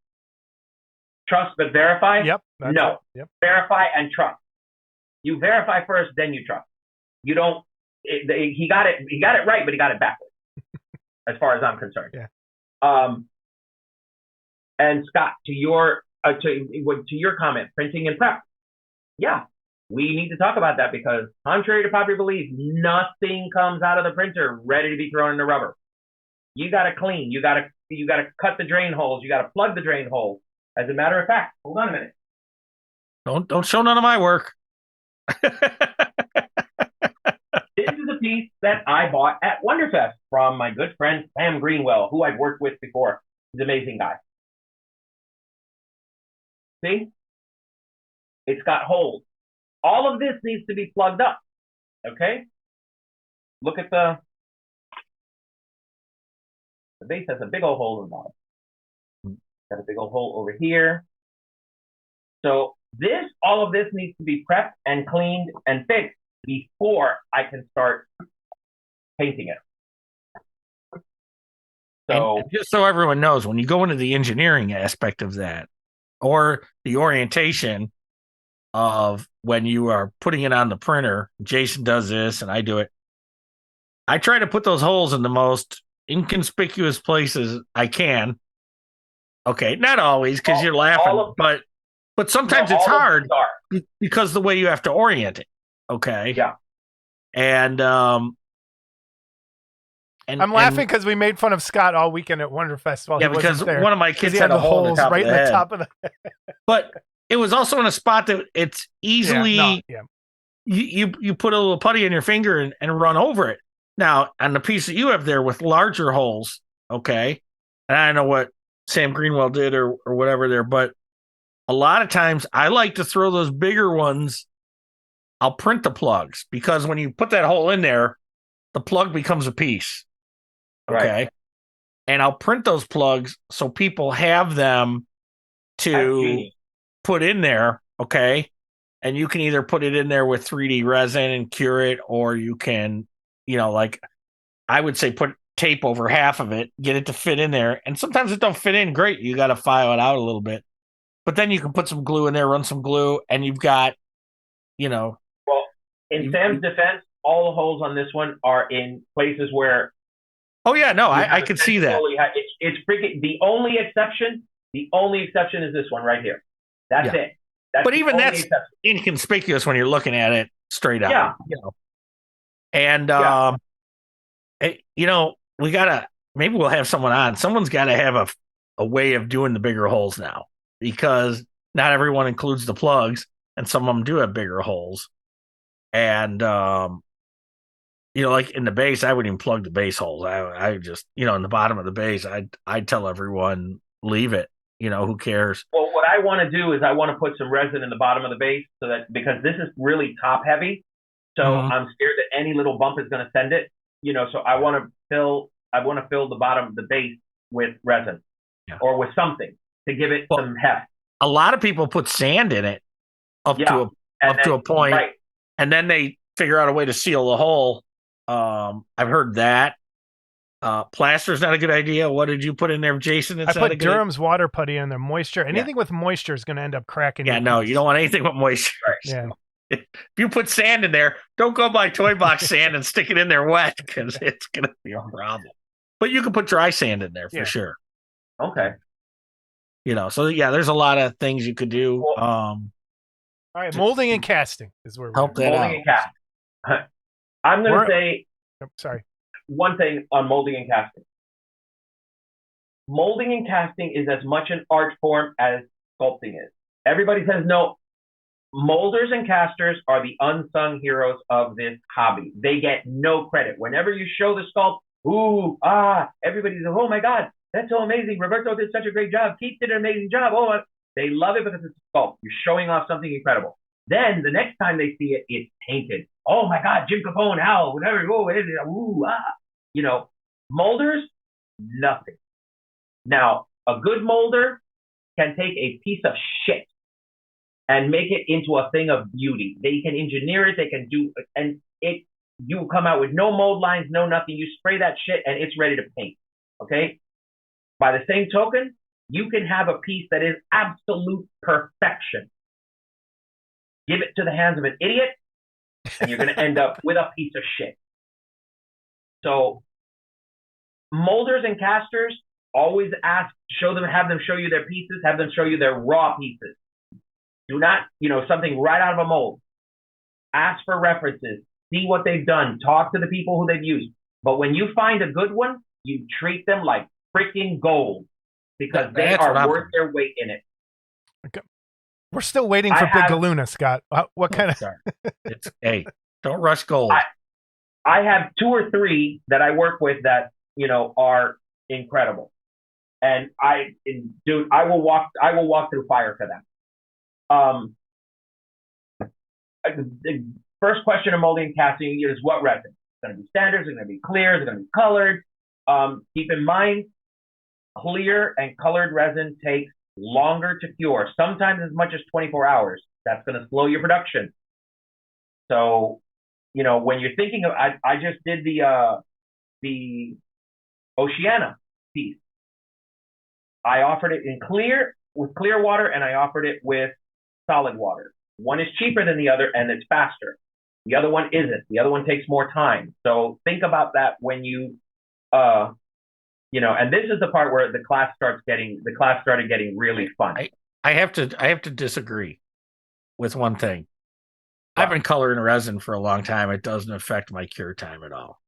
Trust but verify? Yep. No. Yep. Verify and trust. You verify first, then you trust. You don't. He got it right, but he got it backwards, as far as I'm concerned. Yeah. And Scott, to your comment, printing and prep. Yeah, we need to talk about that because, contrary to popular belief, nothing comes out of the printer ready to be thrown in the rubber. You got to clean. You got to cut the drain holes. You got to plug the drain holes. As a matter of fact, hold on a minute. Don't show none of my work. This is a piece that I bought at WonderFest from my good friend Sam Greenwell, who I've worked with before. He's an amazing guy. See? It's got holes. All of this needs to be plugged up. Okay? Look at the base has a big old hole in the bottom. Got a big old hole over here. So all of this needs to be prepped and cleaned and fixed before I can start painting it. So and just so everyone knows, when you go into the engineering aspect of that, or the orientation of when you are putting it on the printer, Jason does this and I do it. I try to put those holes in the most inconspicuous places I can. Okay, not always because you're laughing, but sometimes it's hard because the way you have to orient it. Okay. Yeah. And I'm laughing because we made fun of Scott all weekend at WonderFest while he wasn't there. One of my kids had a hole in the top right in the top of the But it was also in a spot that it's easily you put a little putty in your finger and run over it. Now, on the piece that you have there with larger holes, okay, and I don't know what Sam Greenwell did or whatever there, but a lot of times I like to throw those bigger ones. I'll print the plugs because when you put that hole in there, the plug becomes a piece. Okay. Right. And I'll print those plugs so people have them to put in there. Okay. And you can either put it in there with 3D resin and cure it, or you can, like I would say put tape over half of it, get it to fit in there. And sometimes it don't fit in great. You got to file it out a little bit. But then you can put some glue in there, run some glue, and you've got, Well, in Sam's defense, all the holes on this one are in places where. Oh yeah, no, I could see that. It's freaking. The only exception is this one right here. That's it. But even that's inconspicuous when you're looking at it straight out. Yeah. And we gotta, maybe we'll have someone on. Someone's got to have a way of doing the bigger holes now, because not everyone includes the plugs, and some of them do have bigger holes. And like in the base, I wouldn't even plug the base holes. I just, in the bottom of the base, I'd tell everyone leave it. Who cares? Well, what I want to do is I want to put some resin in the bottom of the base because this is really top heavy. So I'm scared that any little bump is going to send it. So I want to fill the bottom of the base with resin or with something to give it some heft. A lot of people put sand in it up to a point, right. And then they figure out a way to seal the hole. I've heard that. Plaster's not a good idea. What did you put in there, Jason? I put Durham's water putty in there. Moisture. Anything with moisture is going to end up cracking. Yeah, no, you don't want anything with moisture. Yeah. If you put sand in there, don't go buy toy box sand and stick it in there wet, because it's going to be a problem. But you can put dry sand in there for sure. Okay. So there's a lot of things you could do. All right, molding and casting is where we're help that out. And casting. I'm going to say. Sorry. One thing on molding and casting. Molding and casting is as much an art form as sculpting is. Everybody says no. Molders and casters are the unsung heroes of this hobby. They get no credit. Whenever you show the sculpt, everybody says, oh my God, that's so amazing. Roberto did such a great job. Keith did an amazing job. Oh, they love it because it's a sculpt. You're showing off something incredible. Then the next time they see it, it's painted. Oh my God, Jim Capone, Hal, whatever. Oh, it is. Molders, nothing. Now, a good molder can take a piece of shit and make it into a thing of beauty. They can engineer it. They can do, and you come out with no mold lines, no nothing. You spray that shit and it's ready to paint. Okay. By the same token, you can have a piece that is absolute perfection. Give it to the hands of an idiot, and you're going to end up with a piece of shit. So molders and casters, always have them show you their pieces, have them show you their raw pieces. Do not, something right out of a mold. Ask for references, see what they've done, talk to the people who they've used. But when you find a good one, you treat them like freaking gold, because they are worth their weight in it. Okay. We're still waiting for Big Galuna, Scott. What kind of? Hey, don't rush gold. I have 2 or 3 that I work with that are incredible, and I will walk through fire for them. The first question of molding and casting is what resin? It's going to be standard. It's going to be clear. It's going to be colored. Keep in mind, clear and colored resin takes longer to cure, sometimes as much as 24 hours. That's going to slow your production. So, when you're thinking of, I just did the Oceana piece. I offered it in clear with clear water, and I offered it with solid water. One is cheaper than the other, and it's faster. The other one isn't. The other one takes more time. So think about that when you, and this is the part where the class started getting really fun. I have to disagree with one thing. I've been coloring resin for a long time. It doesn't affect my cure time at all.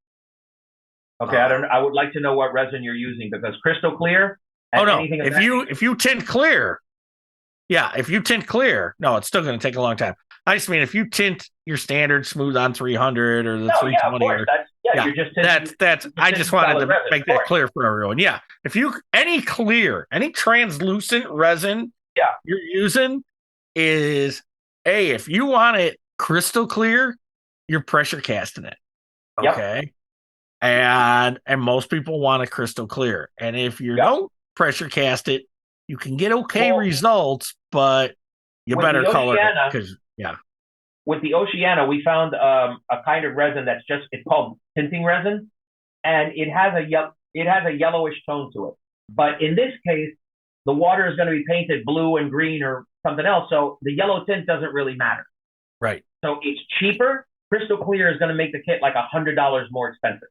Okay, I would like to know what resin you're using, because crystal clear. If you tint clear, no, it's still going to take a long time. I just mean if you tint your standard smooth on 300 or the 320, you're just that's. I just wanted to make that clear for everyone. Yeah, if you any translucent resin, you're using is if you want it crystal clear, you're pressure casting it. Okay. Yep. And most people want it crystal clear. And if you don't pressure cast it, you can get results, but you better color it because with the Oceana, we found a kind of resin it's called tinting resin, and it has a yellowish tone to it. But in this case, the water is going to be painted blue and green or something else, so the yellow tint doesn't really matter. Right. So it's cheaper. Crystal clear is going to make the kit like $100 more expensive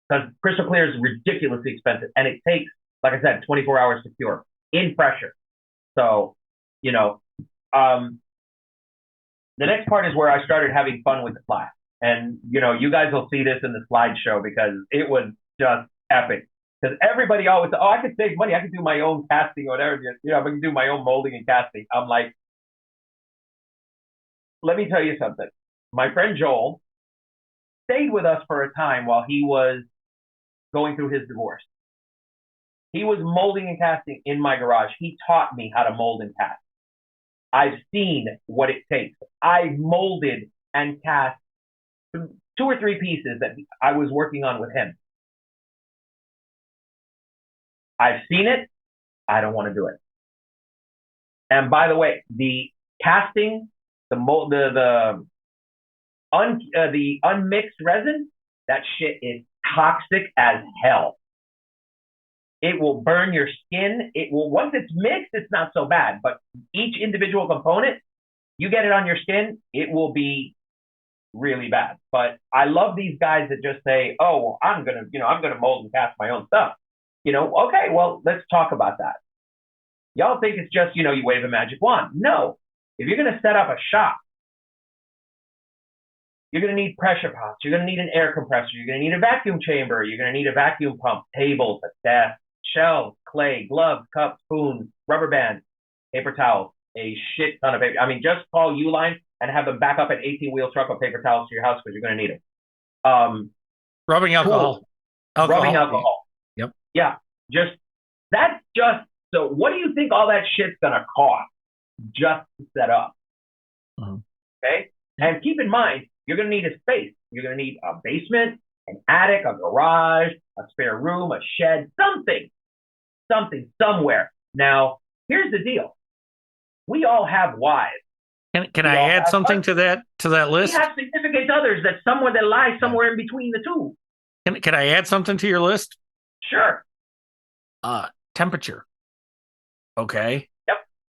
because crystal clear is ridiculously expensive, and it takes, like I said, 24 hours to cure in pressure. So, the next part is where I started having fun with the class. And, you guys will see this in the slideshow because it was just epic. Because everybody always said, I could save money. I could do my own casting or whatever. I can do my own molding and casting. I'm like, let me tell you something. My friend Joel stayed with us for a time while he was going through his divorce. He was molding and casting in my garage. He taught me how to mold and cast. I've seen what it takes. I molded and cast 2 or 3 pieces that I was working on with him. I've seen it. I don't want to do it. And by the way, the casting, the unmixed resin, that shit is toxic as hell. It will burn your skin. It will, once it's mixed, it's not so bad. But each individual component, you get it on your skin, it will be really bad. But I love these guys that just say, "Oh, well, I'm gonna mold and cast my own stuff." Okay, well, let's talk about that. Y'all think it's just, you wave a magic wand. No. If you're gonna set up a shop, you're going to need pressure pots. You're going to need an air compressor. You're going to need a vacuum chamber. You're going to need a vacuum pump, tables, a desk, shelves, clay, gloves, cups, spoons, rubber bands, paper towels, a shit ton of paper. I mean, just call Uline and have them back up an 18-wheel truck of paper towels to your house because you're going to need them. Rubbing alcohol. Rubbing alcohol. Yep. Yeah. So what do you think all that shit's going to cost just to set up? Mm-hmm. Okay? And keep in mind, you're going to need a space. You're going to need a basement, an attic, a garage, a spare room, a shed, something, somewhere. Now, here's the deal. We all have wives. Can I add something to that list? We have significant others that lie somewhere in between the two. Can I add something to your list? Sure. Temperature. Okay. Yep.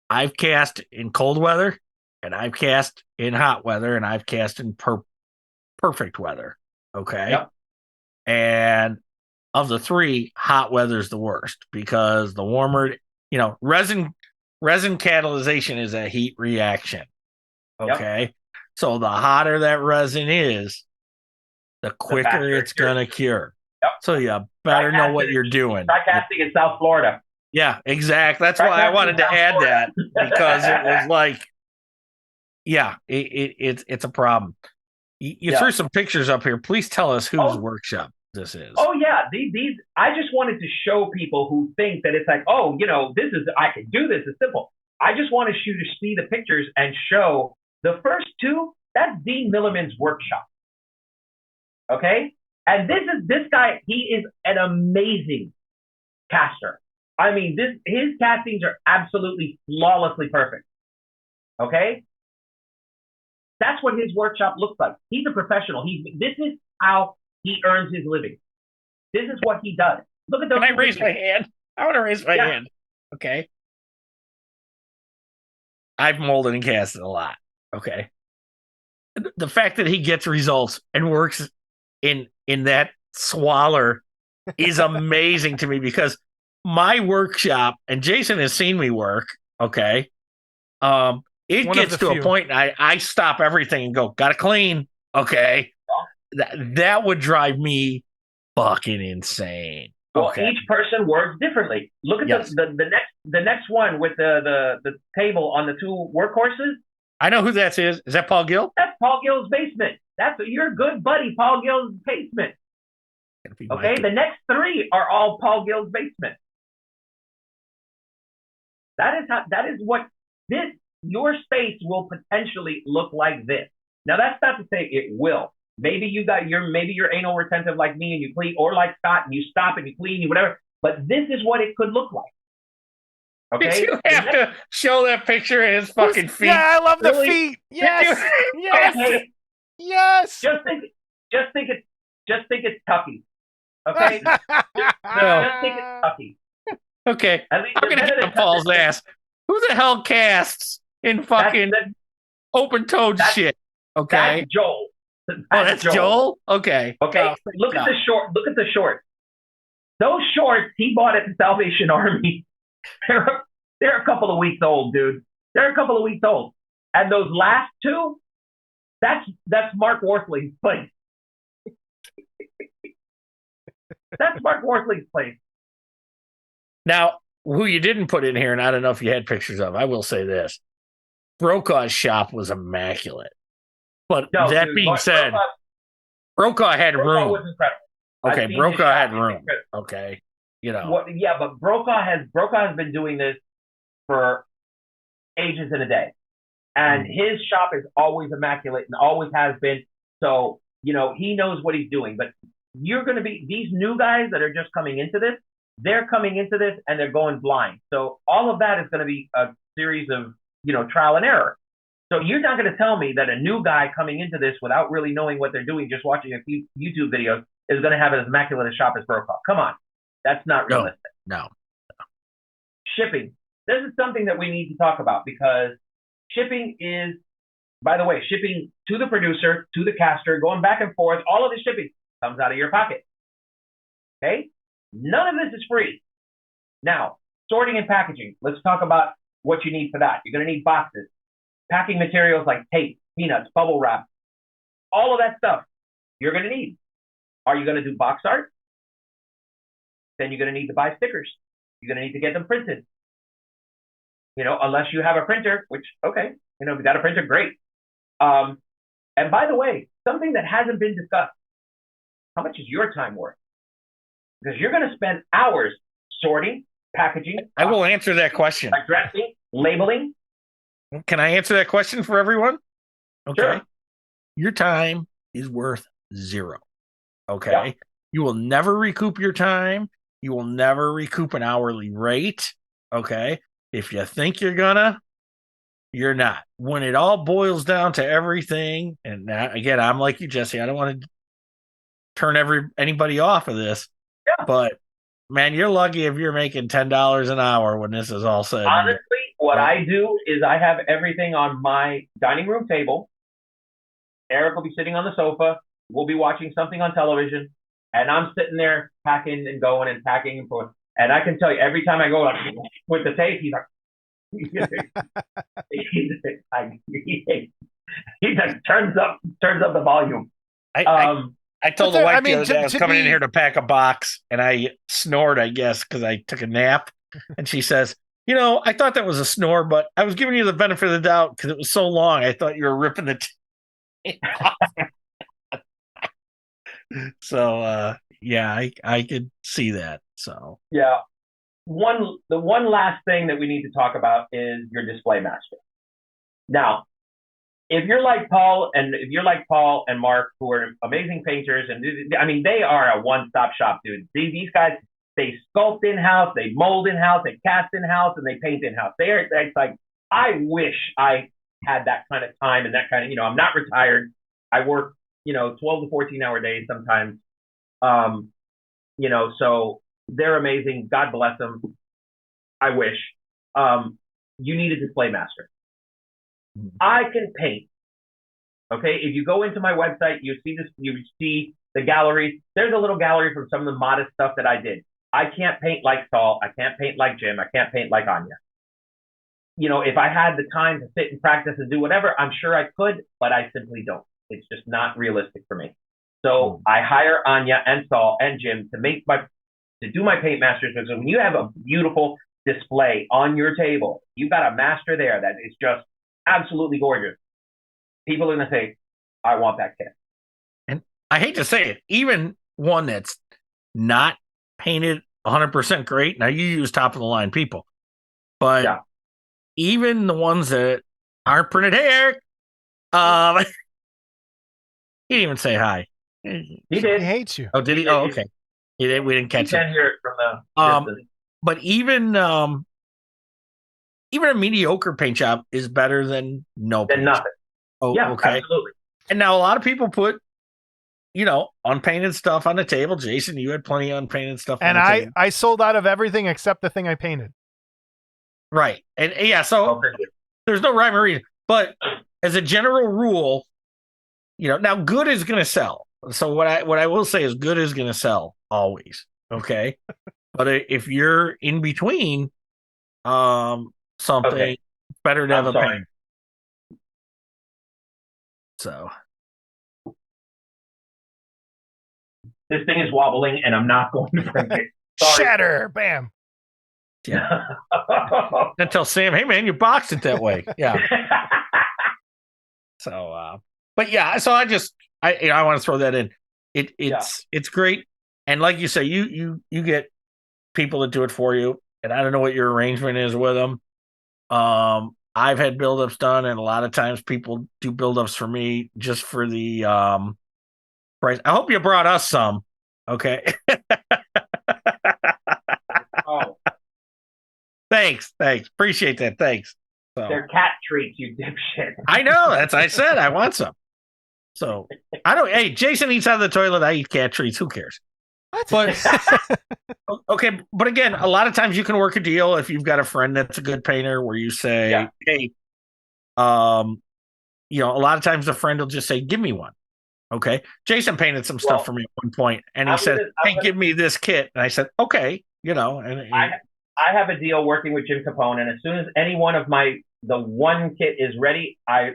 I've cast in cold weather, and I've cast in hot weather, and I've cast in perfect weather. Okay. Yep. And of the 3, hot weather is the worst because the warmer, resin catalyzation is a heat reaction. Okay. Yep. So the hotter that resin is, the quicker it's going to cure. Yep. So you better know what you're doing. Try casting in South Florida. Yeah, exactly. That's why I wanted to add that because it was like, it's a problem. You threw some pictures up here. Please tell us whose workshop this is. Oh yeah, these. I just wanted to show people who think that it's like, I can do this. It's simple. I just wanted you to see the pictures and show the first 2. That's Dean Milliman's workshop. Okay, and this guy. He is an amazing caster. I mean, his castings are absolutely flawlessly perfect. Okay. That's what his workshop looks like. He's a professional. This is how he earns his living. This is what he does. Look at those. Can I raise my hand? I want to raise my hand. Okay. I've molded and casted a lot. Okay. The fact that he gets results and works in that swaller is amazing to me because my workshop, and Jason has seen me work. Okay. It gets to a point I stop everything and go, gotta clean. Okay. That would drive me fucking insane. Well, okay. Each person works differently. Look at the next one with the table on the 2 workhorses. I know who that is. Is that Paul Gill? That's Paul Gill's basement. That's your good buddy, Paul Gill's basement. Okay, the next 3 are all Paul Gill's basement. That is what this, your space will potentially look like this. Now that's not to say it will. Maybe you're anal retentive like me and you clean, or like Scott and you stop and you clean and whatever. But this is what it could look like. Okay. Did you have to show that picture of his fucking feet? Yeah, I love the feet. Yes. Yes. Okay. Yes. Just think it's Tucky. Okay. No. Just think it's Tucky. Okay. I'm gonna hit Paul's ass. Who the hell casts in fucking open-toed shit? Okay. That's Joel. That's Joel? Okay. Okay. Oh, look at the short. Look at the shorts. Those shorts he bought at the Salvation Army. They're a couple of weeks old, dude. They're a couple of weeks old. And those last 2, that's Mark Worthling's place. That's Mark Worthling's place. Now, who you didn't put in here, and I don't know if you had pictures of, I will say this. Brokaw's shop was immaculate. But that being said, Brokaw had room. Was incredible. Okay, Brokaw had room. Okay. You know. But Brokaw has been doing this for ages in a day. And his shop is always immaculate and always has been. So, he knows what he's doing. But you're going to be, these new guys that are just coming into this, they're coming into this and they're going blind. So all of that is going to be a series of, trial and error. So you're not going to tell me that a new guy coming into this without really knowing what they're doing, just watching a few YouTube videos, is going to have as immaculate a shop as Brokaw. Come on. That's not realistic. No. Shipping. This is something that we need to talk about because shipping is, by the way, shipping to the producer, to the caster, going back and forth, all of the shipping comes out of your pocket. Okay? None of this is free. Now, sorting and packaging. Let's talk about what you need for that. You're going to need boxes, packing materials like tape, peanuts, bubble wrap, all of that stuff you're going to need. Are you going to do box art? Then you're going to need to buy stickers. You're going to need to get them printed. Unless you have a printer, which, okay, if you got a printer, great. And by the way, something that hasn't been discussed, how much is your time worth? Because you're going to spend hours sorting, packaging. I will answer that question. Addressing, labeling. Can I answer that question for everyone? Okay. Sure. Your time is worth 0. Okay. Yeah. You will never recoup your time. You will never recoup an hourly rate. Okay. If you think you're gonna, you're not. When it all boils down to everything, and again, I'm like you, Jesse, I don't want to turn anybody off of this. Yeah. But man, you're lucky if you're making $10 an hour when this is all said. Honestly, what I do is I have everything on my dining room table. Eric will be sitting on the sofa. We'll be watching something on television. And I'm sitting there packing and going and packing and forth. And I can tell you, every time I go with the tape, he's like, he just turns up the volume. I told the wife the other day I was coming in here to pack a box, and I snored, I guess, because I took a nap. And she says, I thought that was a snore, but I was giving you the benefit of the doubt because it was so long. I thought you were ripping the tape off. So, I could see that. So, yeah. The one last thing that we need to talk about is your display master. Now, if you're like Paul and Mark, who are amazing painters, and they are a one-stop shop, dude. These guys, they sculpt in-house, they mold in-house, they cast in-house, and they paint in-house. It's like, I wish I had that kind of time and that kind of, I'm not retired. I work, 12 to 14-hour days sometimes. So they're amazing. God bless them. I wish. You need a display master. I can paint. Okay, if you go into my website, you see the galleries. There's a little gallery from some of the modest stuff that I did. I can't paint like Saul. I can't paint like Jim. I can't paint like Anya. If I had the time to sit and practice and do whatever, I'm sure I could, but I simply don't. It's just not realistic for me. So I hire Anya and Saul and Jim to do my paint masters. Because when you have a beautiful display on your table, you've got a master there that is just absolutely gorgeous. People are going to say, I want that kit. And I hate to say it, even one that's not painted 100% great. Now, you use top of the line people, but even the ones that aren't printed, hey, Eric, he didn't even say hi. He did. He hates you. Oh, did he? Oh, okay. He did. We didn't catch you it. You can hear it from the distance. But even a mediocre paint job is better than no paint nothing. Job. Oh, yeah, okay. Absolutely. And now a lot of people put, unpainted stuff on the table. Jason, you had plenty of unpainted stuff on the table. And I sold out of everything except the thing I painted. Right. And so there's no rhyme or reason. But as a general rule, now good is going to sell. So what I will say is good is going to sell always. Okay. But if you're in between something, better to have a paint. So this thing is wobbling, and I'm not going to print it. Shatter! Bam! Yeah. Then tell Sam, hey man, you boxed it that way. Yeah. So, but yeah, so I want to throw that in. It's great, and like you say, you get people that do it for you, and I don't know what your arrangement is with them. I've had build-ups done, and a lot of times people do build-ups for me just for the price. I hope you brought us some. Okay. Oh. Thanks. Appreciate that. Thanks. So, they're cat treats, you dipshit. I know. I said I want some. So hey, Jason eats out of the toilet. I eat cat treats. Who cares? But okay. But again, a lot of times you can work a deal if you've got a friend that's a good painter where you say, hey, a lot of times the friend will just say, give me one. Okay. Jason painted some stuff for me at one point, and he said, hey, give me this kit. And I said, okay, I have a deal working with Jim Capone, and as soon as any one of the one kit is ready, I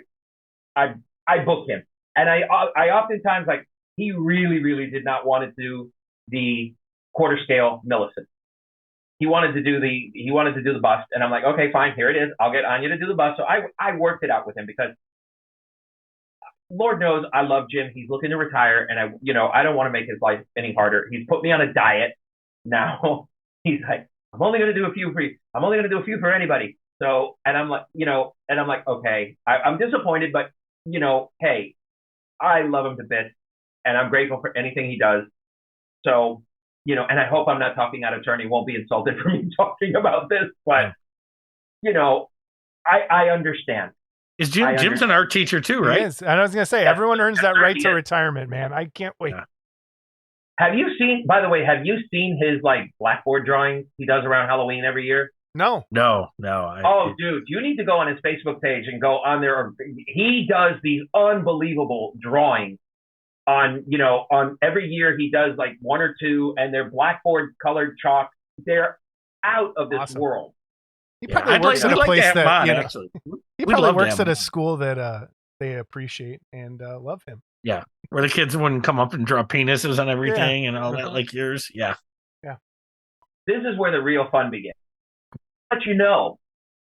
book him. And I oftentimes, like, he really, really did not want to do the quarter scale Millicent. He wanted to do the bust, and I'm like, okay, fine, here it is. I'll get Anya to do the bust. So I worked it out with him because Lord knows I love Jim. He's looking to retire, and I don't want to make his life any harder. He's put me on a diet now. He's like, I'm only going to do a few for you. I'm only going to do a few for anybody. So, and I'm like, okay, I'm disappointed, but hey, I love him to bits, and I'm grateful for anything he does. So, and I hope I'm not talking out of turn. He won't be insulted for me talking about this, but I understand. Is Jim's an art teacher too, right? He is. And I was going to say, everyone earns that right to retirement, man. I can't wait. Yeah. Have you seen his blackboard drawings he does around Halloween every year? No. Dude, you need to go on his Facebook page and go on there. He does these unbelievable drawings on every year he does like one or two, and they're blackboard colored chalk. They're out of this world. He probably works at a place that he probably works at a school that they appreciate and love him. Yeah, where the kids wouldn't come up and draw penises on everything and all that like yours. Yeah. This is where the real fun begins. But we're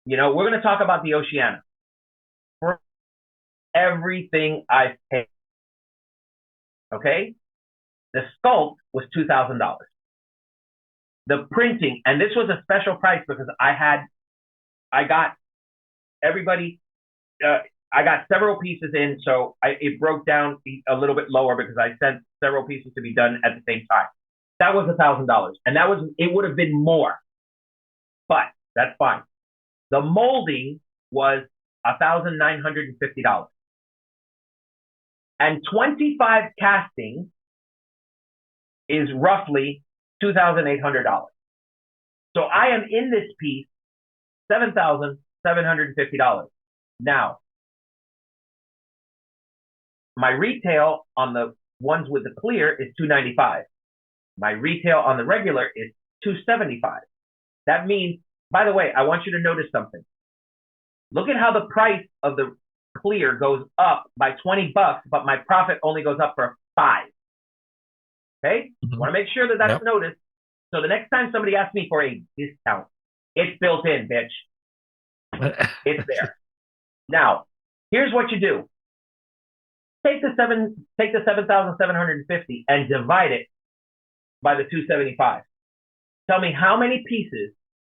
going to talk about the Oceana. For everything I've paid. Okay? The sculpt was $2,000. The printing, and this was a special price because I got several pieces in, so it broke down a little bit lower because I sent several pieces to be done at the same time. That was $1,000, and it would have been more, but that's fine. The molding was $1,950, and 25 castings is roughly $2,800. So I am in this piece $7,750. Now, my retail on the ones with the clear is $295. My retail on the regular is $275. That means, by the way, I want you to notice something. Look at how the price of the clear goes up by $20, but my profit only goes up for $5. Okay? Mm-hmm. I want to make sure that that's noticed. So the next time somebody asks me for a discount, it's built in, bitch. It's there. Now, here's what you do. Take the 7,750 and divide it by the 275. Tell me how many pieces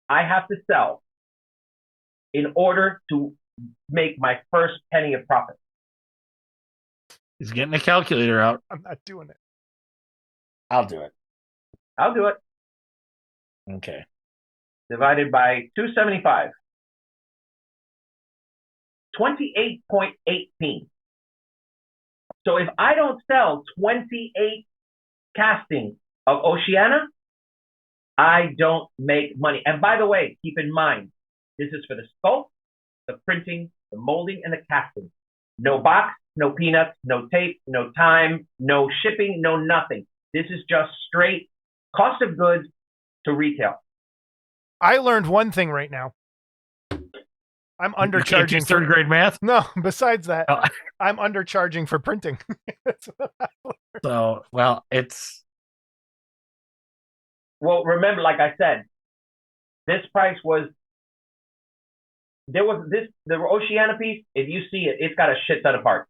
I have to sell in order to make my first penny of profit. He's getting a calculator out. I'm not doing it. I'll do it. I'll do it. Okay. Divided by 275. 28.18. So if I don't sell 28 castings of Oceania, I don't make money. And by the way, keep in mind, this is for the sculpt, the printing, the molding, and the casting. No box, no peanuts, no tape, no time, no shipping, no nothing. This is just straight cost of goods to retail. I learned one thing right now. I'm undercharging third grade math. No, besides that, I'm undercharging for printing. That's what I learned. So, well, it's. Well, remember, like I said, this price was. The Oceania piece. If you see it, it's got a shit ton of parts.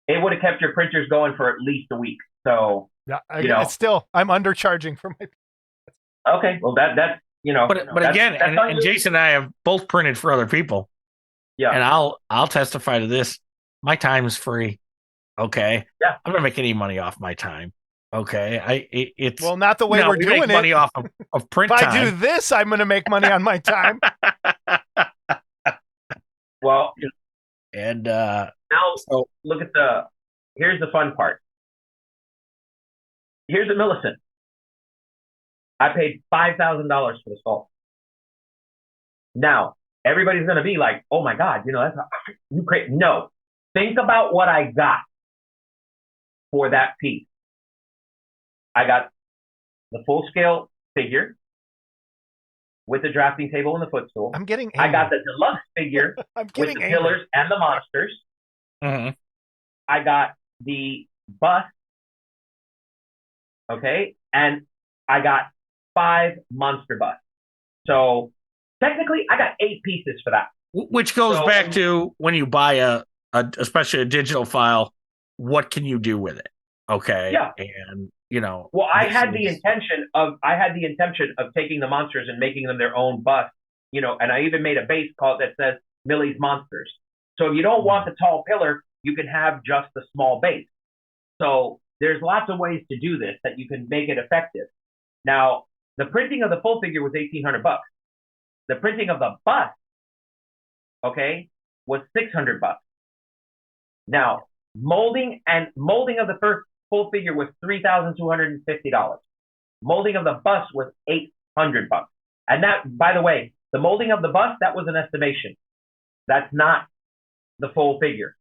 It would have kept your printers going for at least a week. So yeah, it's still I'm undercharging for my. Okay, well that's But again, and Jason and I have both printed for other people. Yeah, and I'll testify to this. My time is free. Okay. Yeah, I'm not making any money off my time. Okay, it's well, not the way we're doing make it. Money off of print. If time. I do this, I'm going to make money on my time. Well, and now look at here's the fun part. Here's a Millicent. I paid $5,000 for the sculpt. Now, everybody's going to be like, oh my God, that's you crazy. No, think about what I got for that piece. I got the full scale figure with the drafting table and the footstool. I'm getting angry. I got the deluxe figure with the pillars and the monsters. Mm-hmm. I got the bust. Okay. And I got 5 monster busts. So technically I got 8 pieces for that. Which goes back to when you buy especially a digital file, what can you do with it? Okay. Yeah. And well, I had the intention of taking the monsters and making them their own bust, and I even made a base called that says Millie's Monsters. So if you don't want the tall pillar, you can have just the small base. So there's lots of ways to do this that you can make it effective. Now, the printing of the full figure was $1,800. The printing of the bust, okay, was $600. Now, molding of the first full figure was $3,250. Molding of the bust was $800. And that, by the way, the molding of the bust, that was an estimation. That's not the full figure.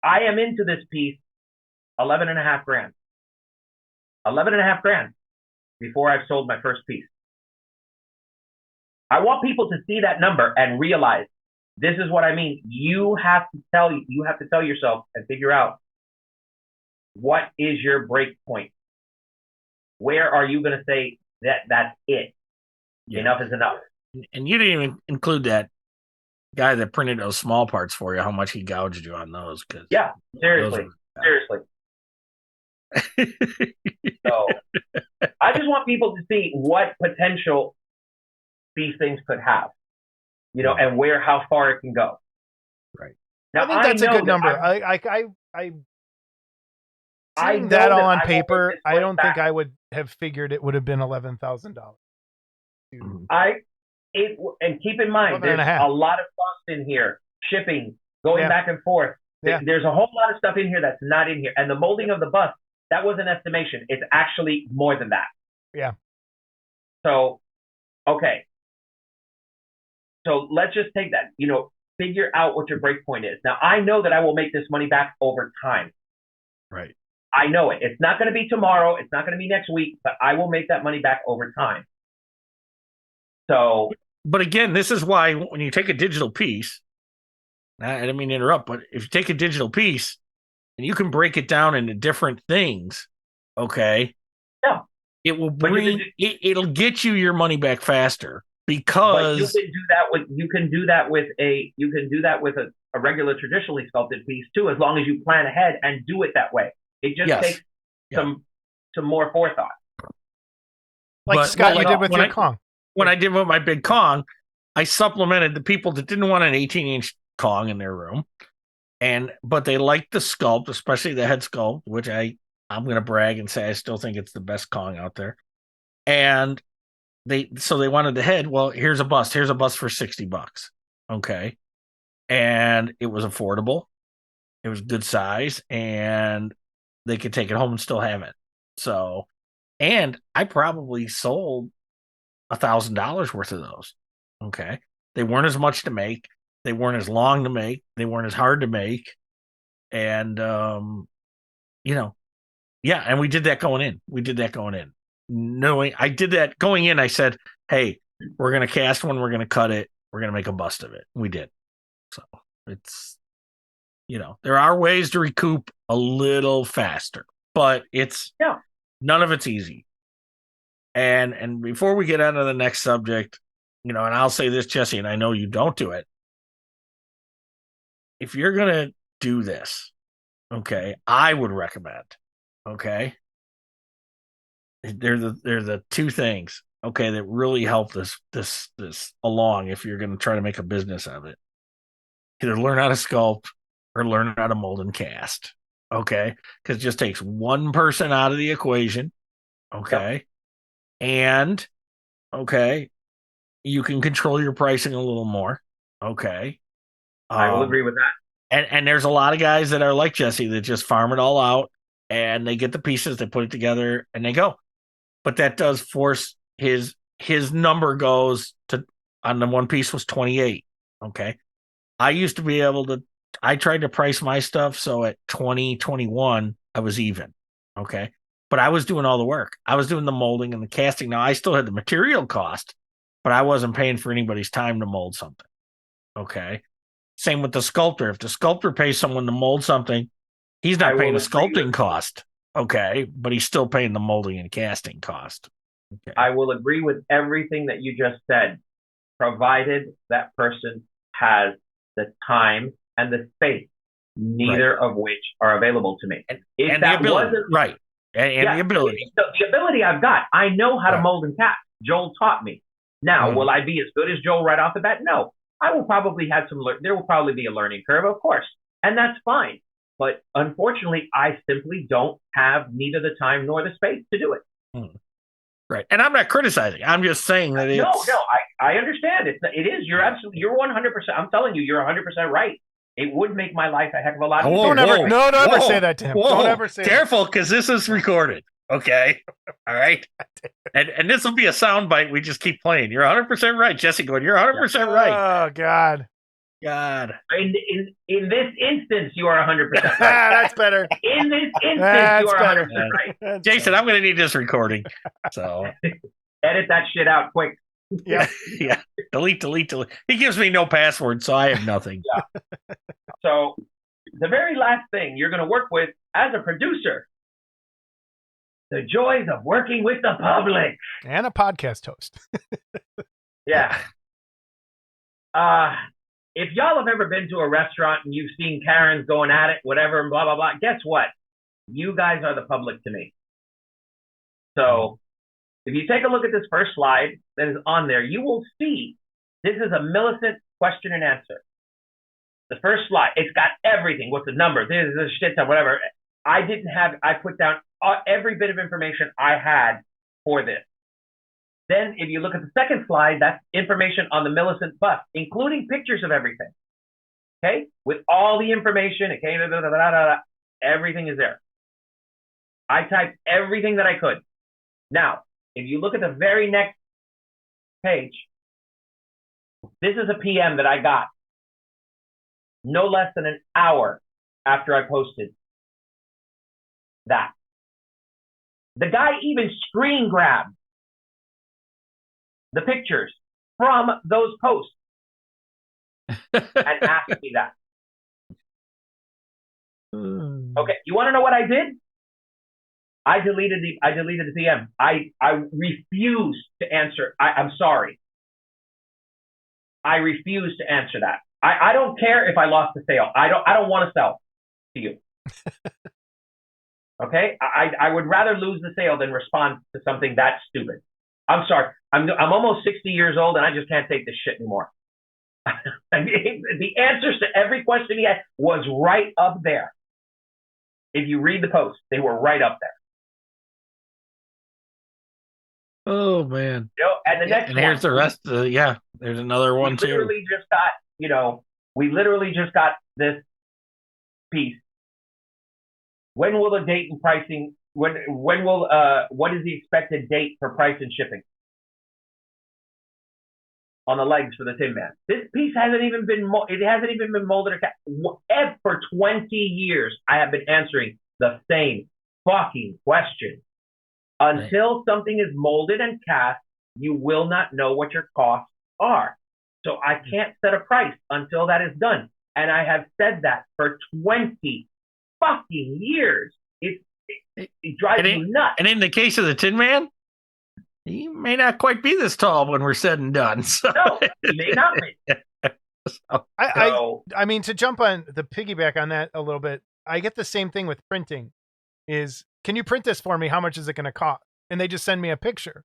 I am into this piece $11.5 grand. $11.5 grand before I've sold my first piece. I want people to see that number and realize this is what I mean. You have to tell yourself and figure out, what is your break point? Where are you going to say that's it? Yeah. Enough is enough. And you didn't even include that guy that printed those small parts for you, how much he gouged you on those. Yeah, seriously. So I just want people to see what potential these things could have, and how far it can go. Right. Now, I think that's a good number. Seeing that all on paper, I don't think I would have figured it would have been $11,000. And keep in mind, there's a lot of cost in here, shipping, going back and forth. Yeah. There's a whole lot of stuff in here that's not in here. And the molding of the bust, that was an estimation. It's actually more than that. Yeah. So, okay. So let's just take that, figure out what your break point is. Now, I know that I will make this money back over time. Right. I know it. It's not going to be tomorrow. It's not going to be next week, but I will make that money back over time. So, but again, this is why when you take a digital piece, I didn't mean to interrupt, but if you take a digital piece and you can break it down into different things, okay? Yeah. It will it'll get you your money back faster because but you can do that with a regular traditionally sculpted piece too, as long as you plan ahead and do it that way. It just takes some more forethought. Like Scott, you did with your Kong. When I did with my big Kong, I supplemented the people that didn't want an 18-inch Kong in their room, but they liked the sculpt, especially the head sculpt, which I'm going to brag and say I still think it's the best Kong out there. And they wanted the head. Well, here's a bust. Here's a bust for $60. Okay. And it was affordable. It was good size, and they could take it home and still have it. So, and I probably sold $1,000 worth of those. Okay. They weren't as much to make. They weren't as long to make. They weren't as hard to make. And, and we did that going in. Knowing I did that going in, I said, hey, we're going to cast one. We're going to cut it. We're going to make a bust of it. We did. So it's, there are ways to recoup a little faster, but none of it's easy. And before we get on to the next subject, and I'll say this, Jesse, and I know you don't do it. If you're going to do this, okay, I would recommend, okay, they're the two things, okay, that really help this along if you're going to try to make a business of it. Either learn how to sculpt or learn how to mold and cast, okay? Because it just takes one person out of the equation, okay? Yep. And, okay, you can control your pricing a little more, okay? I will agree with that. And there's a lot of guys that are like Jesse that just farm it all out, and they get the pieces, they put it together, and they go. But that does force his number goes to, on the one piece was 28, okay? I used to be able to, I tried to price my stuff, so at 20, 21, I was even, okay? But I was doing all the work. I was doing the molding and the casting. Now, I still had the material cost, but I wasn't paying for anybody's time to mold something, okay? Same with the sculptor. If the sculptor pays someone to mold something, he's not paying the sculpting cost, okay? But he's still paying the molding and casting cost. Okay. I will agree with everything that you just said, provided that person has the time and the space, neither of which are available to me. And the ability, right. And the ability. The ability I've got. I know how to mold and cast. Joel taught me. Now, will I be as good as Joel right off the bat? No. I will probably have there will probably be a learning curve, of course. And that's fine. But unfortunately, I simply don't have neither the time nor the space to do it. Right. And I'm not criticizing. I'm just saying that No, I understand. It is. You're 100%. I'm telling you, you're 100% right. It would make my life a heck of a lot easier. Don't ever say that to him. Don't ever say Careful, because this is recorded. Okay. All right. And this will be a soundbite we just keep playing. You're 100% right, Jesse. Going, you're 100% right. Oh, God. In this instance, you are 100% right. That's better. In this instance, you are 100% right. Jason, I'm going to need this recording. So edit that shit out quick. Yeah. Delete. He gives me no password, so I have nothing. Yeah. So the very last thing you're going to work with as a producer, the joys of working with the public. And a podcast host. Yeah. If y'all have ever been to a restaurant and you've seen Karens going at it, whatever, and blah, blah, blah, guess what? You guys are the public to me. So if you take a look at this first slide that is on there, you will see this is a Millicent question and answer. The first slide, it's got everything. What's the number? This is a shit ton, whatever. I put down every bit of information I had for this. Then if you look at the second slide, that's information on the Millicent bust, including pictures of everything. Okay? With all the information, okay, everything is there. I typed everything that I could. Now, if you look at the very next page, this is a PM that I got no less than an hour after I posted that. The guy even screen grabbed the pictures from those posts and asked me that. Okay, you want to know what I did? I deleted the PM. I refused to answer. I'm sorry. I refuse to answer that. I don't care if I lost the sale. I don't want to sell to you. Okay? I would rather lose the sale than respond to something that stupid. I'm sorry. I'm almost 60 years old and I just can't take this shit anymore. The answers to every question he had was right up there. If you read the post, they were right up there. Oh man! And the next and here's the rest. There's another one too. We literally just got this piece. When will the date and pricing? When will what is the expected date for price and shipping on the legs for the Tin Man? This piece hasn't even been molded or cast. For 20 years, I have been answering the same fucking question. Until something is molded and cast, you will not know what your costs are. So I can't set a price until that is done. And I have said that for 20 fucking years. It drives me nuts. And in the case of the Tin Man, he may not quite be this tall when we're said and done. So. No, he may not be. I mean, to jump on the piggyback on that a little bit, I get the same thing with printing. Can you print this for me? How much is it going to cost? And they just send me a picture.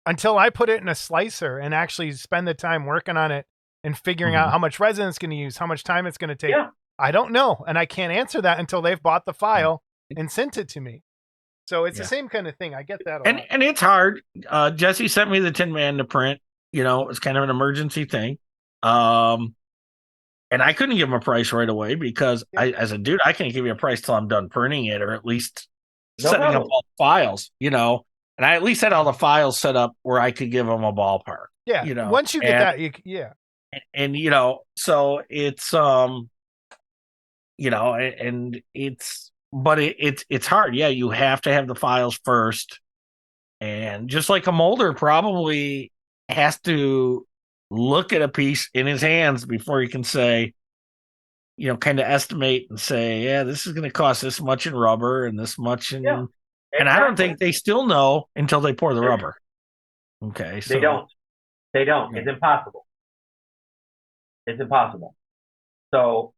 Until I put it in a slicer and actually spend the time working on it and figuring out how much resin it's going to use, how much time it's going to take, I don't know. And I can't answer that until they've bought the file and sent it to me. So it's the same kind of thing. I get that a lot. And it's hard. Jesse sent me the Tin Man to print. It's kind of an emergency thing. And I couldn't give him a price right away because as a dude, I can't give you a price till I'm done printing it or at least setting up all the files, And I at least had all the files set up where I could give him a ballpark. Yeah. Once you get that, And so it's, and it's hard. Yeah. You have to have the files first. And just like a molder probably has to look at a piece in his hands before he can say, kind of estimate and say, yeah, this is going to cost this much in rubber and this much in, and I don't think they still know until they pour the rubber. Okay. So. They don't. It's impossible. So,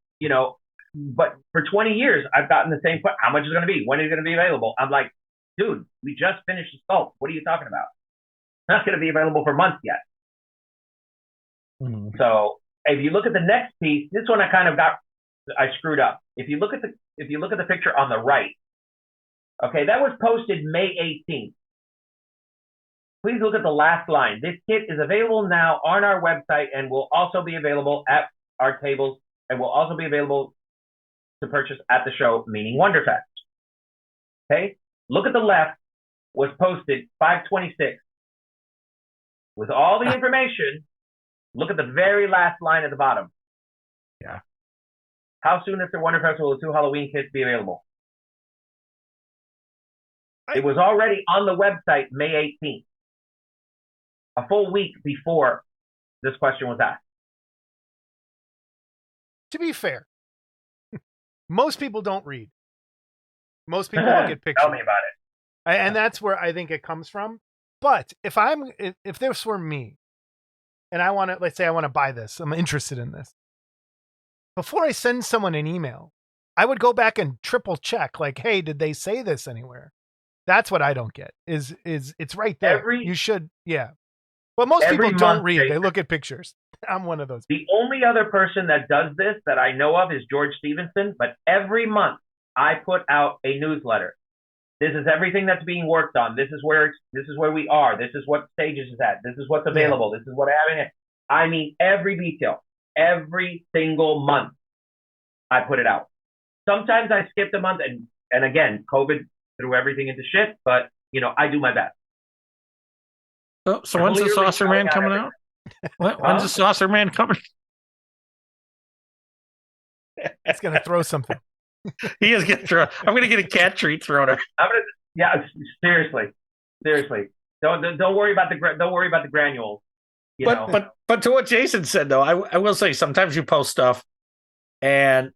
but for 20 years, I've gotten the same question. How much is it going to be? When is it going to be available? I'm like, dude, we just finished the sculpt. What are you talking about? It's not going to be available for months yet. So if you look at the next piece, this one I screwed up. If you look at the picture on the right, okay, that was posted May 18th. Please look at the last line. This kit is available now on our website and will also be available at our tables and will also be available to purchase at the show, meaning WonderFest. Okay, look at the left. Was posted 5/26 with all the information. Look at the very last line at the bottom. Yeah. How soon after WonderFest will the 2 Halloween kits be available? It was already on the website May 18th, a full week before this question was asked. To be fair, most people don't read. Most people look at pictures. Tell me about it. And that's where I think it comes from. But if this were me, and let's say I want to buy this, I'm interested in this. Before I send someone an email, I would go back and triple check, like, hey, did they say this anywhere? That's what I don't get. Is it's right there. You should, But most people don't read. They look at pictures. I'm one of those. The only other person that does this that I know of is George Stevenson. But every month I put out a newsletter. This is everything that's being worked on. This is where we are. This is what stages is at. This is what's available. This is what I have in it. I mean, every detail, every single month, I put it out. Sometimes I skipped a month, and again, COVID threw everything into shit. But I do my best. So when's the Saucer Man coming out? When's the Saucer Man coming? He's gonna throw something. He is gonna throw. I'm gonna get a cat treat thrown at. Seriously. Don't worry about the granules. But to what Jason said though, I will say sometimes you post stuff, and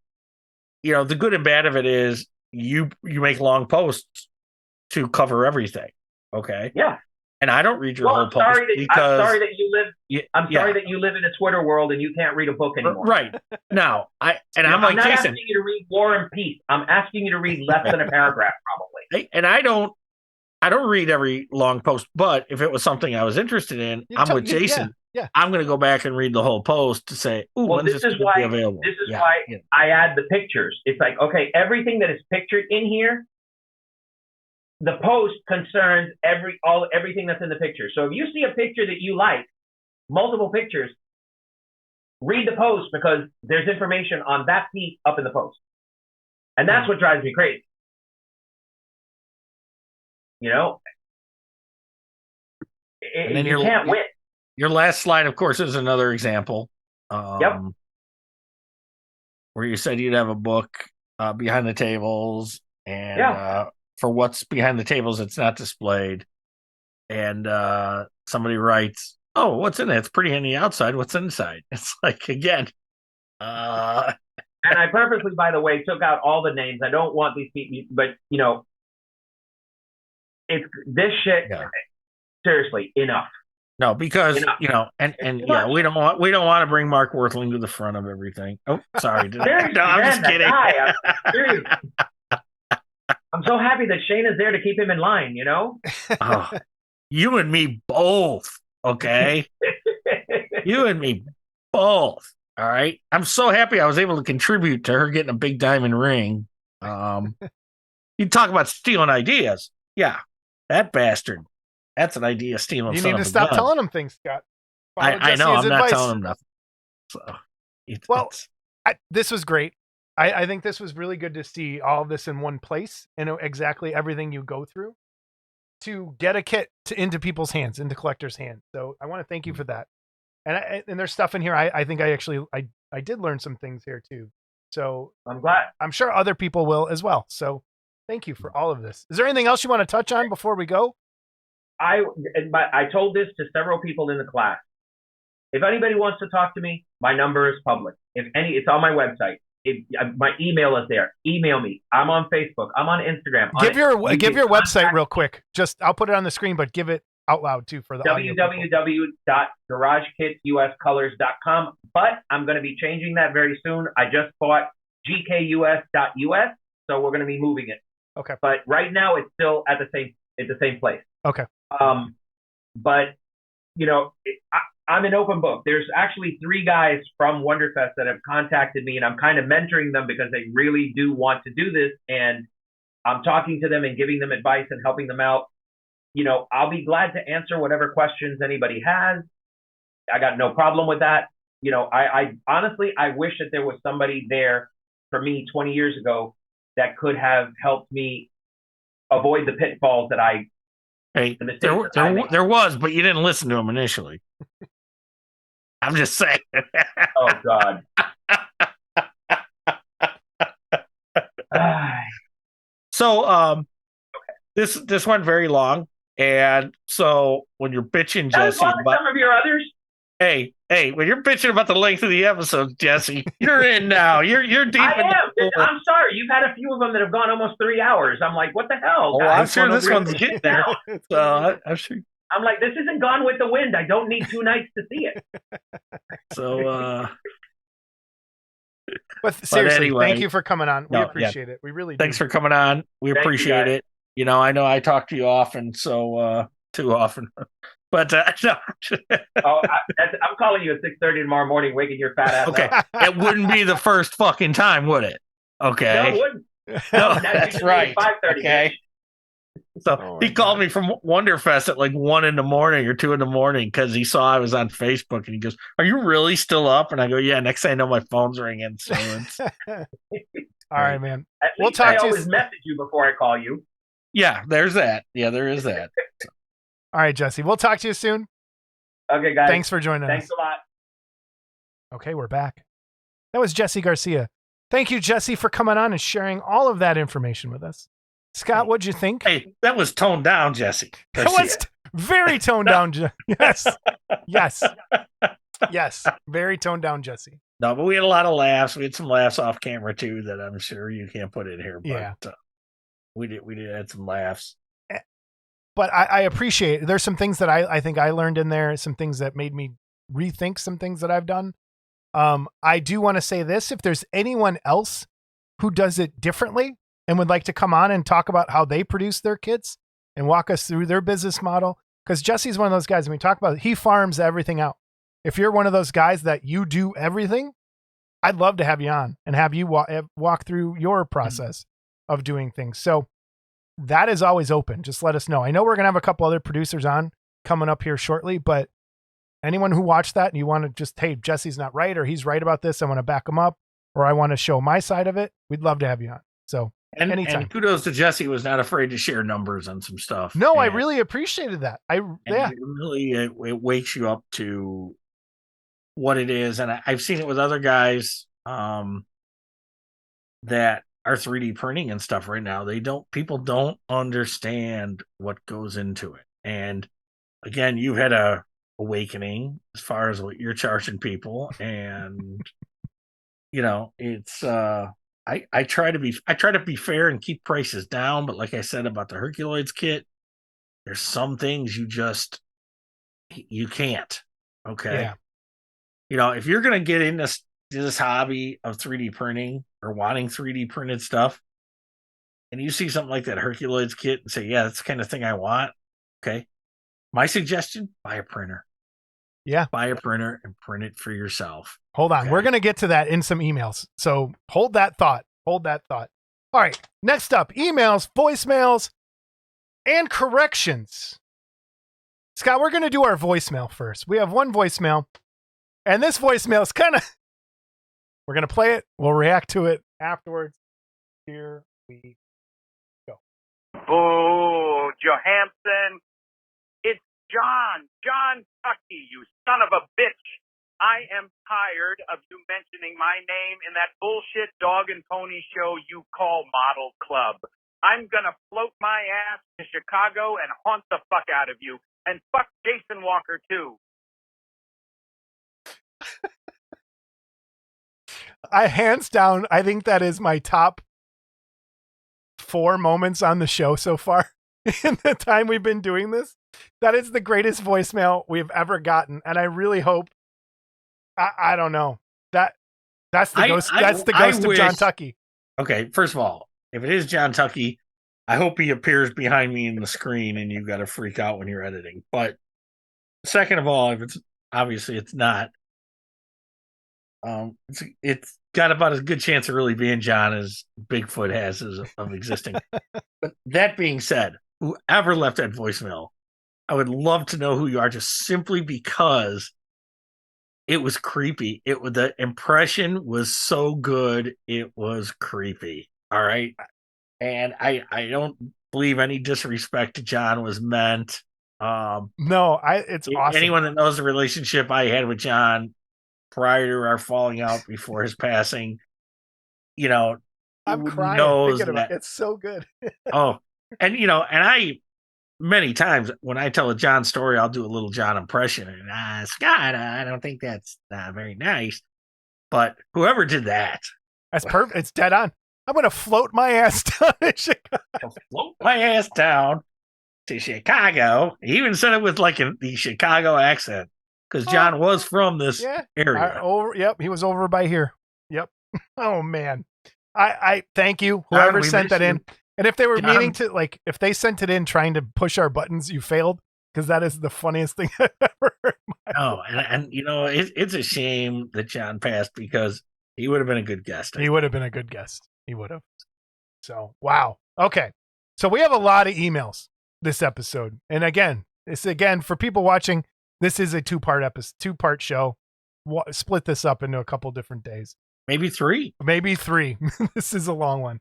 the good and bad of it is you make long posts to cover everything. Okay. Yeah. And I don't read your whole post I'm because sorry that you live. I'm sorry that you live in a Twitter world and you can't read a book anymore. Right now, I'm not like Jason. asking you to read War and Peace. I'm asking you to read less than a paragraph, probably. And I don't read every long post, but if it was something I was interested in, I'm with Jason. Yeah. I'm going to go back and read the whole post to say, "Ooh, when's this going to be available?" This is why I add the pictures. It's like, okay, everything that is pictured in here, the post concerns everything that's in the picture. So if you see a picture that you like, multiple pictures, read the post because there's information on that piece up in the post, and that's what drives me crazy. You know, and then you can't win. Your last slide, of course, is another example. Where you said you'd have a book behind the tables, and for what's behind the tables, it's not displayed. And somebody writes, "Oh, what's in it? It's pretty on the outside. What's inside?" It's like, again. And I purposely, by the way, took out all the names. I don't want these people, but you know, it's this shit. Yeah. Seriously, enough. No, because you know, and we don't want to bring Mark Worthling to the front of everything. Oh, sorry. No, I'm just kidding. I'm so happy that Shane is there to keep him in line. You know. Oh, you and me both. Okay. You and me both. All right. I'm so happy I was able to contribute to her getting a big diamond ring. You talk about stealing ideas. Yeah, that bastard. That's an idea stealing. You need to stop telling him things, Scott. I know. I'm not telling him nothing. So, this was great. I think this was really good to see all of this in one place and exactly everything you go through to get a kit into people's hands, into collectors' hands. So I want to thank you for that. And there's stuff in here. I think I did learn some things here too. So I'm glad. I'm sure other people will as well. So thank you for all of this. Is there anything else you want to touch on before we go? I told this to several people in the class. If anybody wants to talk to me, my number is public. It's on my website. My email is there. Email me. I'm on Facebook. I'm on Instagram. Give your website real quick. Just I'll put it on the screen, but give it out loud too for the www.garagekitsuscolors.com. But I'm going to be changing that very soon. I just bought gkus.us, so we're going to be moving it. Okay. But right now it's still at the same place. Okay. But you know, I'm an open book. There's actually 3 guys from WonderFest that have contacted me, and I'm kind of mentoring them because they really do want to do this, and I'm talking to them and giving them advice and helping them out. You know, I'll be glad to answer whatever questions anybody has. I got no problem with that. You know, I honestly, I wish that there was somebody there for me 20 years ago that could have helped me avoid the pitfalls that I. Hey, there was, but you didn't listen to him initially. I'm just saying. Oh God. So, this went very long, and so when you're bitching, Jesse, some of your others. Hey, when you're bitching about the length of the episode, Jesse, you're in now. You're deep. I am. I'm sorry. You've had a few of them that have gone almost 3 hours. I'm like, what the hell? Oh, I'm sure this one's getting there. So I'm sure. I'm like, this isn't Gone with the Wind. I don't need 2 nights to see it. So, but seriously, anyway, thank you for coming on. We appreciate it. We really do. Thanks for coming on. We appreciate it. You know, I know I talk to you often, so too often. But no. I'm calling you at 6:30 tomorrow morning, waking your fat ass up. It wouldn't be the first fucking time, would it? Okay. No, it wouldn't. No, that's right. 5:30. Okay. So he called me from WonderFest at like 1 a.m. or 2 a.m. because he saw I was on Facebook, and he goes, "Are you really still up?" And I go, "Yeah." Next thing I know, my phone's ringing. So it's all right, man. We'll talk. I always message you before I call you. Yeah, there's that. Yeah, there is that. So. All right, Jesse. We'll talk to you soon. Okay, guys. Thanks for joining us. Thanks a lot. Okay, we're back. That was Jesse Garcia. Thank you, Jesse, for coming on and sharing all of that information with us. Scott, what'd you think? Hey, that was toned down, Jesse. That was very toned down. Yes. Yes. Very toned down, Jesse. No, but we had a lot of laughs. We had some laughs off camera too that I'm sure you can't put in here. But we did had some laughs. but I appreciate it. There's some things that I think I learned in there, some things that made me rethink some things that I've done. I do want to say this, if there's anyone else who does it differently and would like to come on and talk about how they produce their kits and walk us through their business model, because Jesse's one of those guys, when we talk about it, he farms everything out. If you're one of those guys that you do everything, I'd love to have you on and have you walk through your process of doing things. So that is always open. Just let us know. I know we're going to have a couple other producers on coming up here shortly, but anyone who watched that and you want to just, hey, Jesse's not right, or he's right about this, I want to back him up, or I want to show my side of it, we'd love to have you on. So anytime. And kudos to Jesse, was not afraid to share numbers on some stuff. No, I really appreciated that. It really it wakes you up to what it is. And I've seen it with other guys that are 3D printing and stuff right now. People don't understand what goes into it. And again, you had a awakening as far as what you're charging people. And, it's, I try to be fair and keep prices down. But like I said about the Herculoids kit, there's some things you can't. Okay. Yeah. If you're going to get into this hobby of 3D printing or wanting 3D printed stuff, and you see something like that Herculoids kit and say, yeah, that's the kind of thing I want. Okay. My suggestion, buy a printer. Yeah. Buy a printer and print it for yourself. Hold on. Okay? We're going to get to that in some emails. So hold that thought. All right. Next up, emails, voicemails, and corrections. Scott, we're going to do our voicemail first. We have one voicemail, and this voicemail is we're going to play it. We'll react to it afterwards. Here we go. Boo, Johansson. It's John Tucky, you son of a bitch. I am tired of you mentioning my name in that bullshit dog and pony show you call Model Club. I'm going to float my ass to Chicago and haunt the fuck out of you. And fuck Jason Walker, too. Hands down, I think that is my top 4 moments on the show so far in the time we've been doing this. That is the greatest voicemail we've ever gotten. And I really hope, I don't know, that's the ghost of John Tucky. Okay. First of all, if it is John Tucky, I hope he appears behind me in the screen and you got to freak out when you're editing. But second of all, if it's obviously it's not, it's got about as good chance of really being John as Bigfoot has of existing. But that being said, whoever left that voicemail, I would love to know who you are, just simply because it was creepy. The impression was so good, it was creepy. All right. And I don't believe any disrespect to John was meant. No, it's awesome. Anyone that knows the relationship I had with John prior to our falling out before his passing, I'm crying thinking about it. It's so good. Oh, and and I many times when I tell a John story, I'll do a little John impression, and Scott, I don't think that's very nice. But whoever did that, that's perfect. It's dead on. I'm going to float my ass down to Chicago. Float my ass down to Chicago. He even said it with the Chicago accent because John was from this area. Yep, he was over by here. Yep. Oh man, I thank you whoever sent that in. And if they were meaning to, if they sent it in trying to push our buttons, you failed, because that is the funniest thing I've ever heard. Oh, and it's a shame that John passed, because he would have been a good guest. He would have been a good guest. He would have. So, wow. Okay. So we have a lot of emails this episode. And again, for people watching, this is a two-part show. Split this up into a couple different days. Maybe 3. This is a long one.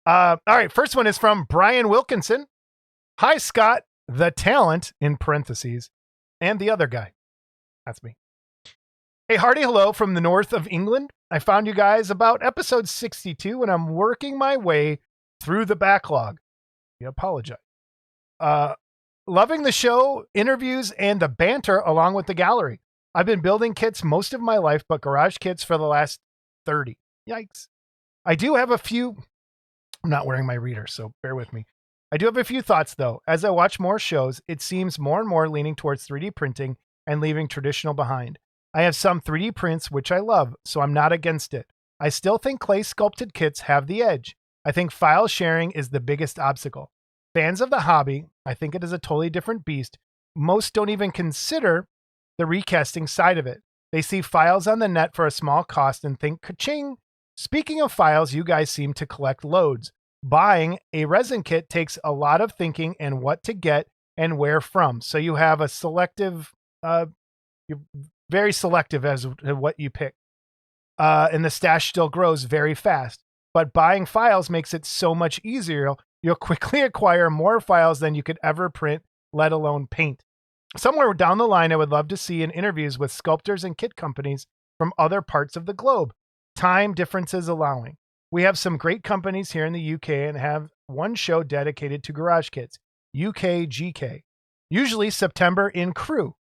All right. First one is from Brian Wilkinson. Hi, Scott, the talent, in parentheses, and the other guy. That's me. Hey, hearty hello from the north of England. I found you guys about episode 62, and I'm working my way through the backlog. I apologize. Loving the show, interviews, and the banter along with the gallery. I've been building kits most of my life, but garage kits for the last 30. Yikes. I do have a few. I'm not wearing my reader, so bear with me. I do have a few thoughts, though. As I watch more shows, it seems more and more leaning towards 3D printing and leaving traditional behind. I have some 3D prints, which I love, so I'm not against it. I still think clay sculpted kits have the edge. I think file sharing is the biggest obstacle. Fans of the hobby, I think it is a totally different beast. Most don't even consider the recasting side of it. They see files on the net for a small cost and think, ka-ching. Speaking of files, you guys seem to collect loads. Buying a resin kit takes a lot of thinking and what to get and where from. So you have a selective, you're very selective as to what you pick. And the stash still grows very fast. But buying files makes it so much easier. You'll quickly acquire more files than you could ever print, let alone paint. Somewhere down the line, I would love to see in interviews with sculptors and kit companies from other parts of the globe, time differences allowing. We have some great companies here in the UK and have one show dedicated to garage kits, UK GK, usually September in Crew,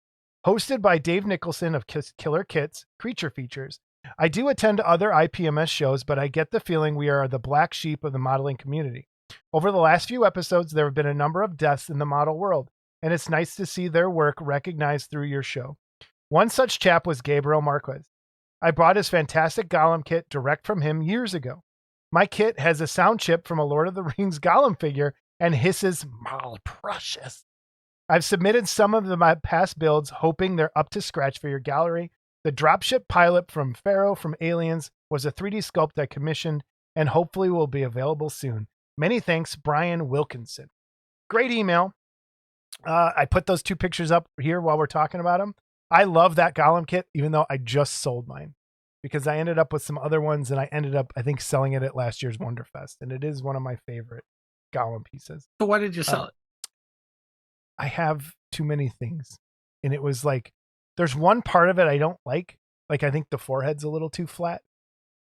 hosted by Dave Nicholson of Killer Kits, Creature Features. I do attend other IPMS shows, but I get the feeling we are the black sheep of the modeling community. Over the last few episodes, there have been a number of deaths in the model world, and it's nice to see their work recognized through your show. One such chap was Gabriel Marquez. I bought his fantastic Gollum kit direct from him years ago. My kit has a sound chip from a Lord of the Rings Gollum figure and hisses, "Mal precious." I've submitted some of my past builds, hoping they're up to scratch for your gallery. The dropship pilot from Pharaoh from Aliens was a 3D sculpt I commissioned and hopefully will be available soon. Many thanks, Brian Wilkinson. Great email. I put those two pictures up here while we're talking about them. I love that Gollum kit, even though I just sold mine because I ended up with some other ones and I ended up, I think, selling it at last year's WonderFest. And it is one of my favorite Gollum pieces. So why did you sell it? I have too many things. And it was like, there's one part of it I don't like. Like, I think the forehead's a little too flat.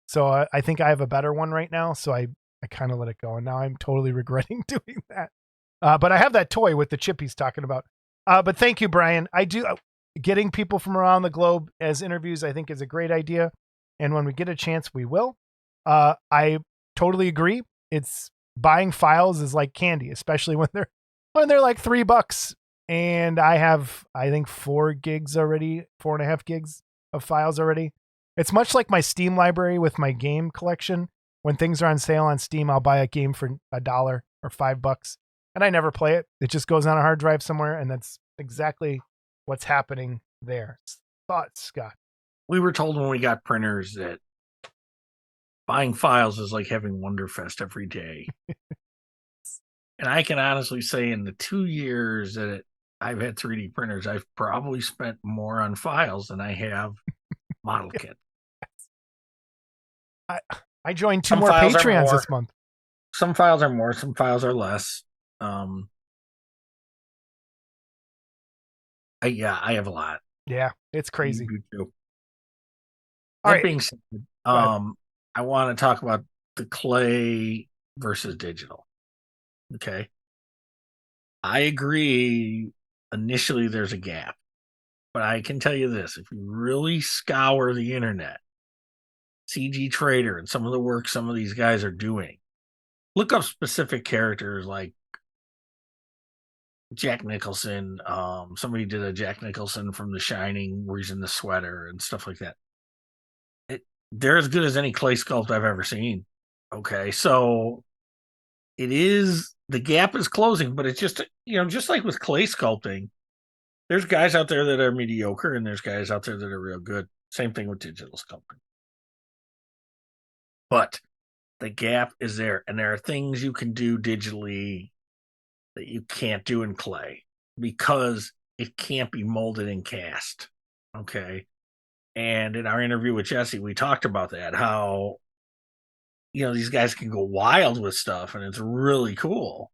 So I think I have a better one right now. So I kind of let it go. And now I'm totally regretting doing that. But I have that toy with the chip he's talking about. But thank you, Brian. I do. Getting people from around the globe as interviews, I think, is a great idea. And when we get a chance, we will. I totally agree. It's buying files is like candy, especially when they're like $3. And I have, I think, 4 gigs already, 4.5 gigs of files already. It's much like my Steam library with my game collection. When things are on sale on Steam, I'll buy a game for $1 or $5. And I never play it. It just goes on a hard drive somewhere. And that's exactly what's happening there. Thoughts, Scott? We were told when we got printers that buying files is like having WonderFest every day. And I can honestly say in the 2 years that I've had 3D printers, I've probably spent more on files than I have model kit. I joined 2 more Patreons this month. Some files are more, some files are less. I have a lot. Yeah, it's crazy. That being said, I want to talk about the clay versus digital. Okay. I agree. Initially, there's a gap, but I can tell you this: if you really scour the internet, CG Trader and some of the work some of these guys are doing, look up specific characters like Jack Nicholson. Somebody did a Jack Nicholson from The Shining where he's in the sweater and stuff like that. They're as good as any clay sculpt I've ever seen. Okay, so it is, the gap is closing, but it's just, just like with clay sculpting, there's guys out there that are mediocre and there's guys out there that are real good. Same thing with digital sculpting. But the gap is there, and there are things you can do digitally that you can't do in clay because it can't be molded and cast. Okay. And in our interview with Jesse, we talked about that, how, these guys can go wild with stuff and it's really cool,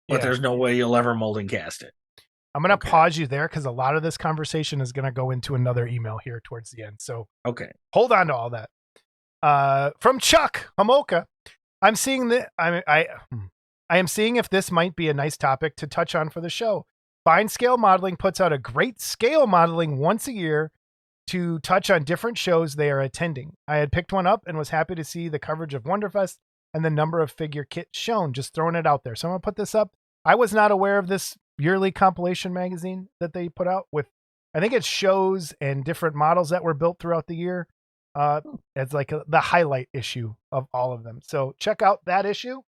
but there's no way you'll ever mold and cast it. I'm going to pause you there because a lot of this conversation is going to go into another email here towards the end. So hold on to all that. From Chuck Hamoka, I'm seeing that I am seeing if this might be a nice topic to touch on for the show. Fine Scale Modeling puts out a great scale modeling once a year to touch on different shows they are attending. I had picked one up and was happy to see the coverage of WonderFest and the number of figure kits shown. Just throwing it out there. So I'm going to put this up. I was not aware of this yearly compilation magazine that they put out with, I think it's shows and different models that were built throughout the year. It's like the highlight issue of all of them. So check out that issue.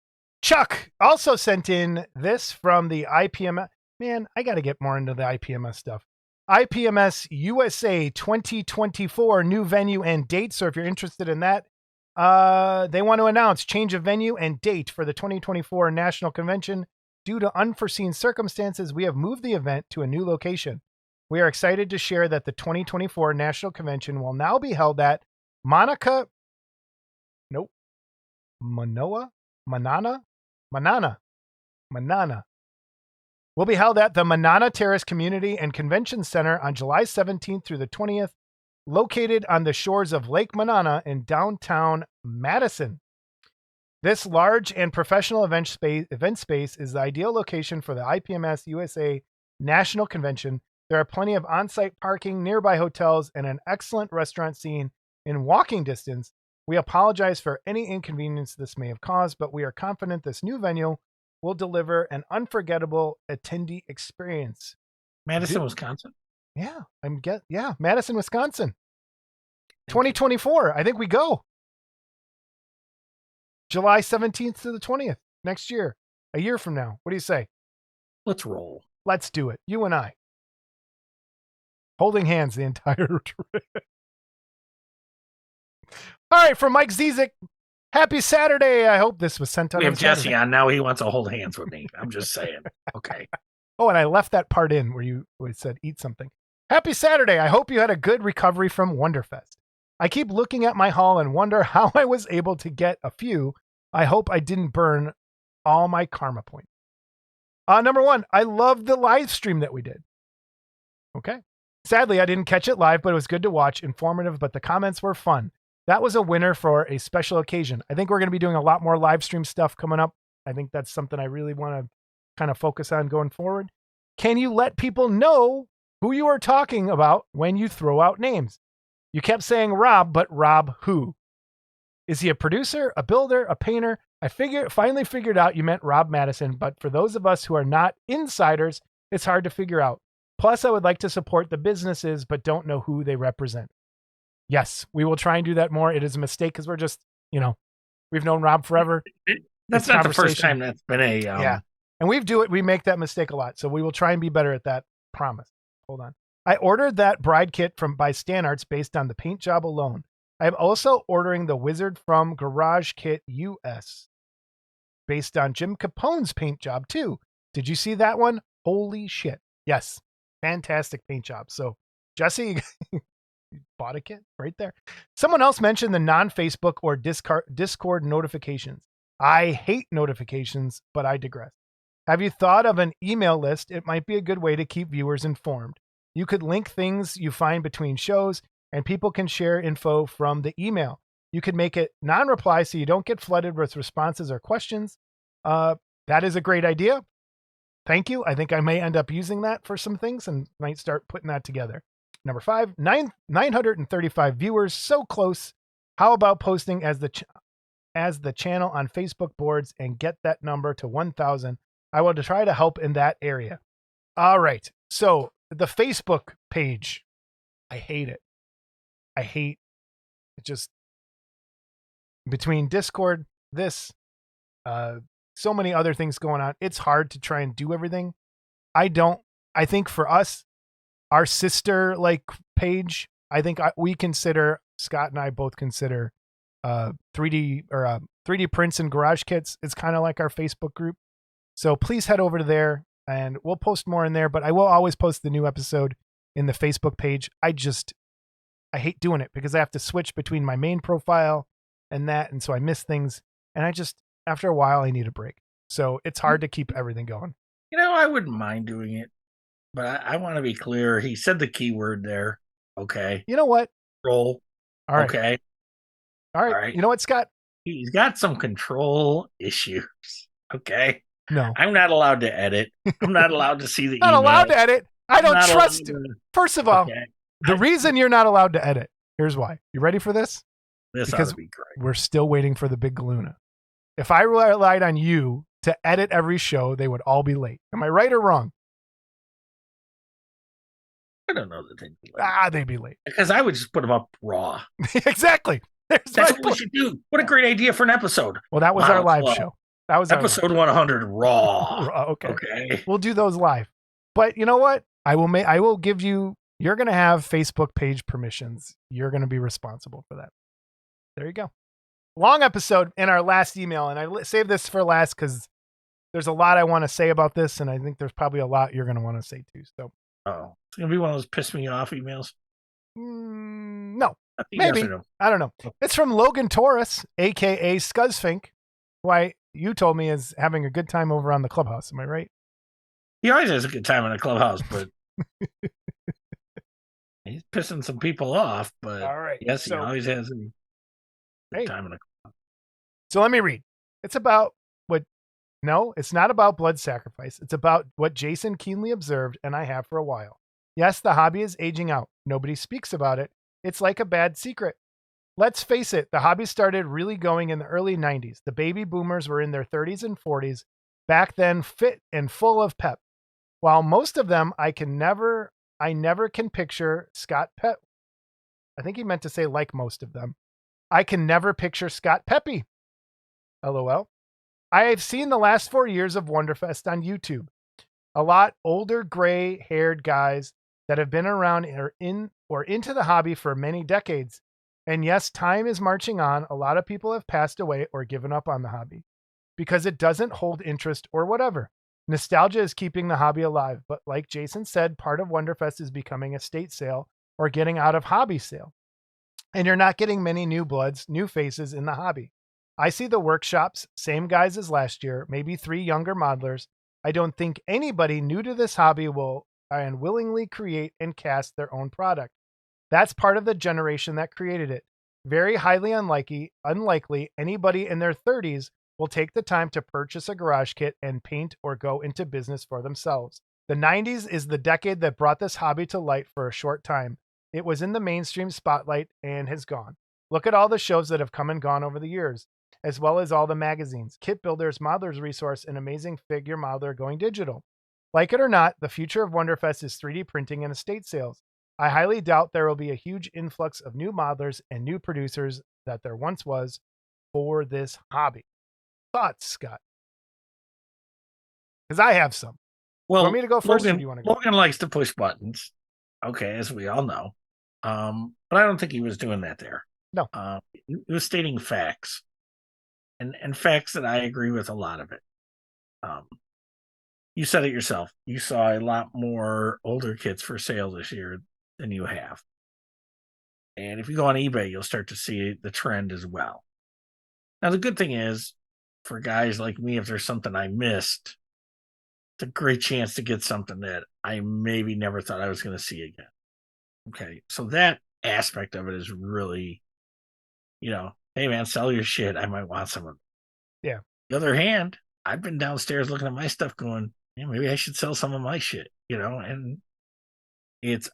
Chuck also sent in this from the IPMS. Man, I got to get more into the IPMS stuff. IPMS USA 2024 new venue and date. So if you're interested in that, they want to announce change of venue and date for the 2024 National Convention. Due to unforeseen circumstances, we have moved the event to a new location. We are excited to share that the 2024 National Convention will now be held at Manana will be held at the Manana Terrace Community and Convention Center on July 17th through the 20th, located on the shores of Lake Manana in downtown Madison. This large and professional event space is the ideal location for the IPMS USA National Convention. There are plenty of on-site parking, nearby hotels, and an excellent restaurant scene in walking distance. We apologize for any inconvenience this may have caused, but we are confident this new venue will deliver an unforgettable attendee experience. Madison, Wisconsin? Yeah, Madison, Wisconsin. 2024. I think we go. July 17th to the 20th next year. A year from now. What do you say? Let's roll. Let's do it. You and I. Holding hands the entire trip. All right, from Mike Zizik. Happy Saturday. I hope this was sent out. We have Jesse on now. He wants to hold hands with me. I'm just saying. Okay. Oh, and I left that part in where you said eat something. Happy Saturday. I hope you had a good recovery from WonderFest. I keep looking at my haul and wonder how I was able to get a few. I hope I didn't burn all my karma points. Number one, I love the live stream that we did. Okay. Sadly, I didn't catch it live, but it was good to watch, informative, but the comments were fun. That was a winner for a special occasion. I think we're going to be doing a lot more live stream stuff coming up. I think that's something I really want to kind of focus on going forward. Can you let people know who you are talking about when you throw out names? You kept saying Rob, but Rob who? Is he a producer, a builder, a painter? I finally figured out you meant Rob Madison, but for those of us who are not insiders, it's hard to figure out. Plus, I would like to support the businesses, but don't know who they represent. Yes, we will try and do that more. It is a mistake because we're just, we've known Rob forever. That's not the first time that's been a... Yeah, and we make that mistake a lot. So we will try and be better at that. Promise. Hold on. I ordered that bride kit by Stan Arts based on the paint job alone. I am also ordering the Wizard from Garage Kit US based on Jim Capone's paint job too. Did you see that one? Holy shit. Yes. Fantastic paint job. So Jesse, you bought a kit right there. Someone else mentioned the non-Facebook or Discord notifications. I hate notifications, but I digress. Have you thought of an email list? It might be a good way to keep viewers informed. You could link things you find between shows, and people can share info from the email. You could make it non-reply so you don't get flooded with responses or questions. That is a great idea. Thank you. I think I may end up using that for some things and might start putting that together. Number 5, 935 viewers, so close. How about posting as the channel on Facebook boards and get that number to 1,000? I will try to help in that area. All right. So the Facebook page, I hate it. I hate it. Just between Discord, so many other things going on. It's hard to try and do everything. I think for us, our sister page, I think Scott and I both consider 3D prints and garage kits. It's kind of like our Facebook group. So please head over to there and we'll post more in there, but I will always post the new episode in the Facebook page. I hate doing it because I have to switch between my main profile and that. And so I miss things. And after a while, I need a break. So it's hard to keep everything going. I wouldn't mind doing it, but I want to be clear. He said the keyword there. Okay. You know what? Roll. All right. Okay. All right. You know what, Scott? He's got some control issues. Okay. No. I'm not allowed to edit. I'm not allowed to see the not email. Allowed to edit. I don't trust you. First of all, the reason you're not allowed to edit, here's why. You ready for this? This ought to be great. We're still waiting for the big Galuna. If I relied on you to edit every show, they would all be late. Am I right or wrong? I don't know that they'd be late. They'd be late. Because I would just put them up raw. Exactly. That's what we should do. What a great idea for an episode. Well, that was our live show. That was episode 100 raw. Okay. We'll do those live. But you know what? I will give you, you're going to have Facebook page permissions. You're going to be responsible for that. There you go. Long episode in our last email. And I saved this for last because there's a lot I want to say about this. And I think there's probably a lot you're going to want to say too. So, it's going to be one of those piss me off emails. No. Maybe. Yes no? I don't know. It's from Logan Torres, a.k.a. Scuzzfink, who you told me is having a good time over on the Clubhouse. Am I right? He always has a good time in the Clubhouse, but he's pissing some people off. But all right. Yes, he always has a good time in the Clubhouse. So let me read. It's about no, it's not about blood sacrifice. It's about what Jason keenly observed, and I have for a while. Yes, the hobby is aging out. Nobody speaks about it. It's like a bad secret. Let's face it, the hobby started really going in the early 90s. The baby boomers were in their 30s and 40s, back then fit and full of pep. While most of them I never can picture Scott Pep. I think he meant to say like most of them. I can never picture Scott Peppy. LOL. I have seen the last 4 years of WonderFest on YouTube. A lot older gray-haired guys that have been around or into the hobby for many decades. And yes, time is marching on. A lot of people have passed away or given up on the hobby because it doesn't hold interest or whatever. Nostalgia is keeping the hobby alive. But like Jason said, part of WonderFest is becoming a state sale or getting out of hobby sale. And you're not getting many new bloods, new faces in the hobby. I see the workshops, same guys as last year, maybe 3 younger modelers. I don't think anybody new to this hobby will and willingly create and cast their own product. That's part of the generation that created it. Very highly unlikely anybody in their 30s will take the time to purchase a garage kit and paint or go into business for themselves. The 90s is the decade that brought this hobby to light for a short time. It was in the mainstream spotlight and has gone. Look at all the shows that have come and gone over the years, as well as all the magazines, Kit Builders, Modelers Resource, and Amazing Figure Modeler going digital. Like it or not, the future of WonderFest is 3D printing and estate sales. I highly doubt there will be a huge influx of new modelers and new producers that there once was for this hobby. Thoughts, Scott? Because I have some. Well, want me to go first? Or do you want to go? Logan likes to push buttons. Okay, as we all know. But I don't think he was doing that there. No. He was stating facts. And facts that I agree with a lot of it. You said it yourself. You saw a lot more older kits for sale this year than you have. And if you go on eBay, you'll start to see the trend as well. Now, the good thing is, for guys like me, if there's something I missed, it's a great chance to get something that I maybe never thought I was going to see again. Okay, so that aspect of it is really, hey man, sell your shit. I might want some of it. Yeah. The other hand, I've been downstairs looking at my stuff going, maybe I should sell some of my shit, and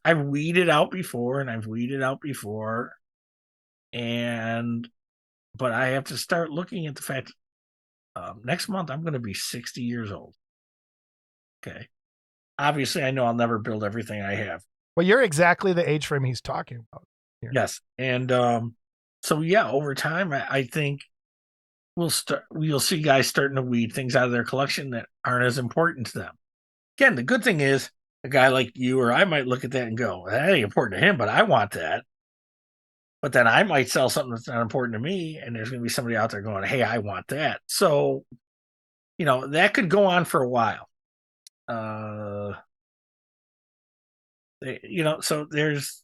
I've weeded out before but I have to start looking at the fact, next month I'm going to be 60 years old. Okay. Obviously, I know I'll never build everything I have. Well, you're exactly the age frame he's talking about here. Yes. And, so yeah, over time, I think we'll see guys starting to weed things out of their collection that aren't as important to them. Again, the good thing is a guy like you or I might look at that and go, that ain't important to him, but I want that. But then I might sell something that's not important to me, and there's going to be somebody out there going, hey, I want that. So, that could go on for a while. So there's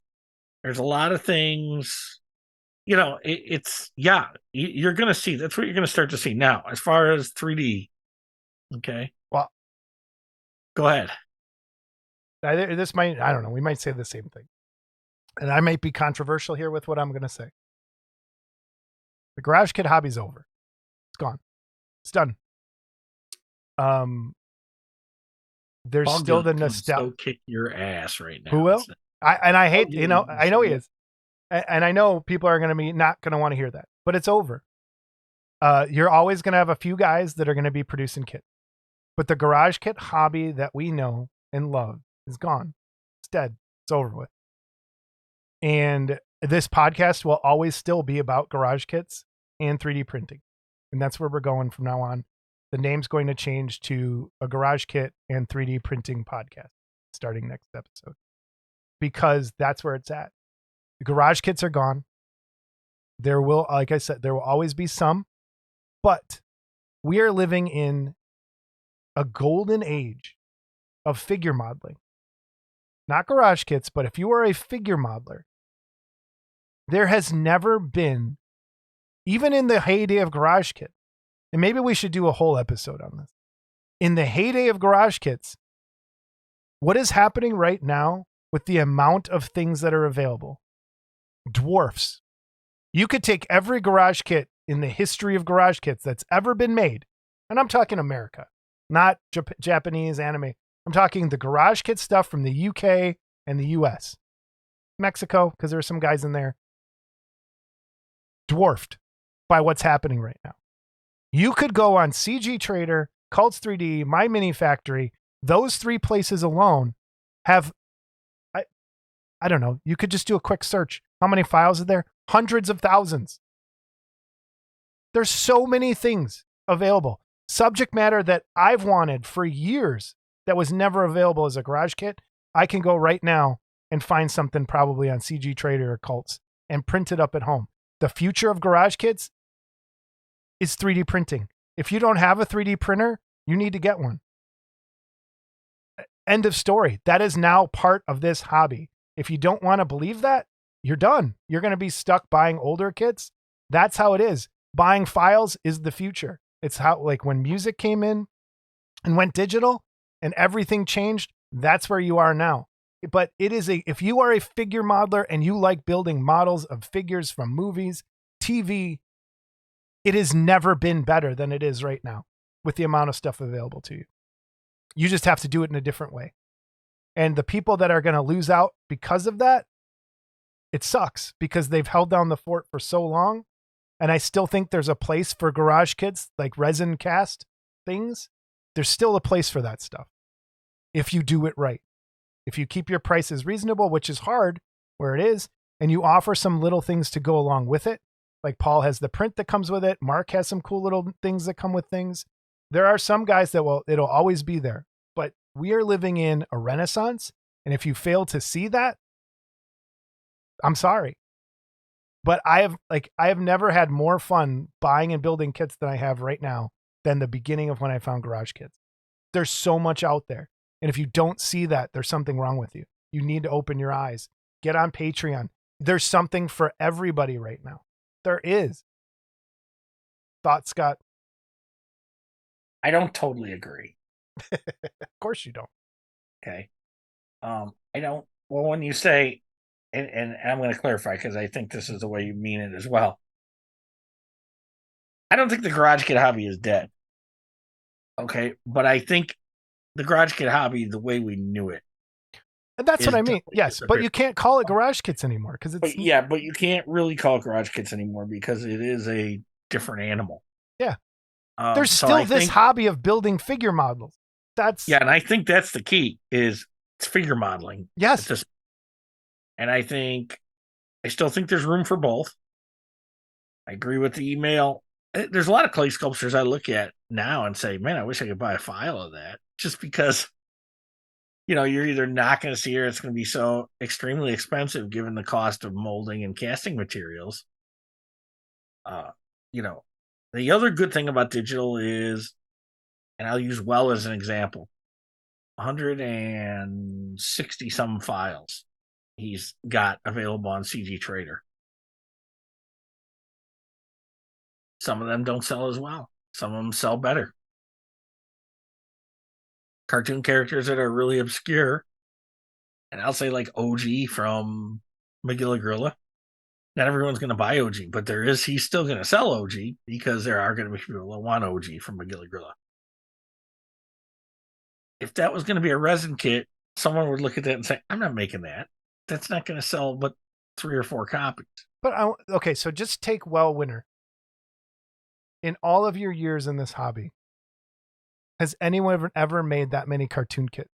a lot of things. You're going to see. That's what you're going to start to see now. As far as 3D, okay. Well, go ahead. I don't know. We might say the same thing, and I might be controversial here with what I'm going to say. The garage kit hobby's over. It's gone. It's done. There's still the nostalgia. So kick your ass right now. Who will? I hate. I know he is. And I know people are going to be not going to want to hear that, but it's over. You're always going to have a few guys that are going to be producing kits. But the garage kit hobby that we know and love is gone. It's dead. It's over with. And this podcast will always still be about garage kits and 3D printing. And that's where we're going from now on. The name's going to change to a garage kit and 3D printing podcast starting next episode. Because that's where it's at. The garage kits are gone. There will, like I said, there will always be some. But we are living in a golden age of figure modeling. Not garage kits, but if you are a figure modeler, there has never been, even in the heyday of garage kits, and maybe we should do a whole episode on this. In the heyday of garage kits, what is happening right now with the amount of things that are available dwarfs. You could take every garage kit in the history of garage kits that's ever been made, and I'm talking America, not Japanese anime. I'm talking the garage kit stuff from the UK and the US. Mexico, because there are some guys in there. Dwarfed by what's happening right now. You could go on CG Trader, Cults 3D, My Mini Factory. Those three places alone have, I don't know, you could just do a quick search. How many files are there? Hundreds of thousands. There's so many things available. Subject matter that I've wanted for years that was never available as a garage kit. I can go right now and find something probably on CG Trader or Cults and print it up at home. The future of garage kits is 3D printing. If you don't have a 3D printer, you need to get one. End of story. That is now part of this hobby. If you don't want to believe that, you're done. You're going to be stuck buying older kits. That's how it is. Buying files is the future. It's how, like when music came in and went digital and everything changed, that's where you are now. But if you are a figure modeler and you like building models of figures from movies, TV, it has never been better than it is right now with the amount of stuff available to you. You just have to do it in a different way. And the people that are going to lose out because of that, it sucks because they've held down the fort for so long. And I still think there's a place for garage kits, like resin cast things. There's still a place for that stuff if you do it right. If you keep your prices reasonable, which is hard where it is, and you offer some little things to go along with it, like Paul has the print that comes with it. Mark has some cool little things that come with things. There are some guys that it'll always be there, but we are living in a renaissance. And if you fail to see that, I'm sorry, but I have never had more fun buying and building kits than I have right now than the beginning of when I found garage kits. There's so much out there. And if you don't see that, there's something wrong with you. You need to open your eyes. Get on Patreon. There's something for everybody right now. There is. Thoughts, Scott? I don't totally agree. Of course you don't. Okay. I don't. Well, when you say, and I'm going to clarify because I think this is the way you mean it as well. I don't think the garage kit hobby is dead. Okay. But I think the garage kit hobby, the way we knew it. And that's what I mean. Yes. But you can't call it garage kits anymore because it's. But you can't really call it garage kits anymore because it is a different animal. Yeah. There's still this hobby of building figure models. And I think that's the key is it's figure modeling. Yes. And I still think there's room for both. I agree with the email. There's a lot of clay sculptures I look at now and say, man, I wish I could buy a file of that just because, you're either not going to see it or it's going to be so extremely expensive given the cost of molding and casting materials. The other good thing about digital is, and I'll use Well as an example, 160 some files he's got available on CG Trader. Some of them don't sell as well. Some of them sell better. Cartoon characters that are really obscure, and I'll say like OG from Magilla Gorilla. Not everyone's going to buy OG, but he's still going to sell OG because there are going to be people that want OG from Magilla Gorilla. If that was going to be a resin kit, someone would look at that and say, I'm not making that. That's not going to sell but 3 or 4 copies. But okay, so just take Well Winner. in all of your years in this hobby, has anyone ever made that many cartoon kits?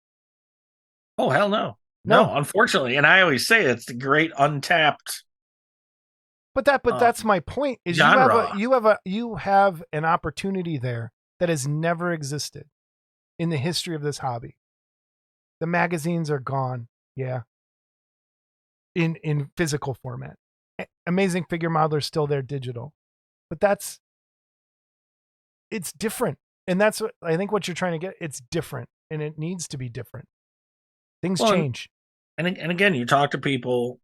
Oh, hell no. No, unfortunately. And I always say it's the great untapped. But that's my point. Is genre. you have an opportunity there that has never existed in the history of this hobby. The magazines are gone. Yeah. In physical format. Amazing Figure Modeler's still there digital. But it's different. And that's what I think what you're trying to get. It's different, and it needs to be different. Things change. And again, you talk to people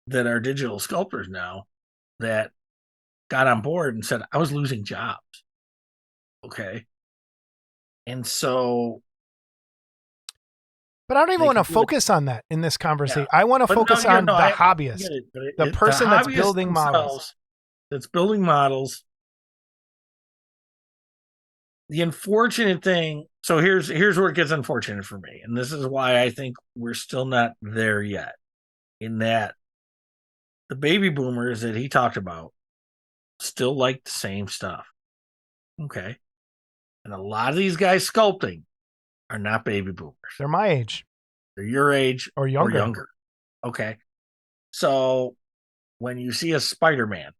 that are digital sculptors now that got on board and said, I was losing jobs. Okay. And so. But I don't even want to focus on that in this conversation. Yeah. I want to focus on the hobbyist, the person that's building models. That's building models. The unfortunate thing, so here's where it gets unfortunate for me, and this is why I think we're still not there yet, in that the baby boomers that he talked about still like the same stuff. Okay. And a lot of these guys sculpting are not baby boomers. They're my age. They're your age or younger. Okay. So when you see a Spider-Man,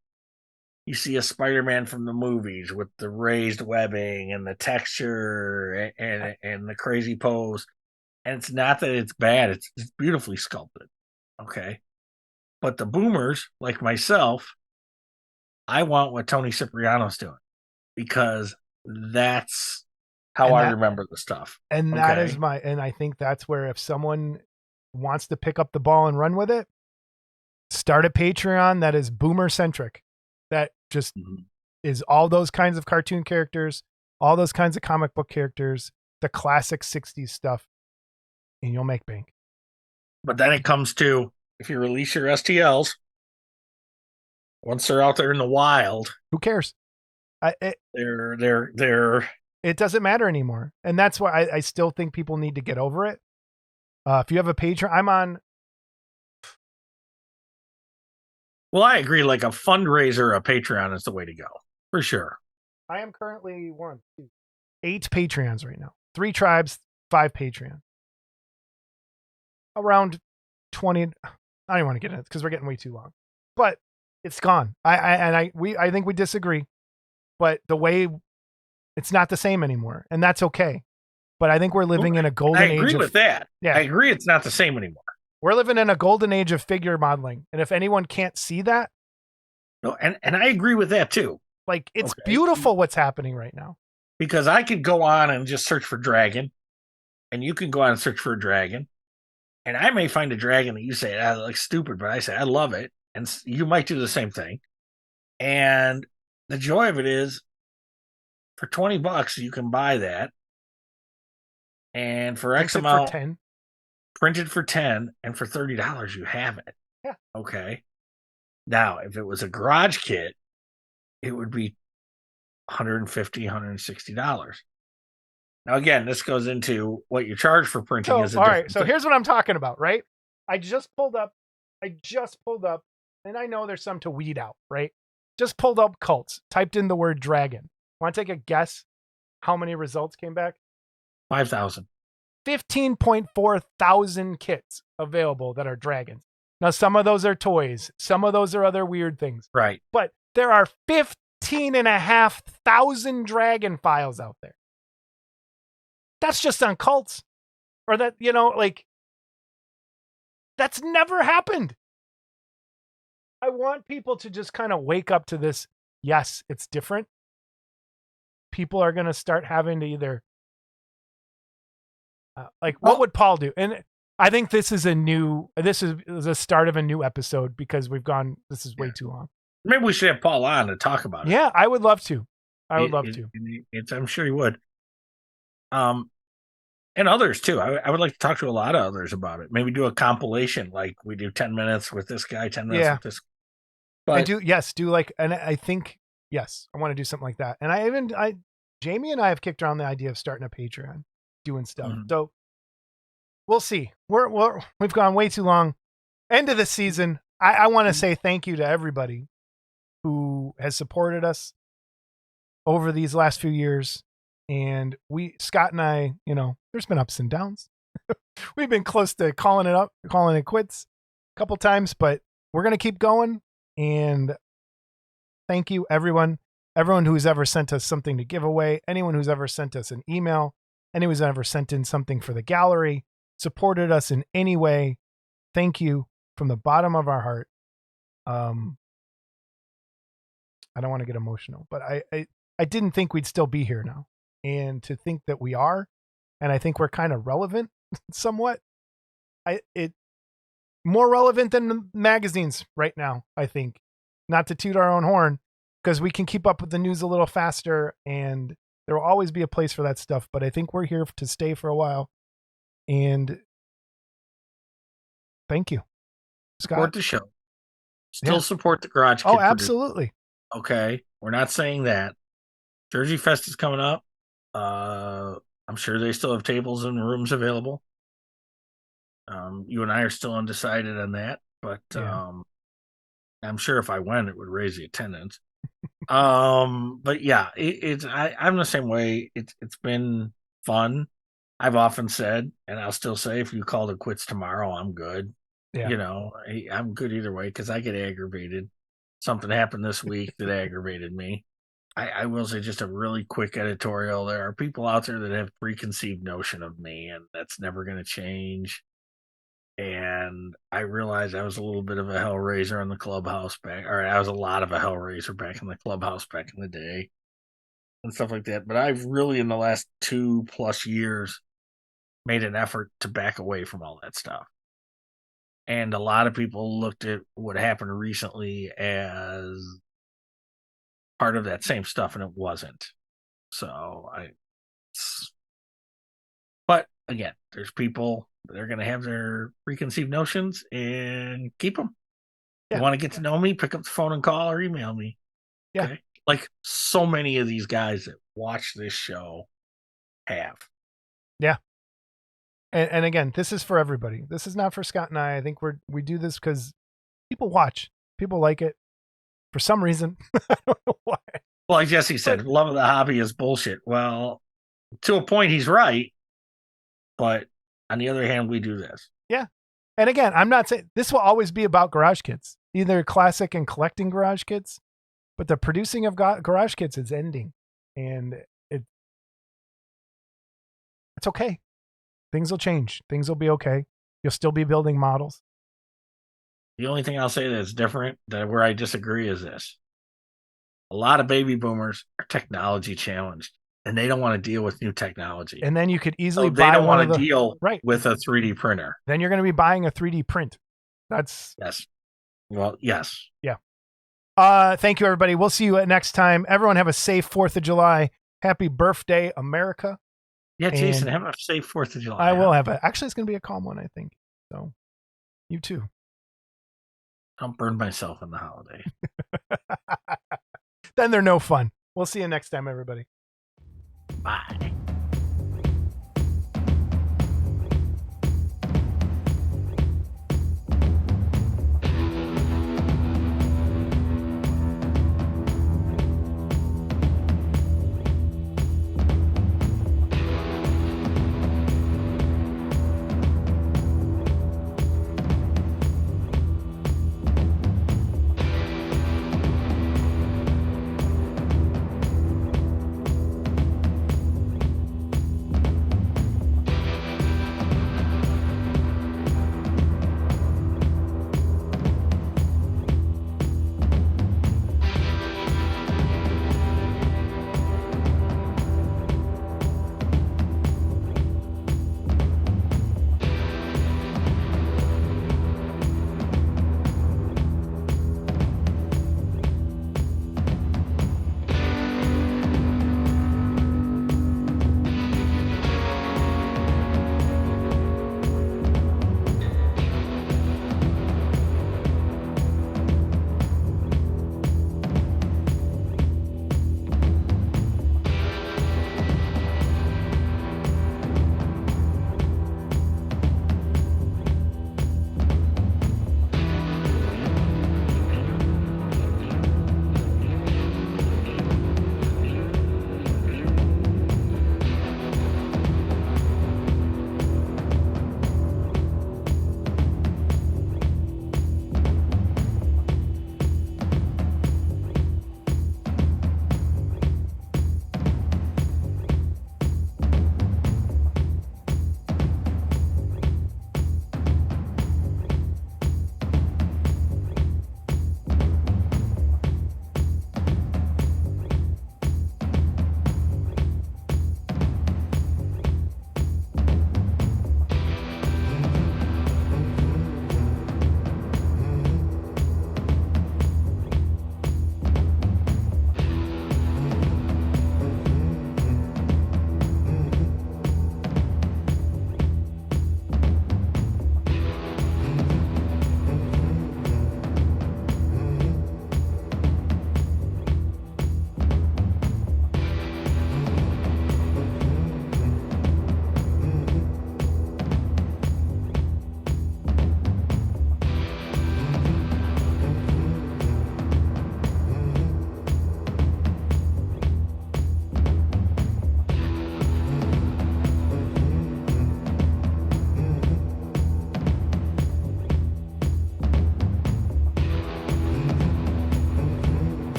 you see a Spider-Man from the movies with the raised webbing and the texture and the crazy pose. And it's not that it's bad. It's beautifully sculpted. Okay. But the boomers, like myself, I want what Tony Cipriano's doing, because that's how I remember the stuff. And that is and I think that's where, if someone wants to pick up the ball and run with it, start a Patreon that is boomer centric. That just is all those kinds of cartoon characters, all those kinds of comic book characters, the classic 60s stuff, and you'll make bank. But then it comes to, if you release your STLs, once they're out there in the wild, who cares? They're it doesn't matter anymore. And that's why I still think people need to get over it. If you have a Patreon, I'm on. Well, I agree. Like a fundraiser, a Patreon is the way to go, for sure. I am currently 8 Patreons right now. 3 tribes, 5 Patreon. Around 20. I don't even want to get into it because we're getting way too long. But it's gone. I think we disagree. But the way, it's not the same anymore, and that's okay. But I think we're living in a golden age. I agree with that. Yeah, I agree. It's not the same anymore. We're living in a golden age of figure modeling. And if anyone can't see that. No, and I agree with that too. Like, it's beautiful what's happening right now. Because I could go on and just search for dragon, and you can go on and search for a dragon, and I may find a dragon that you say, that looks stupid, but I say, I love it. And you might do the same thing. And the joy of it is, for $20, you can buy that. And for X amount. For 10. Printed for 10, and for $30 you have it. Yeah. Okay. Now, if it was a garage kit, it would be $150, $160. Now, again, this goes into what you charge for printing. All right. So here's what I'm talking about, right? I just pulled up, and I know there's some to weed out, right? Just pulled up cults, typed in the word dragon. Want to take a guess how many results came back? 5,000. 15.4 thousand kits available that are dragons. Now, some of those are toys. Some of those are other weird things. Right. But there are 15,500 dragon files out there. That's just on cults. Or that, that's never happened. I want people to just kind of wake up to this. Yes, it's different. People are going to start having to either what would Paul do? And I think this is the start of a new episode, because this is way too long. Maybe we should have Paul on to talk about it. Yeah, I would love to. I'm sure he would. And others too. I would like to talk to a lot of others about it. Maybe do a compilation, like we do 10 minutes with this guy, 10 minutes with this. But I think, yes, I want to do something like that. And Jamie and I have kicked around the idea of starting a Patreon, doing stuff. Mm-hmm. So we'll see. We've gone way too long. End of the season. I want to say thank you to everybody who has supported us over these last few years. And Scott and I, there's been ups and downs. We've been close to calling it quits a couple times, but we're going to keep going. And thank you, everyone who's ever sent us something to give away, anyone who's ever sent us an email, anyone who's ever sent in something for the gallery, supported us in any way. Thank you from the bottom of our heart. I don't want to get emotional, but I didn't think we'd still be here now. And to think that we are, and I think we're kind of relevant somewhat. More relevant than the magazines right now, I think. Not to toot our own horn, because we can keep up with the news a little faster, and there will always be a place for that stuff. But I think we're here to stay for a while. And thank you, Scott. Support the show. Still support the Garage Kid. Oh, absolutely. Okay. We're not saying that. Jersey Fest is coming up. I'm sure they still have tables and rooms available. You and I are still undecided on that, but I'm sure if I went, it would raise the attendance. But yeah, I'm the same way. It's been fun. I've often said, and I'll still say, if you called it quits tomorrow, I'm good. Yeah. I'm good either way because I get aggravated. Something happened this week that aggravated me. I will say just a really quick editorial. There are people out there that have preconceived notion of me, and that's never going to change. And I realized I was a little bit of a hellraiser in the clubhouse I was a lot of a hellraiser back in the clubhouse back in the day and stuff like that. But I've really, in the last 2+ years, made an effort to back away from all that stuff. And a lot of people looked at what happened recently as part of that same stuff, and it wasn't. But again, there's people, they're going to have their preconceived notions and keep them. Yeah. You want to get to know me, pick up the phone and call or email me. Yeah. Okay? Like so many of these guys that watch this show have. Yeah. And again, this is for everybody. This is not for Scott and I. I think we do this because people watch. People like it for some reason. I don't know why. Well, like Jesse said, love of the hobby is bullshit. Well, to a point, he's right. But on the other hand, we do this. Yeah. And again, I'm not saying this will always be about garage kits, either classic and collecting garage kits, but the producing of garage kits is ending, and it's okay. Things will change. Things will be okay. You'll still be building models. The only thing I'll say that's different, that where I disagree, is this. A lot of baby boomers are technology challenged, and they don't want to deal with new technology. And then you could easily buy they don't want to deal with a 3D printer. Then you're going to be buying a 3D print. That's... Yes. Well, yes. Yeah. Thank you, everybody. We'll see you next time. Everyone have a safe 4th of July. Happy birthday, America. Yeah, Jason, have a safe 4th of July. I will have it. Actually, it's going to be a calm one, I think. So, you too. Don't burn myself in the holiday. Then they're no fun. We'll see you next time, everybody. Bye.